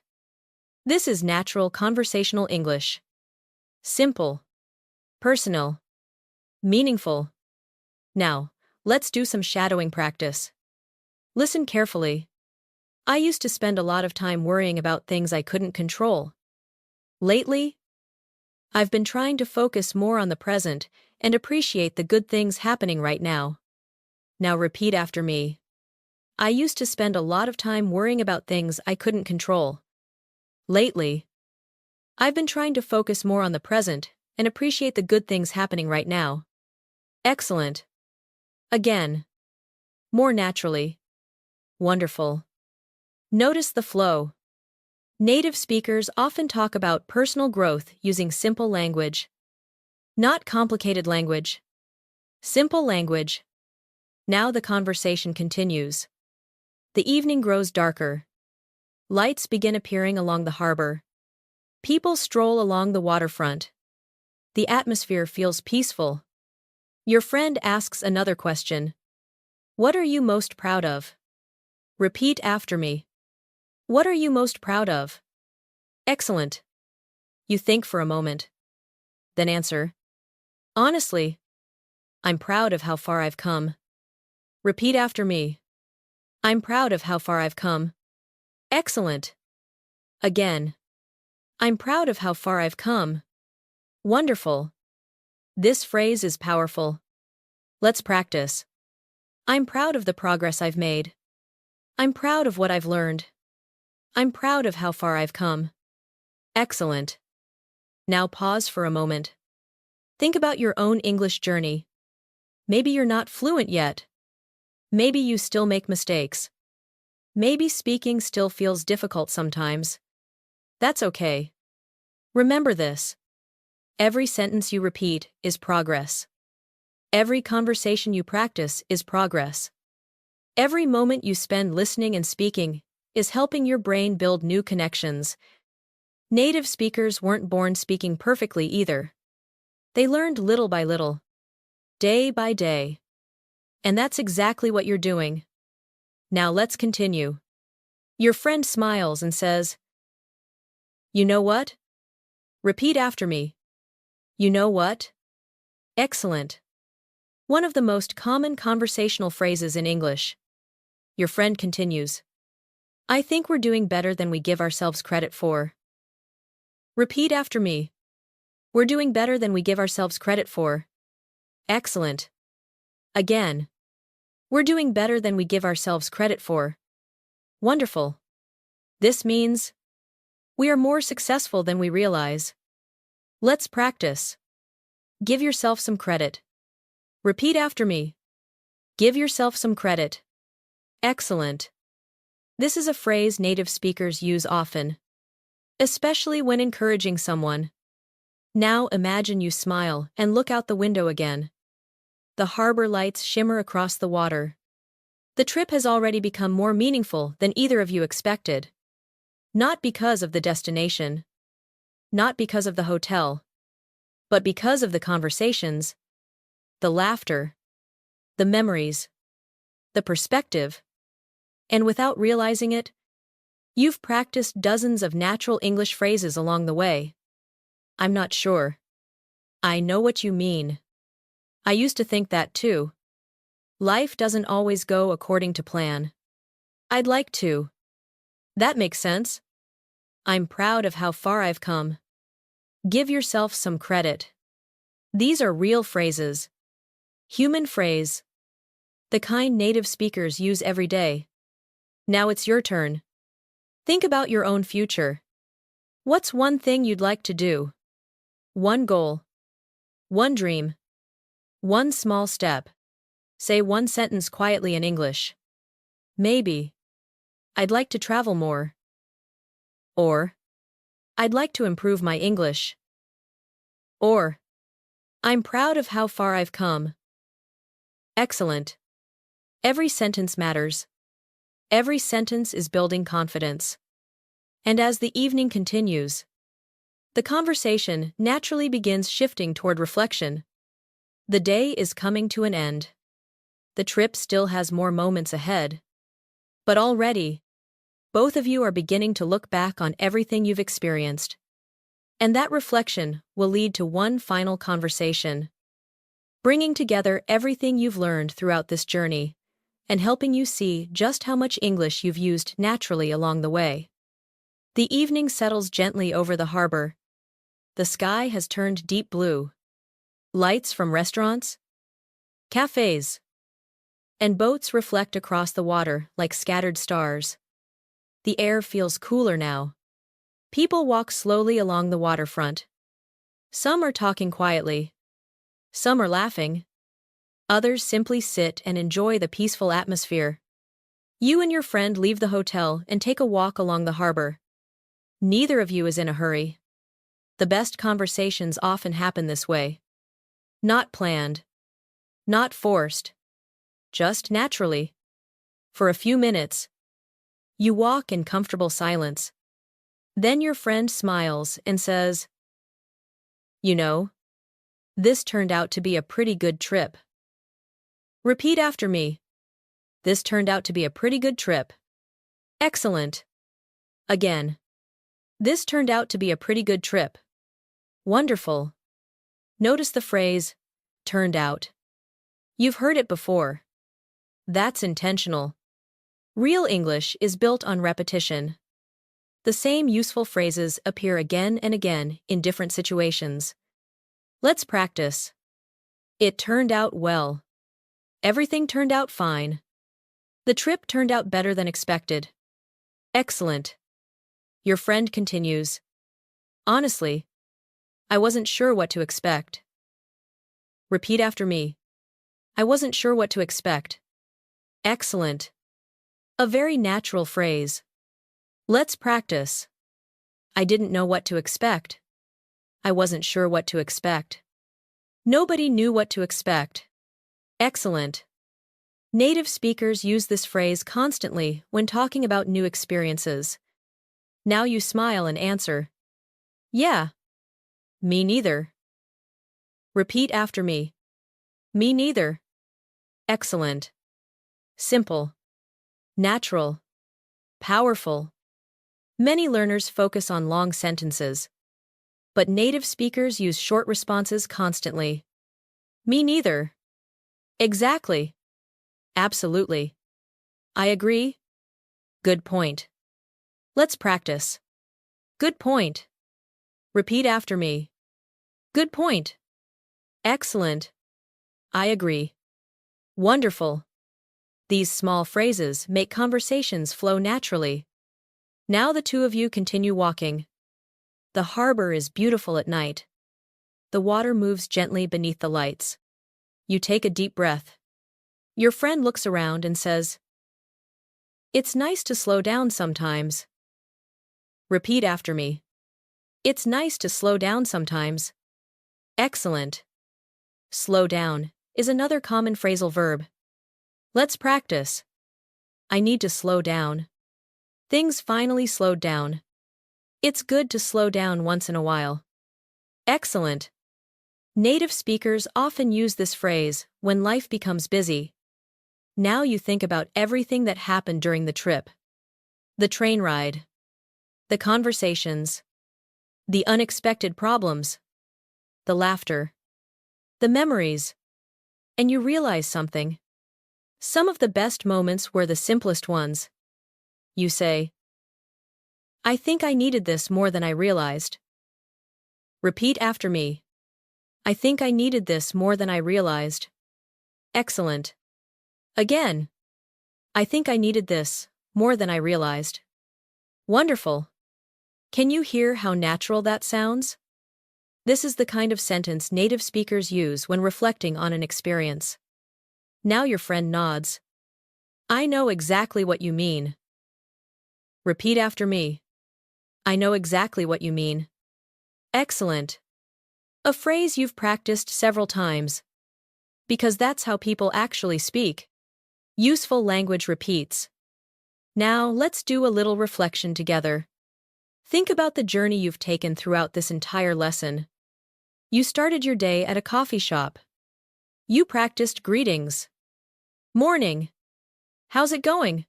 This is natural conversational English. Simple. Personal. Meaningful. Now, let's do some shadowing practice. Listen carefully. I used to spend a lot of time worrying about things I couldn't control. Lately, I've been trying to focus more on the present and appreciate the good things happening right now. Now repeat after me. I used to spend a lot of time worrying about things I couldn't control. Lately, I've been trying to focus more on the present and appreciate the good things happening right now. Excellent. Again. More naturally. Wonderful. Notice the flow. Native speakers often talk about personal growth using simple language. Not complicated language. Simple language. Now the conversation continues. The evening grows darker. Lights begin appearing along the harbor. People stroll along the waterfront. The atmosphere feels peaceful. Your friend asks another question. What are you most proud of? Repeat after me. What are you most proud of? Excellent. You think for a moment. Then answer. Honestly, I'm proud of how far I've come. Repeat after me. I'm proud of how far I've come. Excellent. Again. I'm proud of how far I've come. Wonderful. This phrase is powerful. Let's practice. I'm proud of the progress I've made. I'm proud of what I've learned. I'm proud of how far I've come. Excellent. Now pause for a moment. Think about your own English journey. Maybe you're not fluent yet. Maybe you still make mistakes. Maybe speaking still feels difficult sometimes. That's okay. Remember this. Every sentence you repeat is progress. Every conversation you practice is progress. Every moment you spend listening and speaking is helping your brain build new connections. Native speakers weren't born speaking perfectly either. They learned little by little, day by day. And that's exactly what you're doing. Now let's continue. Your friend smiles and says, You know what? Repeat after me. You know what? Excellent. One of the most common conversational phrases in English. Your friend continues. I think we're doing better than we give ourselves credit for. Repeat after me. We're doing better than we give ourselves credit for. Excellent. Again. We're doing better than we give ourselves credit for. Wonderful. This means we are more successful than we realize. Let's practice. Give yourself some credit. Repeat after me. Give yourself some credit. Excellent. This is a phrase native speakers use often, especially when encouraging someone. Now imagine you smile and look out the window again. The harbor lights shimmer across the water. The trip has already become more meaningful than either of you expected. Not because of the destination. Not because of the hotel. But because of the conversations, the laughter, the memories, the perspective. And without realizing it, you've practiced dozens of natural English phrases along the way. I'm not sure. I know what you mean. I used to think that too. Life doesn't always go according to plan. I'd like to. That makes sense. I'm proud of how far I've come. Give yourself some credit. These are real phrases. Human phrase. The kind native speakers use every day. Now it's your turn. Think about your own future. What's one thing you'd like to do? One goal. One dream. One small step. Say one sentence quietly in English. Maybe. I'd like to travel more. Or, I'd like to improve my English. Or, I'm proud of how far I've come. Excellent. Every sentence matters. Every sentence is building confidence. And as the evening continues, The conversation naturally begins shifting toward reflection. The day is coming to an end. The trip still has more moments ahead. But already, both of you are beginning to look back on everything you've experienced. And that reflection will lead to one final conversation, bringing together everything you've learned throughout this journey and helping you see just how much English you've used naturally along the way. The evening settles gently over the harbor. The sky has turned deep blue. Lights from restaurants, cafes, and boats reflect across the water like scattered stars. The air feels cooler now. People walk slowly along the waterfront. Some are talking quietly. Some are laughing. Others simply sit and enjoy the peaceful atmosphere. You and your friend leave the hotel and take a walk along the harbor. Neither of you is in a hurry. The best conversations often happen this way. Not planned. Not forced. Just naturally. For a few minutes, you walk in comfortable silence. Then your friend smiles and says, "You know, this turned out to be a pretty good trip." Repeat after me. This turned out to be a pretty good trip. Excellent. Again. This turned out to be a pretty good trip. Wonderful. Notice the phrase, turned out. You've heard it before. That's intentional. Real English is built on repetition. The same useful phrases appear again and again in different situations. Let's practice. It turned out well. Everything turned out fine. The trip turned out better than expected. Excellent. Your friend continues. Honestly, I wasn't sure what to expect. Repeat after me. I wasn't sure what to expect. Excellent. A very natural phrase. Let's practice. I didn't know what to expect. I wasn't sure what to expect. Nobody knew what to expect. Excellent. Native speakers use this phrase constantly when talking about new experiences. Now you smile and answer, "Yeah. Me neither." Repeat after me. Me neither. Excellent. Simple. Natural. Powerful. Many learners focus on long sentences, but native speakers use short responses constantly. Me neither. Exactly. Absolutely. I agree. Good point. Let's practice. Good point. Repeat after me. Good point. Excellent. I agree. Wonderful. These small phrases make conversations flow naturally. Now the two of you continue walking. The harbor is beautiful at night. The water moves gently beneath the lights. You take a deep breath. Your friend looks around and says, "It's nice to slow down sometimes." Repeat after me. It's nice to slow down sometimes. Excellent. Slow down is another common phrasal verb. Let's practice. I need to slow down. Things finally slowed down. It's good to slow down once in a while. Excellent. Native speakers often use this phrase when life becomes busy. Now you think about everything that happened during the trip. The train ride. The conversations. The unexpected problems. The laughter. The memories. And you realize something. Some of the best moments were the simplest ones. You say, "I think I needed this more than I realized." Repeat after me. I think I needed this more than I realized. Excellent. Again. I think I needed this more than I realized. Wonderful. Can you hear how natural that sounds? This is the kind of sentence native speakers use when reflecting on an experience. Now your friend nods. I know exactly what you mean. Repeat after me. I know exactly what you mean. Excellent. A phrase you've practiced several times. Because that's how people actually speak. Useful language repeats. Now let's do a little reflection together. Think about the journey you've taken throughout this entire lesson. You started your day at a coffee shop. You practiced greetings. Morning. How's it going?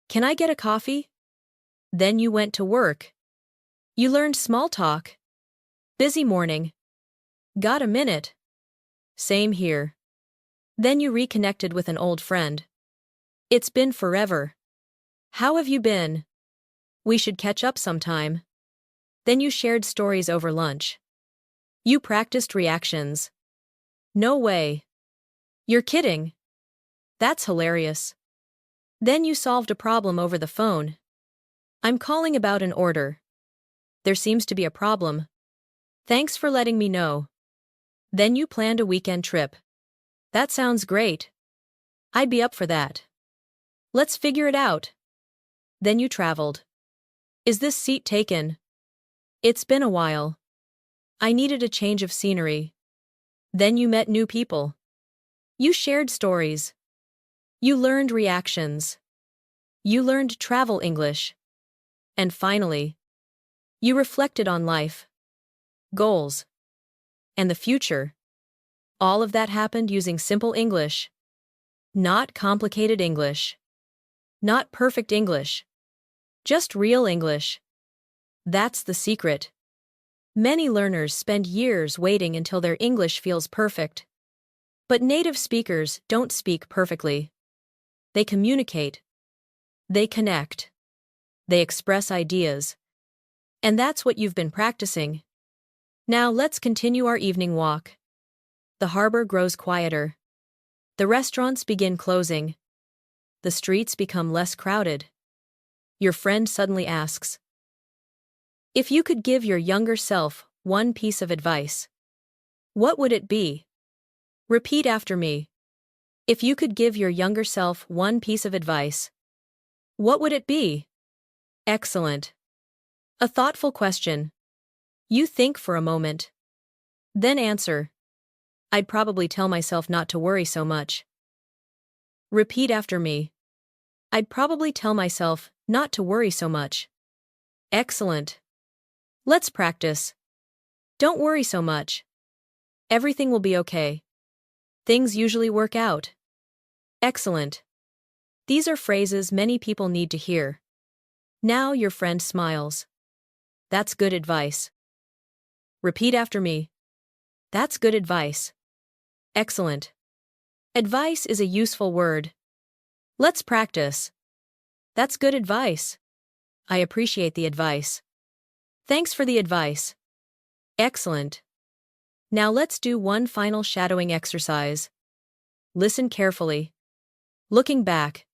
Can I get a coffee? Then you went to work. You learned small talk. Busy morning. Got a minute? Same here. Then you reconnected with an old friend. It's been forever. How have you been? We should catch up sometime. Then you shared stories over lunch. You practiced reactions. No way. You're kidding. That's hilarious. Then you solved a problem over the phone. I'm calling about an order. There seems to be a problem. Thanks for letting me know. Then you planned a weekend trip. That sounds great. I'd be up for that. Let's figure it out. Then you traveled. Is this seat taken? It's been a while. I needed a change of scenery. Then you met new people. You shared stories. You learned reactions. You learned travel English. And finally, you reflected on life, goals, and the future. All of that happened using simple English. Not complicated English. Not perfect English. Just real English. That's the secret. Many learners spend years waiting until their English feels perfect. But native speakers don't speak perfectly. They communicate. They connect. They express ideas. And that's what you've been practicing. Now let's continue our evening walk. The harbor grows quieter. The restaurants begin closing. The streets become less crowded. Your friend suddenly asks, if you could give your younger self one piece of advice, what would it be? Repeat after me. If you could give your younger self one piece of advice, what would it be? Excellent. A thoughtful question. You think for a moment. Then answer. I'd probably tell myself not to worry so much. Repeat after me. I'd probably tell myself not to worry so much. Excellent. Let's practice. Don't worry so much. Everything will be okay. Things usually work out. Excellent. These are phrases many people need to hear. Now your friend smiles. That's good advice. Repeat after me. That's good advice. Excellent. Advice is a useful word. Let's practice. That's good advice. I appreciate the advice. Thanks for the advice. Excellent. Now let's do one final shadowing exercise. Listen carefully. Looking back,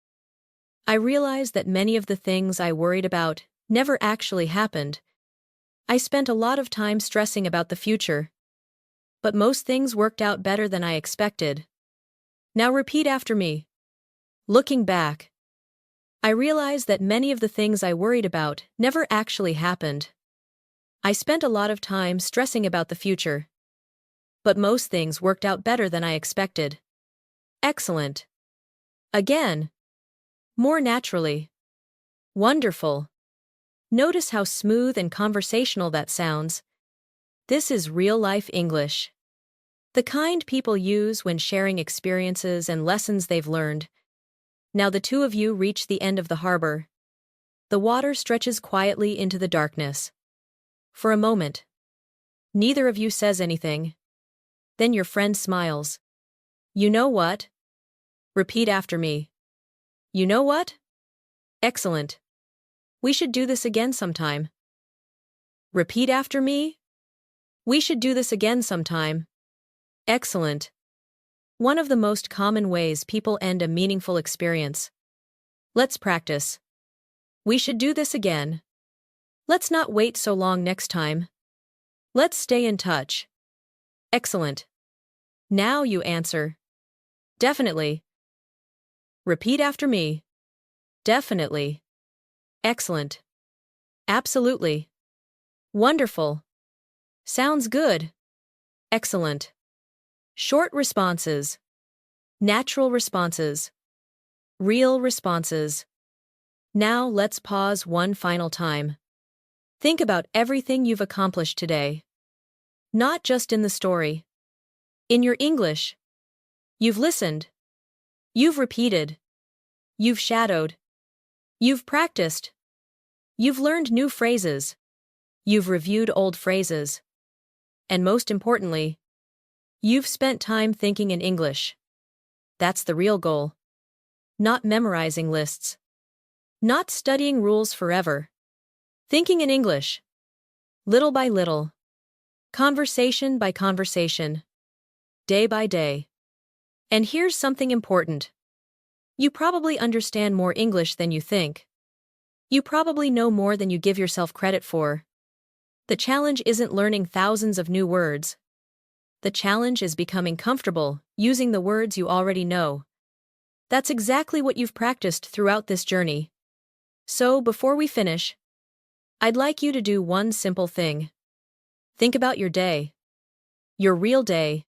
I realized that many of the things I worried about never actually happened. I spent a lot of time stressing about the future. But most things worked out better than I expected. Now repeat after me. Looking back, I realized that many of the things I worried about never actually happened. I spent a lot of time stressing about the future. But most things worked out better than I expected. Excellent. Again. More naturally. Wonderful. Notice how smooth and conversational that sounds. This is real-life English. The kind people use when sharing experiences and lessons they've learned. Now the two of you reach the end of the harbor. The water stretches quietly into the darkness. For a moment, neither of you says anything. Then your friend smiles. You know what? Repeat after me. You know what? Excellent. We should do this again sometime. Repeat after me. We should do this again sometime. Excellent. One of the most common ways people end a meaningful experience. Let's practice. We should do this again. Let's not wait so long next time. Let's stay in touch. Excellent. Now you answer. Definitely. Repeat after me. Definitely. Excellent. Absolutely. Wonderful. Sounds good. Excellent. Short responses. Natural responses. Real responses. Now let's pause one final time. Think about everything you've accomplished today. Not just in the story. In your English. You've listened. You've repeated. You've shadowed. You've practiced. You've learned new phrases. You've reviewed old phrases. And most importantly, you've spent time thinking in English. That's the real goal. Not memorizing lists. Not studying rules forever. Thinking in English. Little by little. Conversation by conversation. Day by day. And here's something important. You probably understand more English than you think. You probably know more than you give yourself credit for. The challenge isn't learning thousands of new words. The challenge is becoming comfortable using the words you already know. That's exactly what you've practiced throughout this journey. So, before we finish, I'd like you to do one simple thing. Think about your day. Your real day.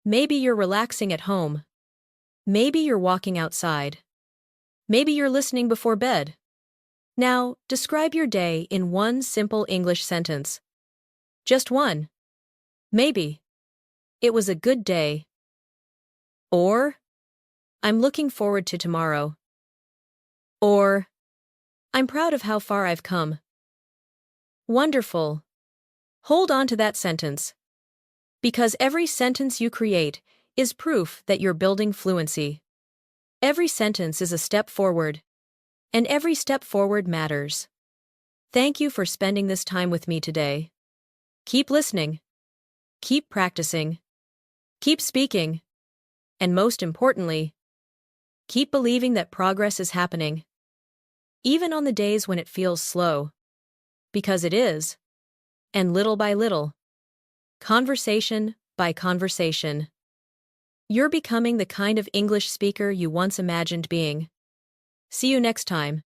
Maybe you're relaxing at home. Maybe you're walking outside. Maybe you're listening before bed. Now, describe your day in one simple English sentence. Just one. Maybe. It was a good day. Or, I'm looking forward to tomorrow. Or, I'm proud of how far I've come. Wonderful. Hold on to that sentence. Because every sentence you create is proof that you're building fluency. Every sentence is a step forward. And every step forward matters. Thank you for spending this time with me today. Keep listening. Keep practicing. Keep speaking. And most importantly, keep believing that progress is happening. Even on the days when it feels slow. Because it is. And little by little. Conversation by conversation. You're becoming the kind of English speaker you once imagined being. See you next time.